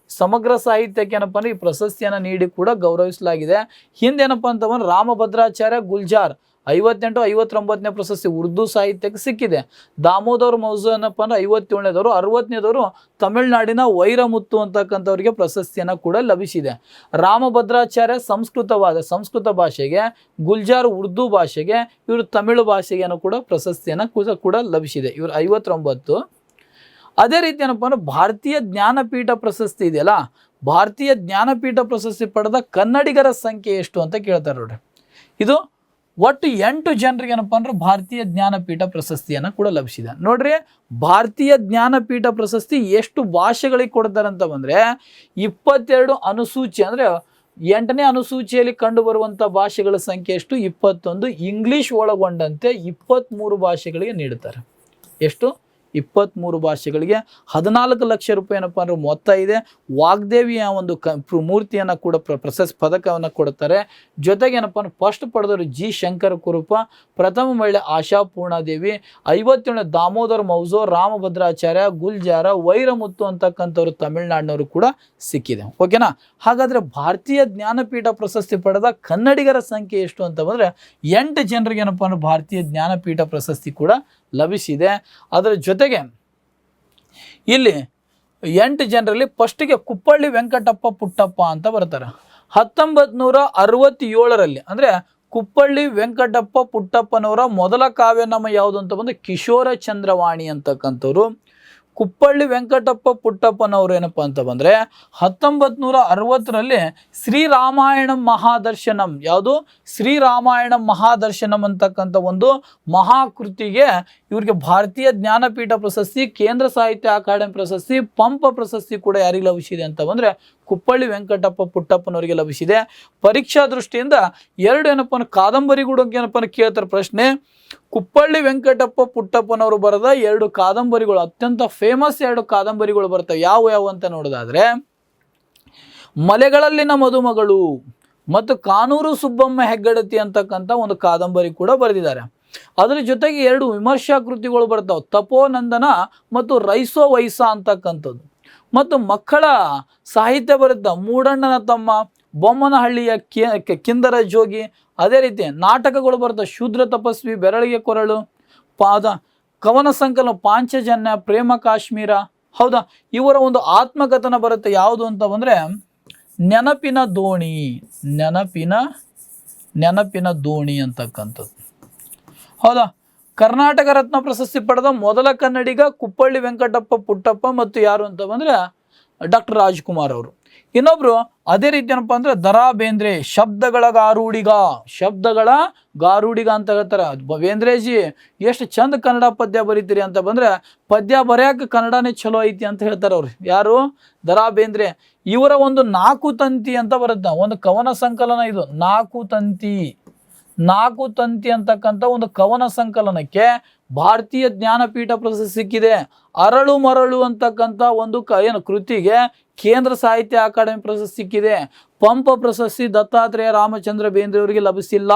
ಸಮಗ್ರ ಸಾಹಿತ್ಯಕ್ಕೆ ಏನಪ್ಪ ಅಂದರೆ ಈ ಪ್ರಶಸ್ತಿಯನ್ನು ನೀಡಿ ಕೂಡ ಗೌರವಿಸಲಾಗಿದೆ. ಹಿಂದೇನಪ್ಪ ಅಂತಂದ್ರೆ ರಾಮಭದ್ರಾಚಾರ್ಯ ಗುಲ್ಜಾರ್ 58, 59ನೇ ಪ್ರಶಸ್ತಿ ಉರ್ದು ಸಾಹಿತ್ಯಕ್ಕೆ ಸಿಕ್ಕಿದೆ. ದಾಮೋದರ್ ಮೌಜು ಏನಪ್ಪ ಅಂದ್ರೆ 57ನೇದವರು. 60ನೇದವರು ತಮಿಳುನಾಡಿನ ವೈರಮುತ್ತು ಅಂತಕ್ಕಂಥವ್ರಿಗೆ ಪ್ರಶಸ್ತಿಯನ್ನು ಕೂಡ ಲಭಿಸಿದೆ. ರಾಮಭದ್ರಾಚಾರ್ಯ ಸಂಸ್ಕೃತ ಭಾಷೆಗೆ, ಗುಲ್ಜಾರ್ ಉರ್ದು ಭಾಷೆಗೆ, ಇವರು ತಮಿಳು ಭಾಷೆಗೇನೂ ಕೂಡ ಪ್ರಶಸ್ತಿಯನ್ನು ಕೂಡ ಲಭಿಸಿದೆ. ಇವರು 59. ಅದೇ ರೀತಿ ಏನಪ್ಪ ಅಂದ್ರೆ ಭಾರತೀಯ ಜ್ಞಾನಪೀಠ ಪ್ರಶಸ್ತಿ ಇದೆಯಲ್ಲ, ಭಾರತೀಯ ಜ್ಞಾನಪೀಠ ಪ್ರಶಸ್ತಿ ಪಡೆದ ಕನ್ನಡಿಗರ ಸಂಖ್ಯೆ ಎಷ್ಟು ಅಂತ ಕೇಳ್ತಾರೆ ನೋಡ್ರಿ. ಇದು ಒಟ್ಟು 8 ಜನರಿಗೆ ಏನಪ್ಪ ಅಂದ್ರೆ ಭಾರತೀಯ ಜ್ಞಾನಪೀಠ ಪ್ರಶಸ್ತಿಯನ್ನು ಕೂಡ ಲಭಿಸಿದೆ. ನೋಡ್ರಿ, ಭಾರತೀಯ ಜ್ಞಾನಪೀಠ ಪ್ರಶಸ್ತಿ ಎಷ್ಟು ಭಾಷೆಗಳಿಗೆ ಕೊಡ್ತಾರೆ ಅಂತ ಬಂದರೆ 22 ಅನುಸೂಚಿ ಅಂದರೆ 8ನೇ ಅನುಸೂಚಿಯಲ್ಲಿ ಕಂಡು ಬರುವಂಥ ಭಾಷೆಗಳ ಸಂಖ್ಯೆ ಎಷ್ಟು? 21. ಇಂಗ್ಲಿಷ್ ಒಳಗೊಂಡಂತೆ 23 ಭಾಷೆಗಳಿಗೆ ನೀಡುತ್ತಾರೆ. ಎಷ್ಟು? 23 ಭಾಷೆಗಳಿಗೆ 14 ಲಕ್ಷ ರೂಪಾಯಿ ಏನಪ್ಪ ಅಂದ್ರೆ ಮೊತ್ತ ಇದೆ. ವಾಗ್ದೇವಿಯ ಒಂದು ಮೂರ್ತಿಯನ್ನು ಕೂಡ ಪ್ರಶಸ್ತಿ ಪದಕವನ್ನು ಕೊಡುತ್ತಾರೆ. ಜೊತೆಗೆ ಏನಪ್ಪ ಅಂದ್ರೆ ಫಸ್ಟ್ ಪಡೆದವರು ಜಿ ಶಂಕರ್ ಕುರುಪ, ಪ್ರಥಮ ಮಹಿಳೆ ಆಶಾ ಪೂರ್ಣಾದೇವಿ, 57ನೇ ದಾಮೋದರ್ ಮೌಜೋ, ರಾಮಭದ್ರಾಚಾರ್ಯ, ಗುಲ್ಜಾರ, ವೈರಮುತ್ತು ಅಂತಕ್ಕಂಥವ್ರು ತಮಿಳುನಾಡಿನವರು ಕೂಡ ಸಿಕ್ಕಿದೆ. ಓಕೆನಾ? ಹಾಗಾದರೆ ಭಾರತೀಯ ಜ್ಞಾನಪೀಠ ಪ್ರಶಸ್ತಿ ಪಡೆದ ಕನ್ನಡಿಗರ ಸಂಖ್ಯೆ ಎಷ್ಟು ಅಂತ ಬಂದರೆ 8 ಜನರಿಗೆ ಏನಪ್ಪ ಅಂದ್ರೆ ಭಾರತೀಯ ಜ್ಞಾನಪೀಠ ಪ್ರಶಸ್ತಿ ಕೂಡ ಲಭಿಸಿದೆ. ಅದರ ಜೊತೆಗೆ ಇಲ್ಲಿ 8 ಜನರಲ್ಲಿ ಫಸ್ಟಿಗೆ ಕುಪ್ಪಳ್ಳಿ ವೆಂಕಟಪ್ಪ ಪುಟ್ಟಪ್ಪ ಅಂತ ಬರ್ತಾರೆ. 1967ರಲ್ಲಿ ಅಂದರೆ ಕುಪ್ಪಳ್ಳಿ ವೆಂಕಟಪ್ಪ ಪುಟ್ಟಪ್ಪನವರ ಮೊದಲ ಕಾವ್ಯನಾಮ ಯಾವುದು ಅಂತ ಬಂದರೆ ಕಿಶೋರ ಚಂದ್ರವಾಣಿ ಅಂತಕ್ಕಂಥವ್ರು. ಕುಪ್ಪಳ್ಳಿ ವೆಂಕಟಪ್ಪ ಪುಟ್ಟಪ್ಪನವರು ಏನಪ್ಪ ಅಂತ ಬಂದರೆ 1960ರಲ್ಲಿ ಶ್ರೀರಾಮಾಯಣಂ ಮಹಾದರ್ಶನಂ, ಯಾವುದು ಶ್ರೀರಾಮಾಯಣಂ ಮಹಾದರ್ಶನಂ ಅಂತಕ್ಕಂಥ ಒಂದು ಮಹಾಕೃತಿಗೆ ಇವ್ರಿಗೆ ಭಾರತೀಯ ಜ್ಞಾನಪೀಠ ಪ್ರಶಸ್ತಿ, ಕೇಂದ್ರ ಸಾಹಿತ್ಯ ಅಕಾಡೆಮಿ ಪ್ರಶಸ್ತಿ, ಪಂಪ ಪ್ರಶಸ್ತಿ ಕೂಡ ಯಾರಿಗೆ ಲಭಿಸಿದೆ ಅಂತ ಬಂದರೆ ಕುಪ್ಪಳ್ಳಿ ವೆಂಕಟಪ್ಪ ಪುಟ್ಟಪ್ಪನವರಿಗೆ ಲಭಿಸಿದೆ. ಪರೀಕ್ಷಾ ದೃಷ್ಟಿಯಿಂದ ಎರಡು ಏನಪ್ಪ ಕಾದಂಬರಿಗಳು ಏನಪ್ಪ ಕೇಳ್ತಾರೆ ಪ್ರಶ್ನೆ. ಕುಪ್ಪಳ್ಳಿ ವೆಂಕಟಪ್ಪ ಪುಟ್ಟಪ್ಪನವರು ಬರೆದ 2 ಕಾದಂಬರಿಗಳು, ಅತ್ಯಂತ ಫೇಮಸ್ 2 ಕಾದಂಬರಿಗಳು ಬರ್ತವೆ. ಯಾವ ಅಂತ ನೋಡೋದಾದ್ರೆ ಮಲೆಗಳಲ್ಲಿನ ಮದುಮಗಳು ಮತ್ತು ಕಾನೂರು ಸುಬ್ಬಮ್ಮ ಹೆಗ್ಗಡತಿ ಅಂತಕ್ಕಂಥ ಒಂದು ಕಾದಂಬರಿ ಕೂಡ ಬರೆದಿದ್ದಾರೆ. ಅದರ ಜೊತೆಗೆ 2 ವಿಮರ್ಶಾ ಕೃತಿಗಳು ಬರ್ತಾವೆ, ತಪೋನಂದನ ಮತ್ತು ರೈಸೋ ವೈಸ ಅಂತಕ್ಕಂಥದ್ದು. ಮತ್ತು ಮಕ್ಕಳ ಸಾಹಿತ್ಯ ಬರುತ್ತೆ, ಮೂಡಣ್ಣನ ತಮ್ಮ, ಬೊಮ್ಮನಹಳ್ಳಿಯ ಕಿಂದರ ಜೋಗಿ. ಅದೇ ರೀತಿ ನಾಟಕಗಳು ಬರ್ತವೆ, ಶೂದ್ರ ತಪಸ್ವಿ, ಬೆರಳಿಗೆ ಕೊರಳು, ಕವನ ಸಂಕಲನ ಪಾಂಚಜನ್ಯ, ಪ್ರೇಮ ಕಾಶ್ಮೀರ. ಹೌದಾ, ಇವರ ಒಂದು ಆತ್ಮಕಥನ ಬರುತ್ತೆ, ಯಾವುದು ಅಂತ ಬಂದರೆ ನೆನಪಿನ ದೋಣಿ, ನೆನಪಿನ ದೋಣಿ ಅಂತಕ್ಕಂಥದ್ದು. ಹೌದಾ, ಕರ್ನಾಟಕ ರತ್ನ ಪ್ರಶಸ್ತಿ ಪಡೆದ ಮೊದಲ ಕನ್ನಡಿಗ ಕುಪ್ಪಳ್ಳಿ ವೆಂಕಟಪ್ಪ ಪುಟ್ಟಪ್ಪ ಮತ್ತು ಯಾರು ಅಂತ ಬಂದರೆ ಡಾಕ್ಟರ್ ರಾಜ್ಕುಮಾರ್ ಅವರು. ಇನ್ನೊಬ್ರು ಅದೇ ರೀತಿ ಏನಪ್ಪ ಅಂದ್ರೆ ದರಾ ಬೇಂದ್ರೆ, ಶಬ್ದಗಳ ಗಾರೂಡಿಗ ಅಂತ ಹೇಳ್ತಾರೆ. ಬೇಂದ್ರೆಜಿ ಎಷ್ಟು ಚಂದ ಕನ್ನಡ ಪದ್ಯ ಬರೀತೀರಿ ಅಂತ ಬಂದರೆ ಪದ್ಯ ಬರೆಯೋಕೆ ಕನ್ನಡನೇ ಚಲೋ ಐತಿ ಅಂತ ಹೇಳ್ತಾರೆ ಅವ್ರು. ಯಾರು? ದರಾ ಬೇಂದ್ರೆ. ಇವರ ಒಂದು 4 ತಂತಿ ಅಂತ ಬರುತ್ತೆ, ಒಂದು ಕವನ ಸಂಕಲನ. ಇದು 4 ತಂತಿ ಅಂತಕ್ಕಂಥ ಒಂದು ಕವನ ಸಂಕಲನಕ್ಕೆ ಭಾರತೀಯ ಜ್ಞಾನಪೀಠ ಪ್ರಶಸ್ತಿ ಸಿಕ್ಕಿದೆ. ಅರಳು ಮರಳು ಅಂತಕ್ಕಂಥ ಒಂದು ಕೃತಿಗೆ ಕೇಂದ್ರ ಸಾಹಿತ್ಯ ಅಕಾಡೆಮಿ ಪ್ರಶಸ್ತಿ ಸಿಕ್ಕಿದೆ. ಪಂಪ ಪ್ರಶಸ್ತಿ ದತ್ತಾತ್ರೇಯ ರಾಮಚಂದ್ರ ಬೇಂದ್ರೆ ಅವರಿಗೆ ಲಭಿಸಿಲ್ಲ.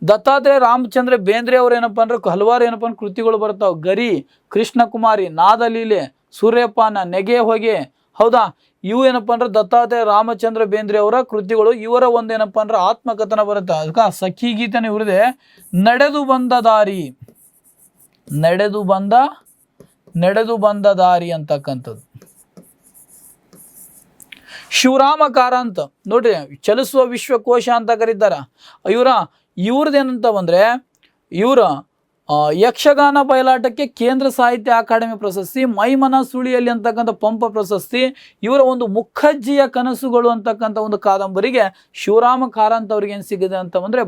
ದತ್ತಾತ್ರೇಯ ರಾಮಚಂದ್ರ ಬೇಂದ್ರೆ ಅವರು ಏನಪ್ಪ ಅಂದ್ರೆ ಹಲವಾರು ಏನಪ್ಪ ಕೃತಿಗಳು ಬರ್ತಾವೆ. ಗರಿ, ಕೃಷ್ಣ ಕುಮಾರಿ, ನಾದಲೀಲೆ, ಸೂರ್ಯಪಾನ, ನೆಗೆ ಹೊಗೆ. ಹೌದಾ, ಇವು ಏನಪ್ಪ ಅಂದ್ರೆ ದತ್ತಾತ್ರೇಯ ರಾಮಚಂದ್ರ ಬೇಂದ್ರೆ ಅವರ ಕೃತಿಗಳು. ಇವರ ಒಂದು ಏನಪ್ಪ ಅಂದ್ರೆ ಆತ್ಮಕಥನ ಬರುತ್ತೆ. ಅದಕ್ಕೆ ಸಖಿ ಗೀತನ ಇವ್ರದೇ ನಡೆದು ಬಂದ ದಾರಿ ಅಂತಕ್ಕಂಥದ್ದು. ಶಿವರಾಮ ಕಾರಂತ್ ನೋಡ್ರಿ, ಚಲಿಸುವ ವಿಶ್ವಕೋಶ ಅಂತ ಕರೀತಾರೆ. ಇವ್ರದ್ದೇನಂತ ಬಂದರೆ ಇವರು ಯಕ್ಷಗಾನ ಬಯಲಾಟಕ್ಕೆ ಕೇಂದ್ರ ಸಾಹಿತ್ಯ ಅಕಾಡೆಮಿ ಪ್ರಶಸ್ತಿ, ಮೈಮನ ಸುಳಿಯಲ್ಲಿ ಅಂತಕ್ಕಂಥ ಪಂಪ ಪ್ರಶಸ್ತಿ. ಇವರ ಒಂದು ಮುಖಜ್ಜಿಯ ಕನಸುಗಳು ಅಂತಕ್ಕಂಥ ಒಂದು ಕಾದಂಬರಿಗೆ ಶಿವರಾಮ ಕಾರಂತ್ ಅವ್ರಿಗೆ ಏನು ಸಿಗುತ್ತೆ ಅಂತ ಬಂದರೆ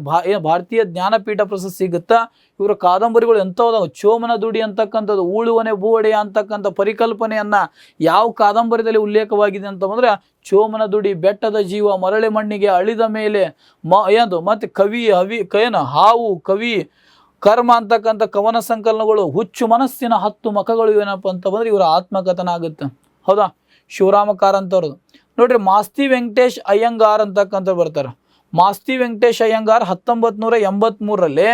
ಭಾರತೀಯ ಜ್ಞಾನಪೀಠ ಪ್ರಶಸ್ತಿ ಸಿಗುತ್ತಾ. ಇವರ ಕಾದಂಬರಿಗಳು ಎಂಥವು? ಚೋಮನ ದುಡಿ ಅಂತಕ್ಕಂಥದ್ದು, ಊಳುವನೆ ಭೂವಡೆಯ ಅಂತಕ್ಕಂಥ ಪರಿಕಲ್ಪನೆಯನ್ನು ಯಾವ ಕಾದಂಬರಿಯಲ್ಲಿ ಉಲ್ಲೇಖವಾಗಿದೆ ಅಂತ ಬಂದರೆ ಚೋಮನ ದುಡಿ, ಬೆಟ್ಟದ ಜೀವ, ಮರಳೆ ಮಣ್ಣಿಗೆ, ಅಳಿದ ಮೇಲೆ, ಮತ್ತು ಕವಿ ಹಾವು ಕವಿ ಕರ್ಮ ಅಂತಕ್ಕಂಥ ಕವನ ಸಂಕಲನಗಳು, ಹುಚ್ಚು ಮನಸ್ಸಿನ 10 ಮಖಗಳು ಏನಪ್ಪ ಅಂತ ಬಂದರೆ ಇವರ ಆತ್ಮಕಥನ ಆಗುತ್ತೆ. ಹೌದಾ, ಶಿವರಾಮ ಕಾರಂತ್ ಅವ್ರದ್ದು. ನೋಡ್ರಿ, ಮಾಸ್ತಿ ವೆಂಕಟೇಶ್ ಅಯ್ಯಂಗಾರ್ ಅಂತಕ್ಕಂಥ ಬರ್ತಾರೆ. ಮಾಸ್ತಿ ವೆಂಕಟೇಶ್ ಅಯ್ಯಂಗಾರ್ 1983ರಲ್ಲಿ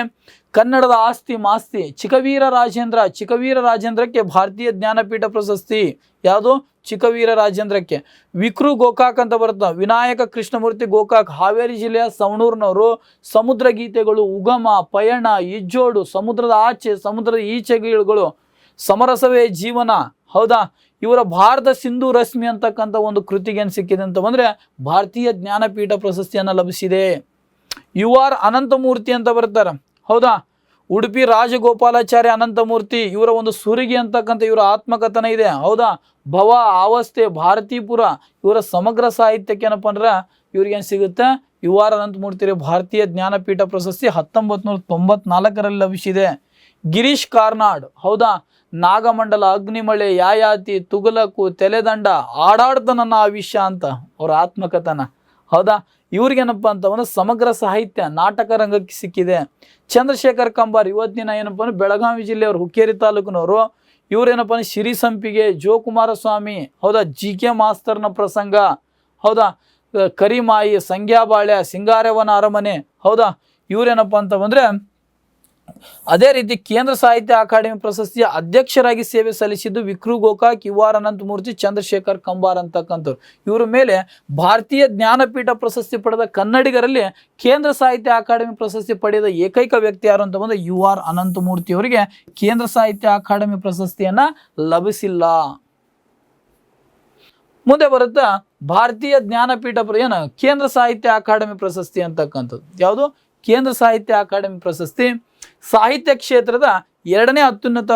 ಕನ್ನಡದ ಆಸ್ತಿ ಮಾಸ್ತಿ, ಚಿಕ್ಕವೀರ ರಾಜೇಂದ್ರಕ್ಕೆ ಭಾರತೀಯ ಜ್ಞಾನಪೀಠ ಪ್ರಶಸ್ತಿ. ಯಾವುದು? ಚಿಕ್ಕವೀರ ರಾಜೇಂದ್ರಕ್ಕೆ. ವಿಕ್ರು ಗೋಕಾಕ್ ಅಂತ ಬರುತ್ತೆ, ವಿನಾಯಕ ಕೃಷ್ಣಮೂರ್ತಿ ಗೋಕಾಕ್, ಹಾವೇರಿ ಜಿಲ್ಲೆಯ ಸವಣೂರಿನವರು. ಸಮುದ್ರ ಗೀತೆಗಳು, ಉಗಮ, ಪಯಣ, ಇಜ್ಜೋಡು, ಸಮುದ್ರದ ಆಚೆ, ಸಮುದ್ರದ ಈಚೆಗಳು, ಸಮರಸವೇ ಜೀವನ. ಹೌದಾ, ಇವರ ಭಾರತ ಸಿಂಧು ರಶ್ಮಿ ಅಂತಕ್ಕಂಥ ಒಂದು ಕೃತಿಗೆ ಏನು ಸಿಕ್ಕಿದೆ ಅಂತ ಬಂದರೆ ಭಾರತೀಯ ಜ್ಞಾನಪೀಠ ಪ್ರಶಸ್ತಿಯನ್ನು ಲಭಿಸಿದೆ. UR ಅನಂತಮೂರ್ತಿ ಅಂತ ಬರ್ತಾರೆ. ಹೌದಾ, ಉಡುಪಿ ರಾಜಗೋಪಾಲಾಚಾರ್ಯ ಅನಂತಮೂರ್ತಿ, ಇವರ ಒಂದು ಸುರಿಗಿ ಅಂತಕ್ಕಂಥ ಇವರ ಆತ್ಮಕಥನ ಇದೆ. ಹೌದಾ, ಭವ, ಆವಸ್ಥೆ, ಭಾರತೀಪುರ, ಇವರ ಸಮಗ್ರ ಸಾಹಿತ್ಯಕ್ಕೆ ಏನಪ್ಪ ಅಂದ್ರೆ ಇವ್ರಿಗೇನು ಸಿಗುತ್ತೆ? UR ಅನಂತಮೂರ್ತಿ ಭಾರತೀಯ ಜ್ಞಾನಪೀಠ ಪ್ರಶಸ್ತಿ 1994ರಲ್ಲಿ ಲಭಿಸಿದೆ. ಗಿರೀಶ್ ಕಾರ್ನಾಡ್, ಹೌದಾ, ನಾಗಮಂಡಲ, ಅಗ್ನಿಮಳೆ, ಯಾಯಾತಿ, ತುಗಲಕು, ತೆಲೆದಂಡ, ಆಡಾಡ್ತ ನನ್ನ ಆವಿಷ್ಯ ಅಂತ ಅವ್ರ ಆತ್ಮಕಥನ. ಹೌದಾ, ಇವ್ರಿಗೇನಪ್ಪ ಅಂತ ಅಂದ್ರೆ ಸಮಗ್ರ ಸಾಹಿತ್ಯ ನಾಟಕ ರಂಗಕ್ಕೆ ಸಿಕ್ಕಿದೆ. ಚಂದ್ರಶೇಖರ್ ಕಂಬಾರ್, ಇವತ್ತಿನ ಏನಪ್ಪ ಅಂದ್ರೆ ಬೆಳಗಾವಿ ಜಿಲ್ಲೆಯವರು, ಹುಕ್ಕೇರಿ ತಾಲೂಕಿನವರು. ಇವ್ರೇನಪ್ಪ ಅಂದ್ರೆ ಸಿರಿ ಸಂಪಿಗೆ, ಜೋಕುಮಾರಸ್ವಾಮಿ. ಹೌದಾ, GK ಮಾಸ್ತರ್ನ ಪ್ರಸಂಗ. ಹೌದಾ, ಕರಿಮಾಯಿ, ಸಂಗ್ಯಾಬಾಳ್ಯ, ಸಿಂಗಾರವನ ಅರಮನೆ. ಹೌದಾ, ಇವ್ರೇನಪ್ಪ ಅಂತ ಬಂದರೆ ಅದೇ ರೀತಿ ಕೇಂದ್ರ ಸಾಹಿತ್ಯ ಅಕಾಡೆಮಿ ಪ್ರಶಸ್ತಿಯ ಅಧ್ಯಕ್ಷರಾಗಿ ಸೇವೆ ಸಲ್ಲಿಸಿದ್ದು ವಿಕ್ರು ಗೋಕಾಕ್, UR ಅನಂತಮೂರ್ತಿ, ಚಂದ್ರಶೇಖರ್ ಕಂಬಾರ್ ಅಂತಕ್ಕಂಥವ್ರು. ಇವರ ಮೇಲೆ ಭಾರತೀಯ ಜ್ಞಾನಪೀಠ ಪ್ರಶಸ್ತಿ ಪಡೆದ ಕನ್ನಡಿಗರಲ್ಲಿ ಕೇಂದ್ರ ಸಾಹಿತ್ಯ ಅಕಾಡೆಮಿ ಪ್ರಶಸ್ತಿ ಪಡೆದ ಏಕೈಕ ವ್ಯಕ್ತಿ ಯಾರು ಅಂತ ಬಂದರೆ UR ಅನಂತಮೂರ್ತಿ ಅವರಿಗೆ ಕೇಂದ್ರ ಸಾಹಿತ್ಯ ಅಕಾಡೆಮಿ ಪ್ರಶಸ್ತಿಯನ್ನು ಲಭಿಸಿಲ್ಲ. ಮುಂದೆ ಬರುತ್ತಾ ಭಾರತೀಯ ಜ್ಞಾನಪೀಠ ಕೇಂದ್ರ ಸಾಹಿತ್ಯ ಅಕಾಡೆಮಿ ಪ್ರಶಸ್ತಿ ಅಂತಕ್ಕಂಥದ್ದು. ಯಾವುದು? ಕೇಂದ್ರ ಸಾಹಿತ್ಯ ಅಕಾಡೆಮಿ ಪ್ರಶಸ್ತಿ ಸಾಹಿತ್ಯ ಕ್ಷೇತ್ರದ 2ನೇ ಅತ್ಯುನ್ನತ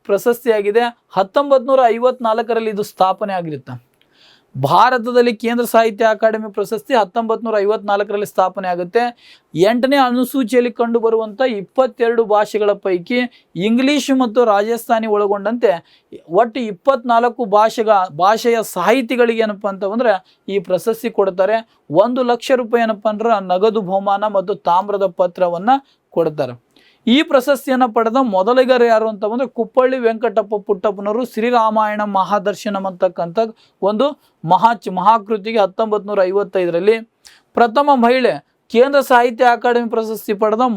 ಪ್ರಶಸ್ತಿಯಾಗಿದೆ. 1954ರಲ್ಲಿ ಇದು ಸ್ಥಾಪನೆ ಆಗಿರುತ್ತೆ. ಭಾರತದಲ್ಲಿ ಕೇಂದ್ರ ಸಾಹಿತ್ಯ ಅಕಾಡೆಮಿ ಪ್ರಶಸ್ತಿ 1954ರಲ್ಲಿ ಸ್ಥಾಪನೆ ಆಗುತ್ತೆ. 8ನೇ ಅನುಸೂಚಿಯಲ್ಲಿ ಕಂಡುಬರುವಂಥ 22 ಭಾಷೆಗಳ ಪೈಕಿ ಇಂಗ್ಲೀಷ್ ಮತ್ತು ರಾಜಸ್ಥಾನಿ ಒಳಗೊಂಡಂತೆ ಒಟ್ಟು 24 ಭಾಷೆಯ ಸಾಹಿತಿಗಳಿಗೆ ಏನಪ್ಪ ಅಂತಂದ್ರೆ ಈ ಪ್ರಶಸ್ತಿ ಕೊಡ್ತಾರೆ. 1 ಲಕ್ಷ ರೂಪಾಯಿ ಏನಪ್ಪ ಅಂದ್ರೆ ನಗದು ಬಹುಮಾನ ಮತ್ತು ತಾಮ್ರದ ಪತ್ರವನ್ನು ಕೊಡ್ತಾರೆ. ಈ ಪ್ರಶಸ್ತಿಯನ್ನು ಪಡೆದ ಮೊದಲಿಗರು ಯಾರು ಅಂತ ಬಂದರೆ ಕುಪ್ಪಳ್ಳಿ ವೆಂಕಟಪ್ಪ ಪುಟ್ಟಪ್ಪನವರು ಶ್ರೀರಾಮಾಯಣ ಮಹಾದರ್ಶನಂ ಅಂತಕ್ಕಂಥ ಒಂದು ಮಹಾಕೃತಿಗೆ 1955ರಲ್ಲಿ ಪ್ರಥಮ ಮಹಿಳೆ ಕೇಂದ್ರ ಸಾಹಿತ್ಯ ಅಕಾಡೆಮಿ ಪ್ರಶಸ್ತಿ ಪಡೆದ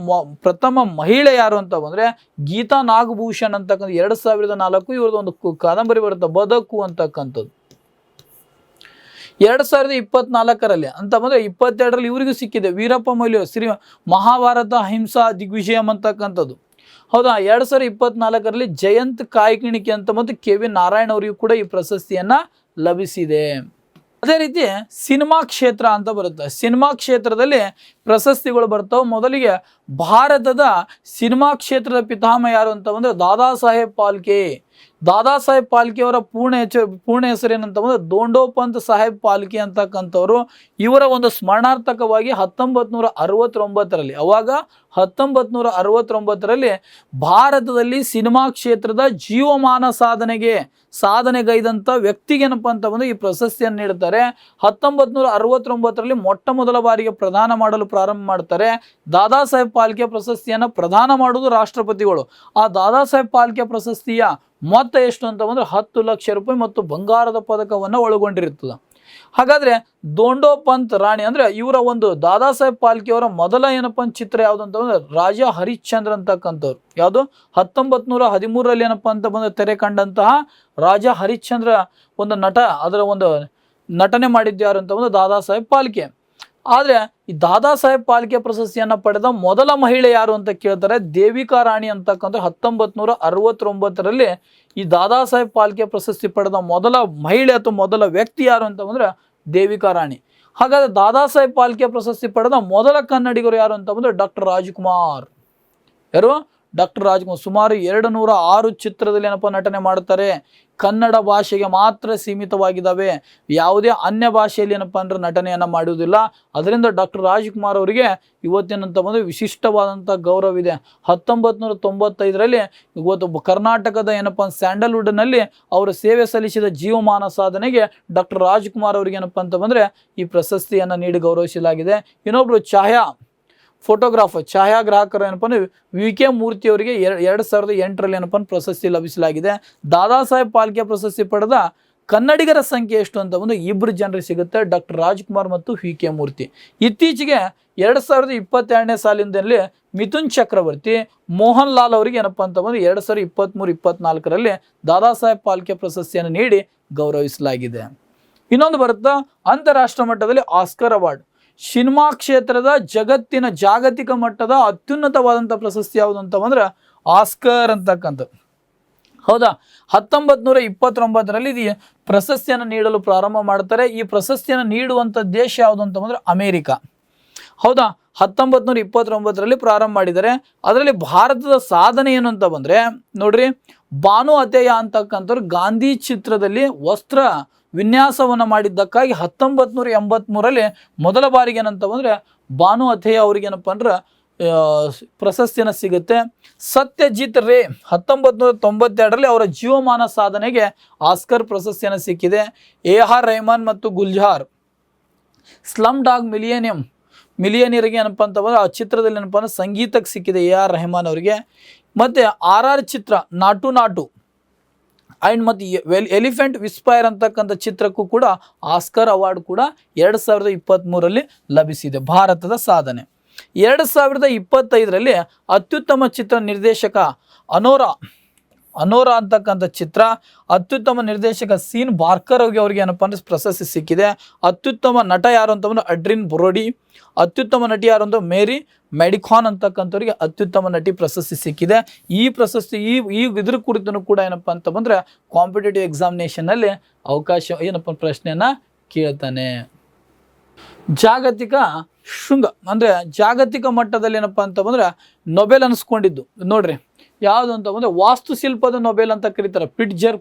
ಪ್ರಥಮ ಮಹಿಳೆ ಯಾರು ಅಂತ ಬಂದರೆ ಗೀತಾ ನಾಗಭೂಷಣ್ ಅಂತಕ್ಕಂಥ 2004 ಇವ್ರದ್ದು ಒಂದು ಕಾದಂಬರಿ ಬರುತ್ತೆ ಬದುಕು ಅಂತಕ್ಕಂಥದ್ದು. 2024ರಲ್ಲಿ ಅಂತ ಬಂದರೆ 22ರಲ್ಲಿ ಇವರಿಗೂ ಸಿಕ್ಕಿದೆ ವೀರಪ್ಪ ಮೊಯ್ಲಿ ಶ್ರೀ ಮಹಾಭಾರತ ಅಹಿಂಸಾ ದಿಗ್ವಿಜಯಂ ಅಂತಕ್ಕಂಥದ್ದು. ಹೌದಾ, 2024ರಲ್ಲಿ ಜಯಂತ್ ಕಾಯ್ಕಿಣಿಕೆ ಅಂತ ಮತ್ತು KV ನಾರಾಯಣ್ ಅವರಿಗೂ ಕೂಡ ಈ ಪ್ರಶಸ್ತಿಯನ್ನು ಲಭಿಸಿದೆ. ಅದೇ ರೀತಿ ಸಿನಿಮಾ ಕ್ಷೇತ್ರ ಅಂತ ಬರುತ್ತೆ. ಸಿನಿಮಾ ಕ್ಷೇತ್ರದಲ್ಲಿ ಪ್ರಶಸ್ತಿಗಳು ಬರ್ತಾವೆ. ಮೊದಲಿಗೆ ಭಾರತದ ಸಿನಿಮಾ ಕ್ಷೇತ್ರದ ಪಿತಾಮಹ ಯಾರು ಅಂತ ಬಂದರೆ ದಾದಾ ಸಾಹೇಬ್ ಫಾಲ್ಕೆ ಅವರ ಪೂರ್ಣ ಹೆಸರು ಏನಂತ ಬಂದರೆ ದೋಂಡೋಪಂತ್ ಸಾಹೇಬ್ ಫಾಲ್ಕೆ ಅಂತಕ್ಕಂಥವ್ರು. ಇವರ ಒಂದು ಸ್ಮರಣಾರ್ಥಕವಾಗಿ 1969ರಲ್ಲಿ ಅವಾಗ 1969ರಲ್ಲಿ ಭಾರತದಲ್ಲಿ ಸಿನಿಮಾ ಕ್ಷೇತ್ರದ ಜೀವಮಾನ ಸಾಧನೆಗೈದಂಥ ವ್ಯಕ್ತಿಗೇನಪ್ಪ ಅಂತ ಬಂದು ಈ ಪ್ರಶಸ್ತಿಯನ್ನು ನೀಡುತ್ತಾರೆ. 1969ರಲ್ಲಿ ಮೊಟ್ಟ ಮೊದಲ ಬಾರಿಗೆ ಪ್ರದಾನ ಮಾಡಲು ಪ್ರಾರಂಭ ಮಾಡ್ತಾರೆ. ದಾದಾ ಸಾಹೇಬ್ ಫಾಲ್ಕೆ ಪ್ರಶಸ್ತಿಯನ್ನು ಪ್ರದಾನ ಮಾಡುವುದು ರಾಷ್ಟ್ರಪತಿಗಳು. ಆ ದಾದಾ ಸಾಹೇಬ್ ಫಾಲ್ಕೆ ಪ್ರಶಸ್ತಿಯ ಮೊತ್ತ ಎಷ್ಟು ಅಂತ ಬಂದರೆ 10 ಲಕ್ಷ ರೂಪಾಯಿ ಮತ್ತು ಬಂಗಾರದ ಪದಕವನ್ನು ಒಳಗೊಂಡಿರುತ್ತದೆ. ಹಾಗಾದರೆ ದೋಂಡೋಪಂತ್ ರಾಣಿ ಅಂದರೆ ಇವರ ಒಂದು ದಾದಾ ಸಾಹೇಬ್ ಫಾಲ್ಕೆ ಅವರ ಮೊದಲ ಏನಪ್ಪ ಚಿತ್ರ ಯಾವುದು ಅಂತ ಬಂದರೆ ರಾಜಾ ಹರಿಶ್ಚಂದ್ರ ಅಂತಕ್ಕಂಥವ್ರು. ಯಾವುದು 1913ರಲ್ಲಿ ಏನಪ್ಪ ಅಂತ ಬಂದರೆ ತೆರೆ ಕಂಡಂತಹ ರಾಜಾ ಹರಿಶ್ಚಂದ್ರ ಒಂದು ನಟ, ಅದರ ಒಂದು ನಟನೆ ಮಾಡಿದ್ಯಾರು ಅಂತ ಬಂದರೆ ದಾದಾ ಸಾಹೇಬ್ ಫಾಲ್ಕೆ. ಆದರೆ ಈ ದಾದಾ ಸಾಹೇಬ್ ಫಾಲ್ಕೆ ಪ್ರಶಸ್ತಿಯನ್ನು ಪಡೆದ ಮೊದಲ ಮಹಿಳೆ ಯಾರು ಅಂತ ಕೇಳ್ತಾರೆ. ದೇವಿಕಾ ರಾಣಿ ಅಂತಕ್ಕಂಥ 1969ರಲ್ಲಿ ಈ ದಾದಾ ಸಾಹೇಬ್ ಫಾಲ್ಕೆ ಪ್ರಶಸ್ತಿ ಪಡೆದ ಮೊದಲ ಮಹಿಳೆ ಅಥವಾ ಮೊದಲ ವ್ಯಕ್ತಿ ಯಾರು ಅಂತ ಬಂದರೆ ದೇವಿಕಾ ರಾಣಿ. ಹಾಗಾದರೆ ದಾದಾ ಸಾಹೇಬ್ ಫಾಲ್ಕೆ ಪ್ರಶಸ್ತಿ ಪಡೆದ ಮೊದಲ ಕನ್ನಡಿಗರು ಯಾರು ಅಂತ ಬಂದರೆ ಡಾಕ್ಟರ್ ರಾಜ್ಕುಮಾರ್. ಯಾರು? ಡಾಕ್ಟರ್ ರಾಜ್ಕುಮಾರ್. ಸುಮಾರು 206 ಚಿತ್ರದಲ್ಲಿ ಏನಪ್ಪ ನಟನೆ ಮಾಡ್ತಾರೆ. ಕನ್ನಡ ಭಾಷೆಗೆ ಮಾತ್ರ ಸೀಮಿತವಾಗಿದ್ದಾವೆ, ಯಾವುದೇ ಅನ್ಯ ಭಾಷೆಯಲ್ಲಿ ಏನಪ್ಪ ಅಂದ್ರೆ ನಟನೆಯನ್ನು ಮಾಡುವುದಿಲ್ಲ. ಅದರಿಂದ ಡಾಕ್ಟರ್ ರಾಜ್ಕುಮಾರ್ ಅವರಿಗೆ ಇವತ್ತಿನಂತ ಬಂದರೆ ವಿಶಿಷ್ಟವಾದಂಥ ಗೌರವ ಇದೆ. 1995ರಲ್ಲಿ ಇವತ್ತು ಕರ್ನಾಟಕದ ಏನಪ್ಪ ಸ್ಯಾಂಡಲ್ವುಡ್ನಲ್ಲಿ ಅವರು ಸೇವೆ ಸಲ್ಲಿಸಿದ ಜೀವಮಾನ ಸಾಧನೆಗೆ ಡಾಕ್ಟರ್ ರಾಜ್ಕುಮಾರ್ ಅವರಿಗೆ ಏನಪ್ಪ ಅಂತ ಬಂದರೆ ಈ ಪ್ರಶಸ್ತಿಯನ್ನು ನೀಡಿ ಗೌರವಿಸಲಾಗಿದೆ. ಇನ್ನೊಬ್ಬರು ಛಾಯಾಗ್ರಾಹಕರು ಏನಪ್ಪ ಅಂದರೆ VK ಮೂರ್ತಿ ಅವರಿಗೆ 2008ರಲ್ಲಿ ಏನಪ್ಪ ಪ್ರಶಸ್ತಿ ಲಭಿಸಲಾಗಿದೆ. ದಾದಾ ಸಾಹೇಬ್ ಫಾಲ್ಕೆ ಪ್ರಶಸ್ತಿ ಪಡೆದ ಕನ್ನಡಿಗರ ಸಂಖ್ಯೆ ಎಷ್ಟು ಅಂತ ಬಂದು 2 ಜನರಿಗೆ ಸಿಗುತ್ತೆ, ಡಾಕ್ಟರ್ ರಾಜ್ಕುಮಾರ್ ಮತ್ತು VK ಮೂರ್ತಿ. ಇತ್ತೀಚೆಗೆ 2022ನೇ ಸಾಲಿನಲ್ಲಿ ಮಿಥುನ್ ಚಕ್ರವರ್ತಿ, ಮೋಹನ್ ಲಾಲ್ ಅವರಿಗೆ ಏನಪ್ಪ ಅಂತ ಬಂದು 2023-24ರಲ್ಲಿ ದಾದಾ ಸಾಹೇಬ್ ಫಾಲ್ಕೆ ಪ್ರಶಸ್ತಿಯನ್ನು ನೀಡಿ ಗೌರವಿಸಲಾಗಿದೆ. ಇನ್ನೊಂದು ಬರುತ್ತಾ ಅಂತಾರಾಷ್ಟ್ರೀಯ ಮಟ್ಟದಲ್ಲಿ ಆಸ್ಕರ್ ಅವಾರ್ಡ್. ಸಿನಿಮಾ ಕ್ಷೇತ್ರದ ಜಗತ್ತಿನ ಜಾಗತಿಕ ಮಟ್ಟದ ಅತ್ಯುನ್ನತವಾದಂಥ ಪ್ರಶಸ್ತಿ ಯಾವುದು ಅಂತ ಬಂದ್ರೆ ಆಸ್ಕರ್ ಅಂತಕ್ಕಂಥ. ಹೌದಾ, 1929ರಲ್ಲಿ ಈ ಪ್ರಶಸ್ತಿಯನ್ನು ನೀಡಲು ಪ್ರಾರಂಭ ಮಾಡ್ತಾರೆ. ಈ ಪ್ರಶಸ್ತಿಯನ್ನು ನೀಡುವಂಥ ದೇಶ ಯಾವುದು ಅಂತ ಬಂದರೆ ಅಮೇರಿಕ. ಹೌದಾ, 1929ರಲ್ಲಿ ಪ್ರಾರಂಭ ಮಾಡಿದ್ದಾರೆ. ಅದರಲ್ಲಿ ಭಾರತದ ಸಾಧನೆ ಏನು ಅಂತ ಬಂದರೆ ನೋಡ್ರಿ, ಭಾನು ಅತೇಯ ಅಂತಕ್ಕಂಥವ್ರು ಗಾಂಧಿ ಚಿತ್ರದಲ್ಲಿ ವಸ್ತ್ರ ವಿನ್ಯಾಸವನ್ನು ಮಾಡಿದ್ದಕ್ಕಾಗಿ 1983ರಲ್ಲಿ ಮೊದಲ ಬಾರಿಗೆ ಏನಂತ ಬಂದರೆ ಭಾನು ಅತೇಯ ಅವ್ರಿಗೆ ಏನಪ್ಪ ಅಂದ್ರೆ ಪ್ರಶಸ್ತಿಯನ್ನು ಸಿಗುತ್ತೆ. ಸತ್ಯಜಿತ್ ರೇ 1992ರಲ್ಲಿ ಅವರ ಜೀವಮಾನ ಸಾಧನೆಗೆ ಆಸ್ಕರ್ ಪ್ರಶಸ್ತಿಯನ್ನು ಸಿಕ್ಕಿದೆ. AR ರೆಹಮಾನ್ ಮತ್ತು ಗುಲ್ಜಾರ್ ಸ್ಲಮ್ ಡಾಗ್ ಮಿಲಿಯನಿಯರಿಗೆ ಏನಪ್ಪ ಅಂತ ಬಂದರೆ ಆ ಚಿತ್ರದಲ್ಲಿ ಏನಪ್ಪ ಅಂದ್ರೆ ಸಂಗೀತಕ್ಕೆ ಸಿಕ್ಕಿದೆ AR ರೆಹಮಾನ್ ಅವರಿಗೆ. ಮತ್ತು RR ಚಿತ್ರ ನಾಟು ಆ್ಯಂಡ್ ಮತ್ತು ಎಲಿಫೆಂಟ್ ವಿಸ್ಪೈರ್ ಅಂತಕ್ಕಂಥ ಚಿತ್ರಕ್ಕೂ ಕೂಡ ಆಸ್ಕರ್ ಅವಾರ್ಡ್ ಕೂಡ 2023ರಲ್ಲಿ ಲಭಿಸಿದೆ. ಭಾರತದ ಸಾಧನೆ. 2025ರಲ್ಲಿ ಅತ್ಯುತ್ತಮ ಚಿತ್ರ ನಿರ್ದೇಶಕ ಅನೋರಾ ಅಂತಕ್ಕಂಥ ಚಿತ್ರ, ಅತ್ಯುತ್ತಮ ನಿರ್ದೇಶಕ ಸೀನ್ ಬಾರ್ಕರ್ ಅವ್ರಿಗೆ ಏನಪ್ಪ ಅಂದರೆ ಪ್ರಶಸ್ತಿ ಸಿಕ್ಕಿದೆ. ಅತ್ಯುತ್ತಮ ನಟ ಯಾರು ಅಂತಂದ್ರೆ ಅಡ್ರಿನ್ ಬ್ರೋಡಿ, ಅತ್ಯುತ್ತಮ ನಟಿ ಯಾರು ಅಂತ ಮೇರಿ ಮೆಡಿಕಾನ್ ಅಂತಕ್ಕಂಥವ್ರಿಗೆ ಅತ್ಯುತ್ತಮ ನಟಿ ಪ್ರಶಸ್ತಿ ಸಿಕ್ಕಿದೆ. ಈ ಪ್ರಶಸ್ತಿ ಇದ್ರ ಕುರಿತು ಕೂಡ ಏನಪ್ಪ ಅಂತ ಬಂದರೆ ಕಾಂಪಿಟೇಟಿವ್ ಎಕ್ಸಾಮಿನೇಷನ್ನಲ್ಲಿ ಅವಕಾಶ ಏನಪ್ಪ ಪ್ರಶ್ನೆಯನ್ನು ಕೇಳ್ತಾನೆ. ಜಾಗತಿಕ ಶೃಂಗ ಅಂದರೆ ಜಾಗತಿಕ ಮಟ್ಟದಲ್ಲಿ ಏನಪ್ಪ ಅಂತ ಬಂದರೆ ನೊಬೆಲ್ ಅನಿಸ್ಕೊಂಡಿದ್ದು ನೋಡ್ರಿ, ಯಾವುದು ಅಂತ ಬಂದರೆ ವಾಸ್ತುಶಿಲ್ಪದ ನೊಬೆಲ್ ಅಂತ ಕರೀತಾರೆ. ಪ್ರಿಟ್ಜರ್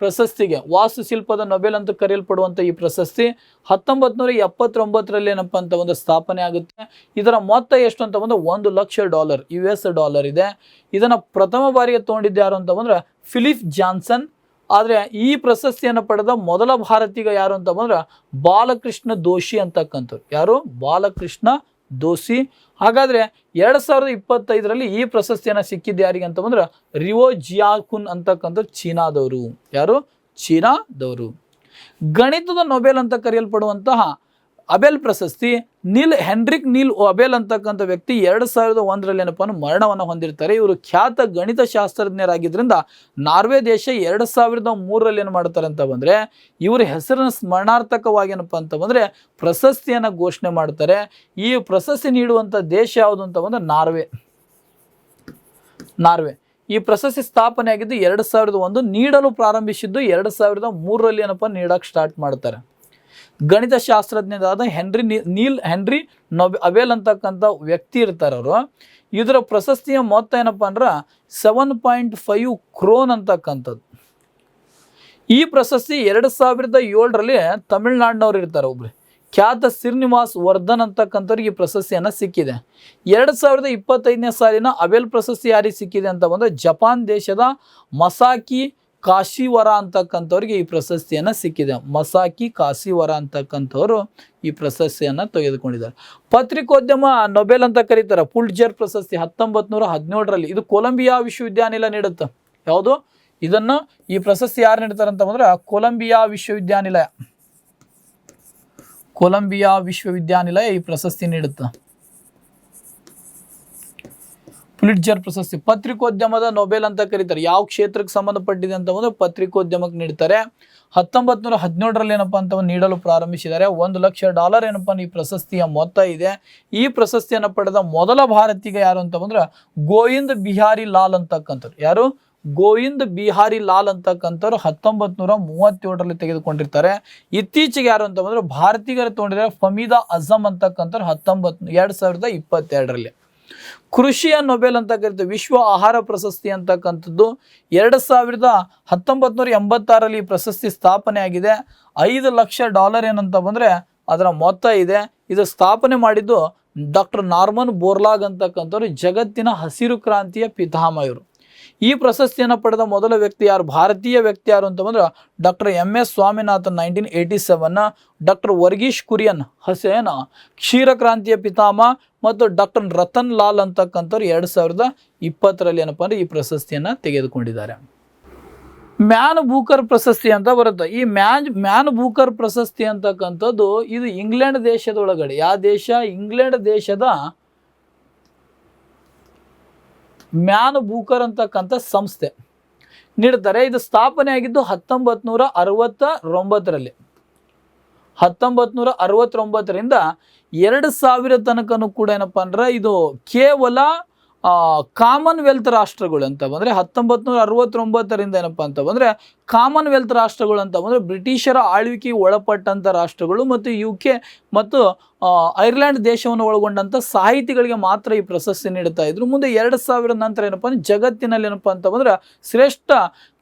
ಪ್ರಶಸ್ತಿಗೆ ವಾಸ್ತುಶಿಲ್ಪದ ನೊಬೆಲ್ ಅಂತ ಕರೆಯಲ್ಪಡುವಂಥ ಈ ಪ್ರಶಸ್ತಿ 1979ರಲ್ಲಿ ಏನಪ್ಪ ಅಂತ ಒಂದು ಸ್ಥಾಪನೆ ಆಗುತ್ತೆ. ಇದರ ಮೊತ್ತ ಎಷ್ಟು ಅಂತ ಬಂದರೆ $1,00,000 US ಇದೆ. ಇದನ್ನು ಪ್ರಥಮ ಬಾರಿಗೆ ತೊಗೊಂಡಿದ್ದು ಯಾರು ಅಂತ ಬಂದರೆ ಫಿಲಿಪ್ ಜಾನ್ಸನ್. ಆದರೆ ಈ ಪ್ರಶಸ್ತಿಯನ್ನು ಪಡೆದ ಮೊದಲ ಭಾರತೀಯ ಯಾರು ಅಂತ ಬಂದ್ರೆ ಬಾಲಕೃಷ್ಣ ದೋಷಿ ಅಂತಕ್ಕಂಥವ್ರು. ಯಾರು? ಬಾಲಕೃಷ್ಣ ದೋಷಿ. ಹಾಗಾದರೆ 2025ರಲ್ಲಿ ಈ ಪ್ರಶಸ್ತಿಯನ್ನು ಸಿಕ್ಕಿದ್ದು ಯಾರಿಗೆ ಅಂತ ಬಂದ್ರೆ ರಿವೋ ಜಿಯಾಕುನ್ ಅಂತಕ್ಕಂಥ ಚೀನಾದವರು. ಯಾರು? ಚೀನಾದವರು. ಗಣಿತದ ನೊಬೆಲ್ ಅಂತ ಕರೆಯಲ್ಪಡುವಂತಹ ಅಬೆಲ್ ಪ್ರಶಸ್ತಿ ಹೆನ್ರಿಕ್ ನೀಲ್ ಅಬೆಲ್ ಅಂತಕ್ಕಂಥ ವ್ಯಕ್ತಿ 2001ರಲ್ಲಿ ಏನಪ್ಪ ಮರಣವನ್ನು ಹೊಂದಿರ್ತಾರೆ. ಇವರು ಖ್ಯಾತ ಗಣಿತ ಶಾಸ್ತ್ರಜ್ಞರಾಗಿದ್ದರಿಂದ ನಾರ್ವೆ ದೇಶ 2003ರಲ್ಲಿ ಏನು ಮಾಡ್ತಾರೆ ಅಂತ ಬಂದರೆ ಇವರ ಹೆಸರನ್ನು ಸ್ಮರಣಾರ್ಥಕವಾಗಿ ಏನಪ್ಪ ಅಂತ ಬಂದರೆ ಪ್ರಶಸ್ತಿಯನ್ನು ಘೋಷಣೆ ಮಾಡ್ತಾರೆ. ಈ ಪ್ರಶಸ್ತಿ ನೀಡುವಂಥ ದೇಶ ಯಾವುದು ಅಂತ ಬಂದರೆ ನಾರ್ವೆ. ಈ ಪ್ರಶಸ್ತಿ ಸ್ಥಾಪನೆ ಆಗಿದ್ದು 2001, ನೀಡಲು ಪ್ರಾರಂಭಿಸಿದ್ದು 2003ರಲ್ಲಿ ಏನಪ್ಪ ನೀಡಕ್ಕೆ ಸ್ಟಾರ್ಟ್ ಮಾಡ್ತಾರೆ. ಗಣಿತ ಶಾಸ್ತ್ರಜ್ಞರಾದ ಹೆನ್ರಿ ಅಬೆಲ್ ಅಂತಕ್ಕಂಥ ವ್ಯಕ್ತಿ ಇರ್ತಾರೆ ಅವರು. ಇದರ ಪ್ರಶಸ್ತಿಯ ಮೊತ್ತ ಏನಪ್ಪ ಅಂದ್ರೆ 7.5 ಕ್ರೋನ್ ಅಂತಕ್ಕಂಥದ್ದು. ಈ ಪ್ರಶಸ್ತಿ 2007ರಲ್ಲಿ ತಮಿಳುನಾಡಿನವ್ರು ಇರ್ತಾರೆ ಒಬ್ರು ಖ್ಯಾತ ಶ್ರೀನಿವಾಸ್ ವರ್ಧನ್ ಅಂತಕ್ಕಂಥವ್ರಿಗೆ ಈ ಪ್ರಶಸ್ತಿಯನ್ನು ಸಿಕ್ಕಿದೆ. 2025ನೇ ಸಾಲಿನ ಅಬೆಲ್ ಪ್ರಶಸ್ತಿ ಯಾರಿಗೆ ಸಿಕ್ಕಿದೆ ಅಂತ ಬಂದರೆ ಜಪಾನ್ ದೇಶದ ಮಸಾಕಿ ಕಾಶಿವರ ಅಂತಕ್ಕಂಥವ್ರಿಗೆ ಈ ಪ್ರಶಸ್ತಿಯನ್ನು ಸಿಕ್ಕಿದೆ. ಮಸಾಕಿ ಕಾಶಿವರ ಅಂತಕ್ಕಂಥವ್ರು ಈ ಪ್ರಶಸ್ತಿಯನ್ನು ತೆಗೆದುಕೊಂಡಿದ್ದಾರೆ. ಪತ್ರಿಕೋದ್ಯಮ ನೊಬೆಲ್ ಅಂತ ಕರೀತಾರೆ. ಪುಲಿಟ್ಜರ್ ಪ್ರಶಸ್ತಿ 1917ರಲ್ಲಿ ಇದು ಕೊಲಂಬಿಯಾ ವಿಶ್ವವಿದ್ಯಾನಿಲಯ ನೀಡುತ್ತೆ. ಯಾವುದು ಇದನ್ನು? ಈ ಪ್ರಶಸ್ತಿ ಯಾರು ನೀಡ್ತಾರೆ ಅಂತ ಬಂದ್ರೆ ಕೊಲಂಬಿಯಾ ವಿಶ್ವವಿದ್ಯಾನಿಲಯ ಈ ಪ್ರಶಸ್ತಿ ನೀಡುತ್ತೆ. ಪುಲಿಟ್ಜರ್ ಪ್ರಶಸ್ತಿ ಪತ್ರಿಕೋದ್ಯಮದ ನೊಬೆಲ್ ಅಂತ ಕರೀತಾರೆ. ಯಾವ ಕ್ಷೇತ್ರಕ್ಕೆ ಸಂಬಂಧಪಟ್ಟಿದೆ ಅಂತ ಬಂದ್ರೆ ಪತ್ರಿಕೋದ್ಯಮಕ್ಕೆ ನೀಡ್ತಾರೆ. 1917ರಲ್ಲಿ ಏನಪ್ಪ ಅಂತ ನೀಡಲು ಪ್ರಾರಂಭಿಸಿದ್ದಾರೆ. $1,00,000 ಏನಪ್ಪ ಈ ಪ್ರಶಸ್ತಿಯ ಮೊತ್ತ ಇದೆ. ಈ ಪ್ರಶಸ್ತಿಯನ್ನು ಪಡೆದ ಮೊದಲ ಭಾರತೀಯ ಯಾರು ಅಂತ ಬಂದ್ರೆ ಗೋವಿಂದ್ ಬಿಹಾರಿ ಲಾಲ್ ಅಂತಕ್ಕಂಥವ್ರು. ಯಾರು? ಗೋವಿಂದ್ ಬಿಹಾರಿ ಲಾಲ್ ಅಂತಕ್ಕಂಥವ್ರು 1937ರಲ್ಲಿ ತೆಗೆದುಕೊಂಡಿರ್ತಾರೆ. ಇತ್ತೀಚೆಗೆ ಯಾರು ಅಂತ ಬಂದ್ರೆ ಭಾರತೀಯರು ತಗೊಂಡಿದ್ದಾರೆ ಫಮೀದಾ ಅಜಮ್ ಅಂತಕ್ಕಂಥವ್ರು 2022ರಲ್ಲಿ. ಕೃಷಿಯ ನೊಬೆಲ್ ಅಂತ ಕರೀತಾರೆ. ವಿಶ್ವ ಆಹಾರ ಪ್ರಶಸ್ತಿ ಅಂತಕ್ಕಂಥದ್ದು 1986ರಲ್ಲಿ ಈ ಪ್ರಶಸ್ತಿ ಸ್ಥಾಪನೆ ಆಗಿದೆ. $5,00,000 ಏನಂತ ಬಂದರೆ ಅದರ ಮೊತ್ತ ಇದೆ. ಇದು ಸ್ಥಾಪನೆ ಮಾಡಿದ್ದು ಡಾಕ್ಟರ್ ನಾರ್ಮನ್ ಬೋರ್ಲಾಗ್ ಅಂತಕ್ಕಂಥವ್ರು ಜಗತ್ತಿನ ಹಸಿರು ಕ್ರಾಂತಿಯ ಪಿತಾಮಹರು. ಈ ಪ್ರಶಸ್ತಿಯನ್ನು ಪಡೆದ ಮೊದಲ ವ್ಯಕ್ತಿ ಯಾರು? ಭಾರತೀಯ ವ್ಯಕ್ತಿ ಯಾರು ಅಂತ ಬಂದ್ರೆ doctor MS Swaminathan 1987, doctor Verghese Kurien ಕ್ಷೀರಕ್ರಾಂತಿಯ ಪಿತಾಮಹ ಮತ್ತು ಡಾಕ್ಟರ್ ರತನ್ ಲಾಲ್ ಅಂತಕ್ಕಂಥವ್ರು 2020ರಲ್ಲಿ ಏನಪ್ಪ ಅಂದರೆ ಈ ಪ್ರಶಸ್ತಿಯನ್ನು ತೆಗೆದುಕೊಂಡಿದ್ದಾರೆ. ಮ್ಯಾನ್ ಬೂಕರ್ ಪ್ರಶಸ್ತಿ ಅಂತ ಬರುತ್ತೆ. ಈ ಮ್ಯಾನ್ ಬೂಕರ್ ಪ್ರಶಸ್ತಿ ಅಂತಕ್ಕಂಥದ್ದು ಇದು ಇಂಗ್ಲೆಂಡ್ ದೇಶದೊಳಗಡೆ, ಯಾವ ದೇಶ? ಇಂಗ್ಲೆಂಡ್ ದೇಶದ ಮ್ಯಾನ್ ಬೂಕರ್ ಅಂತಕ್ಕಂಥ ಸಂಸ್ಥೆ ನೀಡ್ತಾರೆ. ಇದು ಸ್ಥಾಪನೆ ಆಗಿದ್ದು 1969ರಲ್ಲಿ. 1969ರಿಂದ 2000 ತನಕನೂ ಕೂಡ ಏನಪ್ಪ ಅಂದ್ರೆ ಇದು ಕೇವಲ ಕಾಮನ್ವೆಲ್ತ್ ರಾಷ್ಟ್ರಗಳು ಅಂತ ಬಂದರೆ 1969ರಿಂದ ಏನಪ್ಪ ಅಂತ ಬಂದರೆ ಕಾಮನ್ವೆಲ್ತ್ ರಾಷ್ಟ್ರಗಳು ಅಂತ ಬಂದರೆ ಬ್ರಿಟಿಷರ ಆಳ್ವಿಕೆಗೆ ಒಳಪಟ್ಟಂಥ ರಾಷ್ಟ್ರಗಳು ಮತ್ತು UK ಮತ್ತು ಐರ್ಲೆಂಡ್ ದೇಶವನ್ನು ಒಳಗೊಂಡಂಥ ಸಾಹಿತಿಗಳಿಗೆ ಮಾತ್ರ ಈ ಪ್ರಶಸ್ತಿ ನೀಡ್ತಾ ಇದ್ರು. ಮುಂದೆ 2000 ನಂತರ ಏನಪ್ಪ ಅಂದ್ರೆ ಜಗತ್ತಿನಲ್ಲಿ ಏನಪ್ಪ ಅಂತ ಬಂದ್ರೆ ಶ್ರೇಷ್ಠ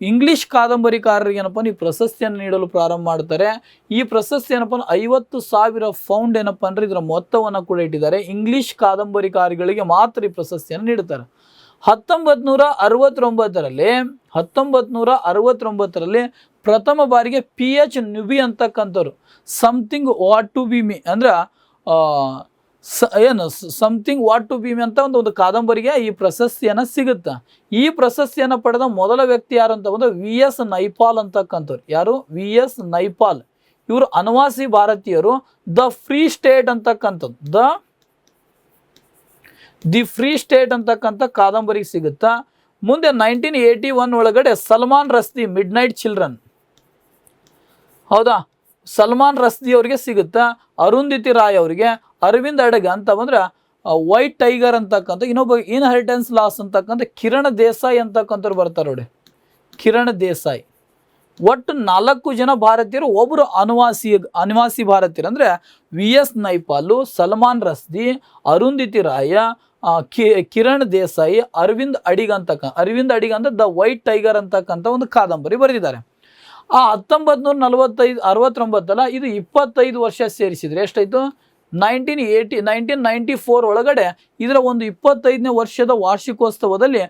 ಇಂಗ್ಲಿಷ್ ಕಾದಂಬರಿಕಾರರಿಗೆ ಏನಪ್ಪ ಈ ಪ್ರಶಸ್ತಿಯನ್ನು ನೀಡಲು ಪ್ರಾರಂಭ ಮಾಡ್ತಾರೆ. ಈ ಪ್ರಶಸ್ತಿ ಏನಪ್ಪ 50,000 ಪೌಂಡ್ ಏನಪ್ಪ ಅಂದ್ರೆ ಇದರ ಮೊತ್ತವನ್ನು ಕೂಡ ಇಟ್ಟಿದ್ದಾರೆ. ಇಂಗ್ಲಿಷ್ ಕಾದಂಬರಿಕಾರಿಗಳಿಗೆ ಮಾತ್ರ ಈ ಪ್ರಶಸ್ತಿಯನ್ನು ನೀಡುತ್ತಾರೆ. 1969ರಲ್ಲಿ ಪ್ರಥಮ ಬಾರಿಗೆ PH ನ್ಯೂಬಿ ಅಂತಕ್ಕಂಥವ್ರು something what to be me ಅಂದ್ರೆ something what to be me ಅಂತ ಒಂದು ಕಾದಂಬರಿಗೆ ಈ ಪ್ರಶಸ್ತಿಯನ್ನು ಸಿಗುತ್ತೆ. ಈ ಪ್ರಶಸ್ತಿಯನ್ನು ಪಡೆದ ಮೊದಲ ವ್ಯಕ್ತಿ ಯಾರು ಅಂತ ಬಂದ್ರೆ VS ನೈಪಾಲ್ ಅಂತಕ್ಕಂಥವ್ರು. ಯಾರು? VS ನೈಪಾಲ್. ಇವರು ಅನವಾಸಿ ಭಾರತೀಯರು. ದ ಫ್ರೀ ಸ್ಟೇಟ್ ಅಂತಕ್ಕಂಥದ್ದು ದಿ ಫ್ರೀ ಸ್ಟೇಟ್ ಅಂತಕ್ಕಂಥ ಕಾದಂಬರಿಗೆ ಸಿಗುತ್ತಾ. ಮುಂದೆ 1981 ಒಳಗಡೆ Salman Rushdie mid night children, ಹೌದಾ, ಸಲ್ಮಾನ್ ರಶ್ದಿ ಅವರಿಗೆ ಸಿಗುತ್ತಾ. ಅರುಂಧತಿ ರಾಯ್ ಅವರಿಗೆ, ಅರವಿಂದ್ ಅಡಗ ಅಂತ ಬಂದ್ರೆ ವೈಟ್ ಟೈಗರ್ ಅಂತಕ್ಕಂಥ, ಇನ್ನೊಬ್ಬ ಇನ್ಹೆರಿಟೆನ್ಸ್ ಲಾಸ್ ಅಂತಕ್ಕಂಥ ಕಿರಣ್ ದೇಸಾಯಿ ಅಂತಕ್ಕಂಥವ್ರು ಬರ್ತಾರೆ ನೋಡಿ. ಕಿರಣ್ ದೇಸಾಯಿ ಒಟ್ಟು 4 ಜನ ಭಾರತೀಯರು, ಒಬ್ಬರು ಅನಿವಾಸಿ ಭಾರತೀಯರು ಅಂದರೆ VS ನೈಪಾಲ್, ಸಲ್ಮಾನ್ ರಶ್ದಿ, ಅರುಂಧತಿ ರಾಯ, ಕಿರಣ್ ದೇಸಾಯಿ, ಅರವಿಂದ್ ಅಡಿಗ ಅಂತ ದ ವೈಟ್ ಟೈಗರ್ ಅಂತಕ್ಕಂಥ ಒಂದು ಕಾದಂಬರಿ ಬರೆದಿದ್ದಾರೆ. ಆ 1969 ಇದು 25 ವರ್ಷ ಸೇರಿಸಿದ್ರೆ ಎಷ್ಟಾಯಿತು? 1994 ಒಳಗಡೆ ಇದರ ಒಂದು 25ನೇ ವರ್ಷದ ವಾರ್ಷಿಕೋತ್ಸವದಲ್ಲಿ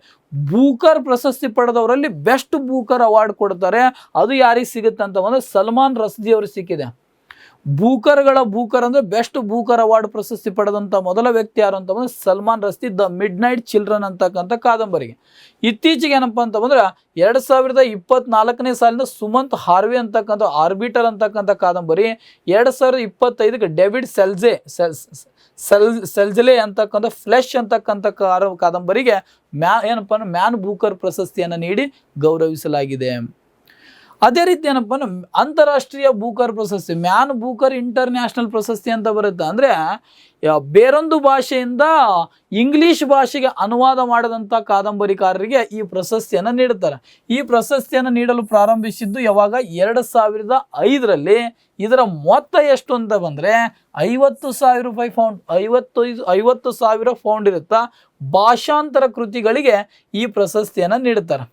ಬೂಕರ್ ಪ್ರಶಸ್ತಿ ಪಡೆದವರಲ್ಲಿ ಬೆಸ್ಟ್ ಬೂಕರ್ ಅವಾರ್ಡ್ ಕೊಡ್ತಾರೆ. ಅದು ಯಾರಿಗೆ ಸಿಗುತ್ತೆ ಅಂತ ಬಂದರೆ ಸಲ್ಮಾನ್ ರಶ್ದಿ ಅವ್ರಿಗೆ ಸಿಕ್ಕಿದೆ. ಬೂಕರ್ ಅಂದರೆ ಬೆಸ್ಟ್ ಬೂಕರ್ ಅವಾರ್ಡ್ ಪ್ರಶಸ್ತಿ ಪಡೆದಂಥ ಮೊದಲ ವ್ಯಕ್ತಿ ಯಾರು ಅಂತ ಬಂದರೆ Salman Rushdie, the midnight children ಅಂತಕ್ಕಂಥ ಕಾದಂಬರಿಗೆ. ಇತ್ತೀಚೆಗೆ ಏನಪ್ಪ ಅಂತ ಬಂದರೆ 2024ನೇ ಸಾಲಿನ ಸುಮಂತ್ ಹಾರ್ವೆ ಅಂತಕ್ಕಂಥ ಆರ್ಬಿಟರ್ ಅಂತಕ್ಕಂಥ ಕಾದಂಬರಿ, 2025ಕ್ಕೆ ಡೇವಿಡ್ ಸೆಲ್ಜಲೆ ಅಂತಕ್ಕಂಥ ಫ್ಲೆಶ್ ಅಂತಕ್ಕಂಥ ಕಾದಂಬರಿಗೆ ಮ್ಯಾನ್ ಬೂಕರ್ ಪ್ರಶಸ್ತಿಯನ್ನು ನೀಡಿ ಗೌರವಿಸಲಾಗಿದೆ. ಅದೇ ರೀತಿ ಏನಪ್ಪ ಅಂತಾರಾಷ್ಟ್ರೀಯ ಬೂಕರ್ ಪ್ರಶಸ್ತಿ, ಮ್ಯಾನ್ ಬೂಕರ್ ಇಂಟರ್ನ್ಯಾಷನಲ್ ಪ್ರಶಸ್ತಿ ಅಂತ ಬರುತ್ತೆ. ಅಂದರೆ ಬೇರೊಂದು ಭಾಷೆಯಿಂದ ಇಂಗ್ಲೀಷ್ ಭಾಷೆಗೆ ಅನುವಾದ ಮಾಡಿದಂಥ ಕಾದಂಬರಿಕಾರರಿಗೆ ಈ ಪ್ರಶಸ್ತಿಯನ್ನು ನೀಡುತ್ತಾರೆ. ಈ ಪ್ರಶಸ್ತಿಯನ್ನು ನೀಡಲು ಪ್ರಾರಂಭಿಸಿದ್ದು ಯಾವಾಗ? 2005ರಲ್ಲಿ. ಇದರ ಮೊತ್ತ ಎಷ್ಟು ಅಂತ ಬಂದರೆ 50,000 ರೂಪಾಯಿ ಫೌಂಡ್, 50,000 ಫೌಂಡ್ ಇರುತ್ತಾ. ಭಾಷಾಂತರ ಕೃತಿಗಳಿಗೆ ಈ ಪ್ರಶಸ್ತಿಯನ್ನು ನೀಡುತ್ತಾರೆ.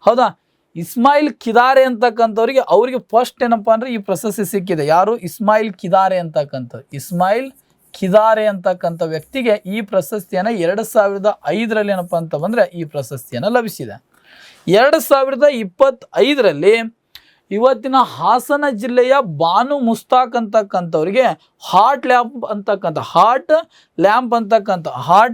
ಹೌದಾ? ಇಸ್ಮಾಯಿಲ್ ಕಿದಾರೆ ಅಂತಕ್ಕಂಥವ್ರಿಗೆ ಅವರಿಗೆ ಫಸ್ಟ್ ಏನಪ್ಪ ಅಂದರೆ ಈ ಪ್ರಶಸ್ತಿ ಸಿಕ್ಕಿದೆ. ಯಾರು? ಇಸ್ಮಾಯಿಲ್ ಕಿದಾರೆ ಅಂತಕ್ಕಂಥ ವ್ಯಕ್ತಿಗೆ ಈ ಪ್ರಶಸ್ತಿಯನ್ನು 2005ರಲ್ಲಿ ಏನಪ್ಪ ಅಂತ ಬಂದರೆ ಈ ಪ್ರಶಸ್ತಿಯನ್ನು ಲಭಿಸಿದೆ. 2025ರಲ್ಲಿ ಇವತ್ತಿನ ಹಾಸನ ಜಿಲ್ಲೆಯ ಬಾನು ಮುಸ್ತಾಕ್ ಅಂತಕ್ಕಂಥವ್ರಿಗೆ ಹಾರ್ಟ್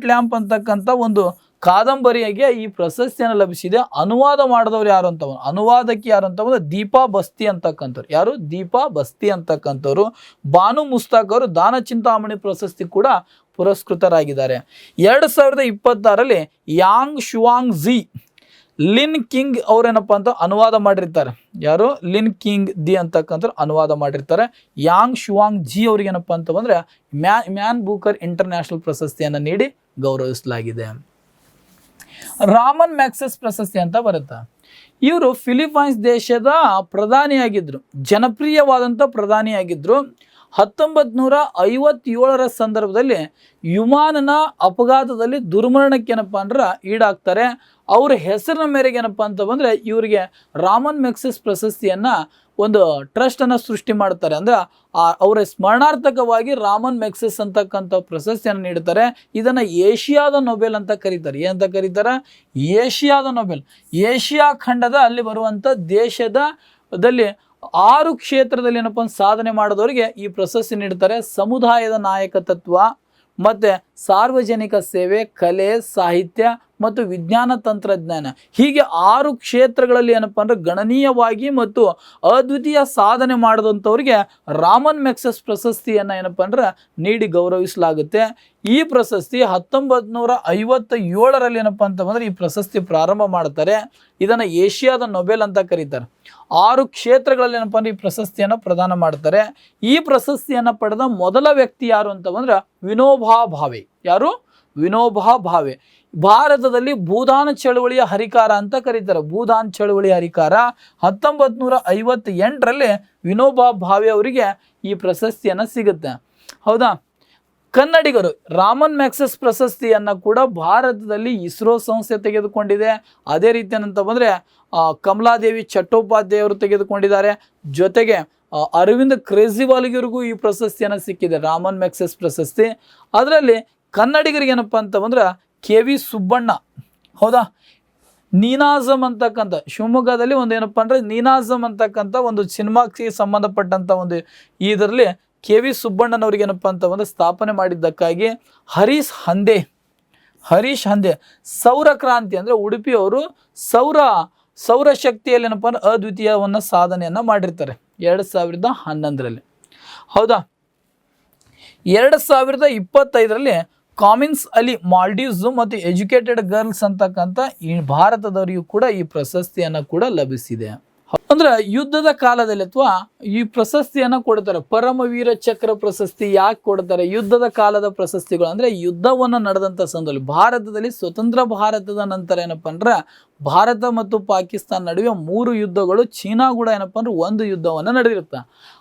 ಲ್ಯಾಂಪ್ ಅಂತಕ್ಕಂಥ ಒಂದು ಕಾದಂಬರಿಗೆ ಈ ಪ್ರಶಸ್ತಿಯನ್ನು ಲಭಿಸಿದೆ. ಅನುವಾದ ಮಾಡಿದವರು ಯಾರು ಅಂತ ಅನುವಾದಕ್ಕೆ ಯಾರು ಅಂತ ಬಂದ್ರೆ ದೀಪಾ ಬಸ್ತಿ ಅಂತಕ್ಕಂಥವ್ರು. ಯಾರು? ದೀಪಾ ಬಸ್ತಿ ಅಂತಕ್ಕಂಥವ್ರು. ಬಾನು ಮುಸ್ತಾಕ್ ಅವರು ದಾನ ಚಿಂತಾಮಣಿ ಪ್ರಶಸ್ತಿ ಕೂಡ ಪುರಸ್ಕೃತರಾಗಿದ್ದಾರೆ. 2026ರಲ್ಲಿ ಯಾಂಗ್ ಶುವಾಂಗ್ ಝಿ ಲಿನ್ ಕಿಂಗ್ ಅವರೇನಪ್ಪ ಅಂತ ಅನುವಾದ ಮಾಡಿರ್ತಾರೆ. ಯಾರು? ಲಿನ್ ಕಿಂಗ್ ದಿ ಅಂತಕ್ಕಂಥವ್ರು ಅನುವಾದ ಮಾಡಿರ್ತಾರೆ. ಯಾಂಗ್ ಶುವಾಂಗ್ ಜಿ ಅವ್ರಿಗೆ ಏನಪ್ಪ ಅಂತ ಬಂದರೆ ಮ್ಯಾನ್ ಬೂಕರ್ ಇಂಟರ್ನ್ಯಾಷನಲ್ ಪ್ರಶಸ್ತಿಯನ್ನು ನೀಡಿ ಗೌರವಿಸಲಾಗಿದೆ. ರಾಮನ್ ಮ್ಯಾಗ್ಸೆಸ್ ಪ್ರಶಸ್ತಿ ಅಂತ ಬರುತ್ತೆ. ಇವರು ಫಿಲಿಪೈನ್ಸ್ ದೇಶದ ಪ್ರಧಾನಿಯಾಗಿದ್ದರು, ಜನಪ್ರಿಯವಾದಂಥ ಪ್ರಧಾನಿಯಾಗಿದ್ದರು. 1957ರ ಸಂದರ್ಭದಲ್ಲಿ ವಿಮಾನನ ಅಪಘಾತದಲ್ಲಿ ದುರ್ಮರಣಕ್ಕೆ ಏನಪ್ಪ ಅಂದ್ರೆ ಈಡಾಗ್ತಾರೆ. ಅವ್ರ ಹೆಸರಿನ ಮೇರೆಗೆ ಏನಪ್ಪ ಅಂತ ಬಂದರೆ ಇವರಿಗೆ ರಾಮನ್ ಮ್ಯಾಗ್ಸೆಸ್ ಪ್ರಶಸ್ತಿಯನ್ನು ಒಂದು ಟ್ರಸ್ಟನ್ನು ಸೃಷ್ಟಿ ಮಾಡ್ತಾರೆ. ಅಂದರೆ ಅವರ ಸ್ಮರಣಾರ್ಥಕವಾಗಿ ರಾಮನ್ ಮ್ಯಾಗ್ಸೆಸ್ ಅಂತಕ್ಕಂಥ ಪ್ರಶಸ್ತಿಯನ್ನು ನೀಡ್ತಾರೆ. ಇದನ್ನು ಏಷ್ಯಾದ ನೊಬೆಲ್ ಅಂತ ಕರೀತಾರೆ. ಏನಂತ ಕರೀತಾರೆ? ಏಷ್ಯಾದ ನೊಬೆಲ್. ಏಷ್ಯಾ ಖಂಡದ ಅಲ್ಲಿ ಬರುವಂಥ ದೇಶದಲ್ಲಿ 6 ಕ್ಷೇತ್ರದಲ್ಲಿ ಏನಪ್ಪ ಸಾಧನೆ ಮಾಡಿದವರಿಗೆ ಈ ಪ್ರಶಸ್ತಿ ನೀಡ್ತಾರೆ. ಸಮುದಾಯದ ನಾಯಕತ್ವ ಮತ್ತು ಸಾರ್ವಜನಿಕ ಸೇವೆ, ಕಲೆ, ಸಾಹಿತ್ಯ ಮತ್ತು ವಿಜ್ಞಾನ ತಂತ್ರಜ್ಞಾನ, ಹೀಗೆ 6 ಕ್ಷೇತ್ರಗಳಲ್ಲಿ ಏನಪ್ಪ ಅಂದರೆ ಗಣನೀಯವಾಗಿ ಮತ್ತು ಅದ್ವಿತೀಯ ಸಾಧನೆ ಮಾಡಿದಂಥವ್ರಿಗೆ ರಾಮನ್ ಮ್ಯಾಗ್ಸೆಸ್ ಪ್ರಶಸ್ತಿಯನ್ನು ಏನಪ್ಪ ಅಂದ್ರೆ ನೀಡಿ ಗೌರವಿಸಲಾಗುತ್ತೆ. ಈ ಪ್ರಶಸ್ತಿ 1957ರಲ್ಲಿ ಏನಪ್ಪ ಅಂತ ಬಂದರೆ ಈ ಪ್ರಶಸ್ತಿ ಪ್ರಾರಂಭ ಮಾಡ್ತಾರೆ. ಇದನ್ನು ಏಷ್ಯಾದ ನೊಬೆಲ್ ಅಂತ ಕರೀತಾರೆ. 6 ಕ್ಷೇತ್ರಗಳಲ್ಲಿ ಏನಪ್ಪ ಅಂದ್ರೆ ಈ ಪ್ರಶಸ್ತಿಯನ್ನು ಪ್ರದಾನ ಮಾಡ್ತಾರೆ. ಈ ಪ್ರಶಸ್ತಿಯನ್ನು ಪಡೆದ ಮೊದಲ ವ್ಯಕ್ತಿ ಯಾರು ಅಂತ ಬಂದ್ರೆ ವಿನೋಬಾ ಭಾವೆ. ಯಾರು? ವಿನೋಬಾ ಭಾವೆ. ಭಾರತದಲ್ಲಿ ಭೂದಾನ ಚಳವಳಿಯ ಹರಿಕಾರ ಅಂತ ಕರೀತಾರೆ. ಭೂದಾನ್ ಚಳವಳಿಯ ಹರಿಕಾರ. 1958ರಲ್ಲಿ ವಿನೋಬಾ ಭಾವೆ ಅವರಿಗೆ ಈ ಪ್ರಶಸ್ತಿಯನ್ನು ಸಿಗುತ್ತೆ. ಹೌದಾ? ಕನ್ನಡಿಗರು ರಾಮನ್ ಮ್ಯಾಗ್ಸೆಸ್ ಪ್ರಶಸ್ತಿಯನ್ನು ಕೂಡ ಭಾರತದಲ್ಲಿ ಇಸ್ರೋ ಸಂಸ್ಥೆ ತೆಗೆದುಕೊಂಡಿದೆ. ಅದೇ ರೀತಿ ಏನಂತ ಬಂದರೆ ಕಮಲಾದೇವಿ ಚಟ್ಟೋಪಾಧ್ಯಾಯ ಅವರು ತೆಗೆದುಕೊಂಡಿದ್ದಾರೆ. ಜೊತೆಗೆ ಅರವಿಂದ್ ಕೇಜ್ರಿವಾಲ್ಗಿರಿಗೂ ಈ ಪ್ರಶಸ್ತಿಯನ್ನು ಸಿಕ್ಕಿದೆ, ರಾಮನ್ ಮ್ಯಾಗ್ಸೆಸ್ ಪ್ರಶಸ್ತಿ. ಅದರಲ್ಲಿ ಕನ್ನಡಿಗರಿಗೆ ಏನಪ್ಪ ಅಂತ ಬಂದ್ರೆ KV ಸುಬ್ಬಣ್ಣ. ಹೌದಾ? ನೀನಾಸಮ್ ಅಂತಕ್ಕಂಥ ಶಿವಮೊಗ್ಗದಲ್ಲಿ ಒಂದು ಏನಪ್ಪ ಅಂದರೆ ನೀನಾಸಮ್ ಅಂತಕ್ಕಂಥ ಒಂದು ಸಿನಿಮಾಕ್ಕೆ ಸಂಬಂಧಪಟ್ಟಂಥ ಒಂದು ಇದರಲ್ಲಿ KV ಸುಬ್ಬಣ್ಣನವ್ರಿಗೆ ಏನಪ್ಪ ಅಂತ ಬಂದರೆ ಸ್ಥಾಪನೆ ಮಾಡಿದ್ದಕ್ಕಾಗಿ ಹರೀಶ್ ಹಂದೆ ಸೌರ ಕ್ರಾಂತಿ ಅಂದರೆ ಉಡುಪಿಯವರು ಸೌರಶಕ್ತಿಯಲ್ಲಿ ಏನಪ್ಪ ಅಂದ್ರೆ ಅದ್ವಿತೀಯವನ್ನು ಸಾಧನೆಯನ್ನು ಮಾಡಿರ್ತಾರೆ 2011ರಲ್ಲಿ. ಹೌದಾ? 2025ರಲ್ಲಿ ಕಾಮಿನ್ಸ್ ಅಲಿ ಮಾಲ್ಡೀವ್ಸ್ ಮತ್ತು ಎಜುಕೇಟೆಡ್ ಗರ್ಲ್ಸ್ ಅಂತಕ್ಕಂಥ ಈ ಭಾರತದವರಿಗೂ ಕೂಡ ಈ ಪ್ರಶಸ್ತಿಯನ್ನು ಕೂಡ ಲಭಿಸಿದೆ. ಅಂದ್ರೆ ಯುದ್ಧದ ಕಾಲದಲ್ಲಿ ಅಥವಾ ಈ ಪ್ರಶಸ್ತಿಯನ್ನು ಕೊಡ್ತಾರೆ. ಪರಮವೀರ ಚಕ್ರ ಪ್ರಶಸ್ತಿ ಯಾಕೆ ಕೊಡ್ತಾರೆ? ಯುದ್ಧದ ಕಾಲದ ಪ್ರಶಸ್ತಿಗಳು ಅಂದರೆ ಯುದ್ಧವನ್ನು ನಡೆದಂಥ ಸಂದರ್ಭದಲ್ಲಿ ಭಾರತದಲ್ಲಿ ಸ್ವತಂತ್ರ ಭಾರತದ ನಂತರ ಏನಪ್ಪ ಅಂದ್ರೆ ಭಾರತ ಮತ್ತು ಪಾಕಿಸ್ತಾನ ನಡುವೆ 3 ಯುದ್ಧಗಳು, ಚೀನಾ ಕೂಡ ಏನಪ್ಪ ಅಂದ್ರೆ 1 ಯುದ್ಧವನ್ನು ನಡೆದಿರುತ್ತೆ.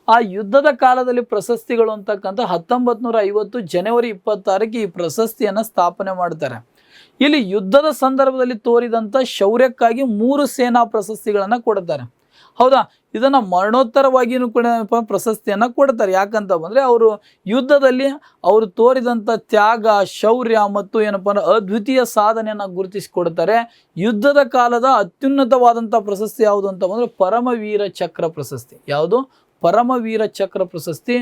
ಆ ಯುದ್ಧದ ಕಾಲದಲ್ಲಿ ಪ್ರಶಸ್ತಿಗಳು ಅಂತಕ್ಕಂಥ 1950 ಜನವರಿ 26ಕ್ಕೆ ಈ ಪ್ರಶಸ್ತಿಯನ್ನು ಸ್ಥಾಪನೆ ಮಾಡ್ತಾರೆ. ಇಲ್ಲಿ ಯುದ್ಧದ ಸಂದರ್ಭದಲ್ಲಿ ತೋರಿದಂಥ ಶೌರ್ಯಕ್ಕಾಗಿ 3 ಸೇನಾ ಪ್ರಶಸ್ತಿಗಳನ್ನು ಕೊಡ್ತಾರೆ. ಹೌದಾ, ಇದನ್ನು ಮರಣೋತ್ತರವಾಗಿಯೂ ಕೂಡ ಪ್ರಶಸ್ತಿಯನ್ನು ಕೊಡ್ತಾರೆ. ಯಾಕಂತ ಬಂದರೆ ಅವರು ಯುದ್ಧದಲ್ಲಿ ಅವರು ತೋರಿದಂಥ ತ್ಯಾಗ, ಶೌರ್ಯ ಮತ್ತು ಏನಪ್ಪ ಅಂದ್ರೆ ಅದ್ವಿತೀಯ ಸಾಧನೆಯನ್ನು ಗುರುತಿಸಿಕೊಡ್ತಾರೆ. ಯುದ್ಧದ ಕಾಲದ ಅತ್ಯುನ್ನತವಾದಂಥ ಪ್ರಶಸ್ತಿ ಯಾವುದು ಅಂತ ಬಂದರೆ ಪರಮವೀರ ಚಕ್ರ ಪ್ರಶಸ್ತಿ. ಯಾವುದು? ಪರಮವೀರ ಚಕ್ರ ಪ್ರಶಸ್ತಿ.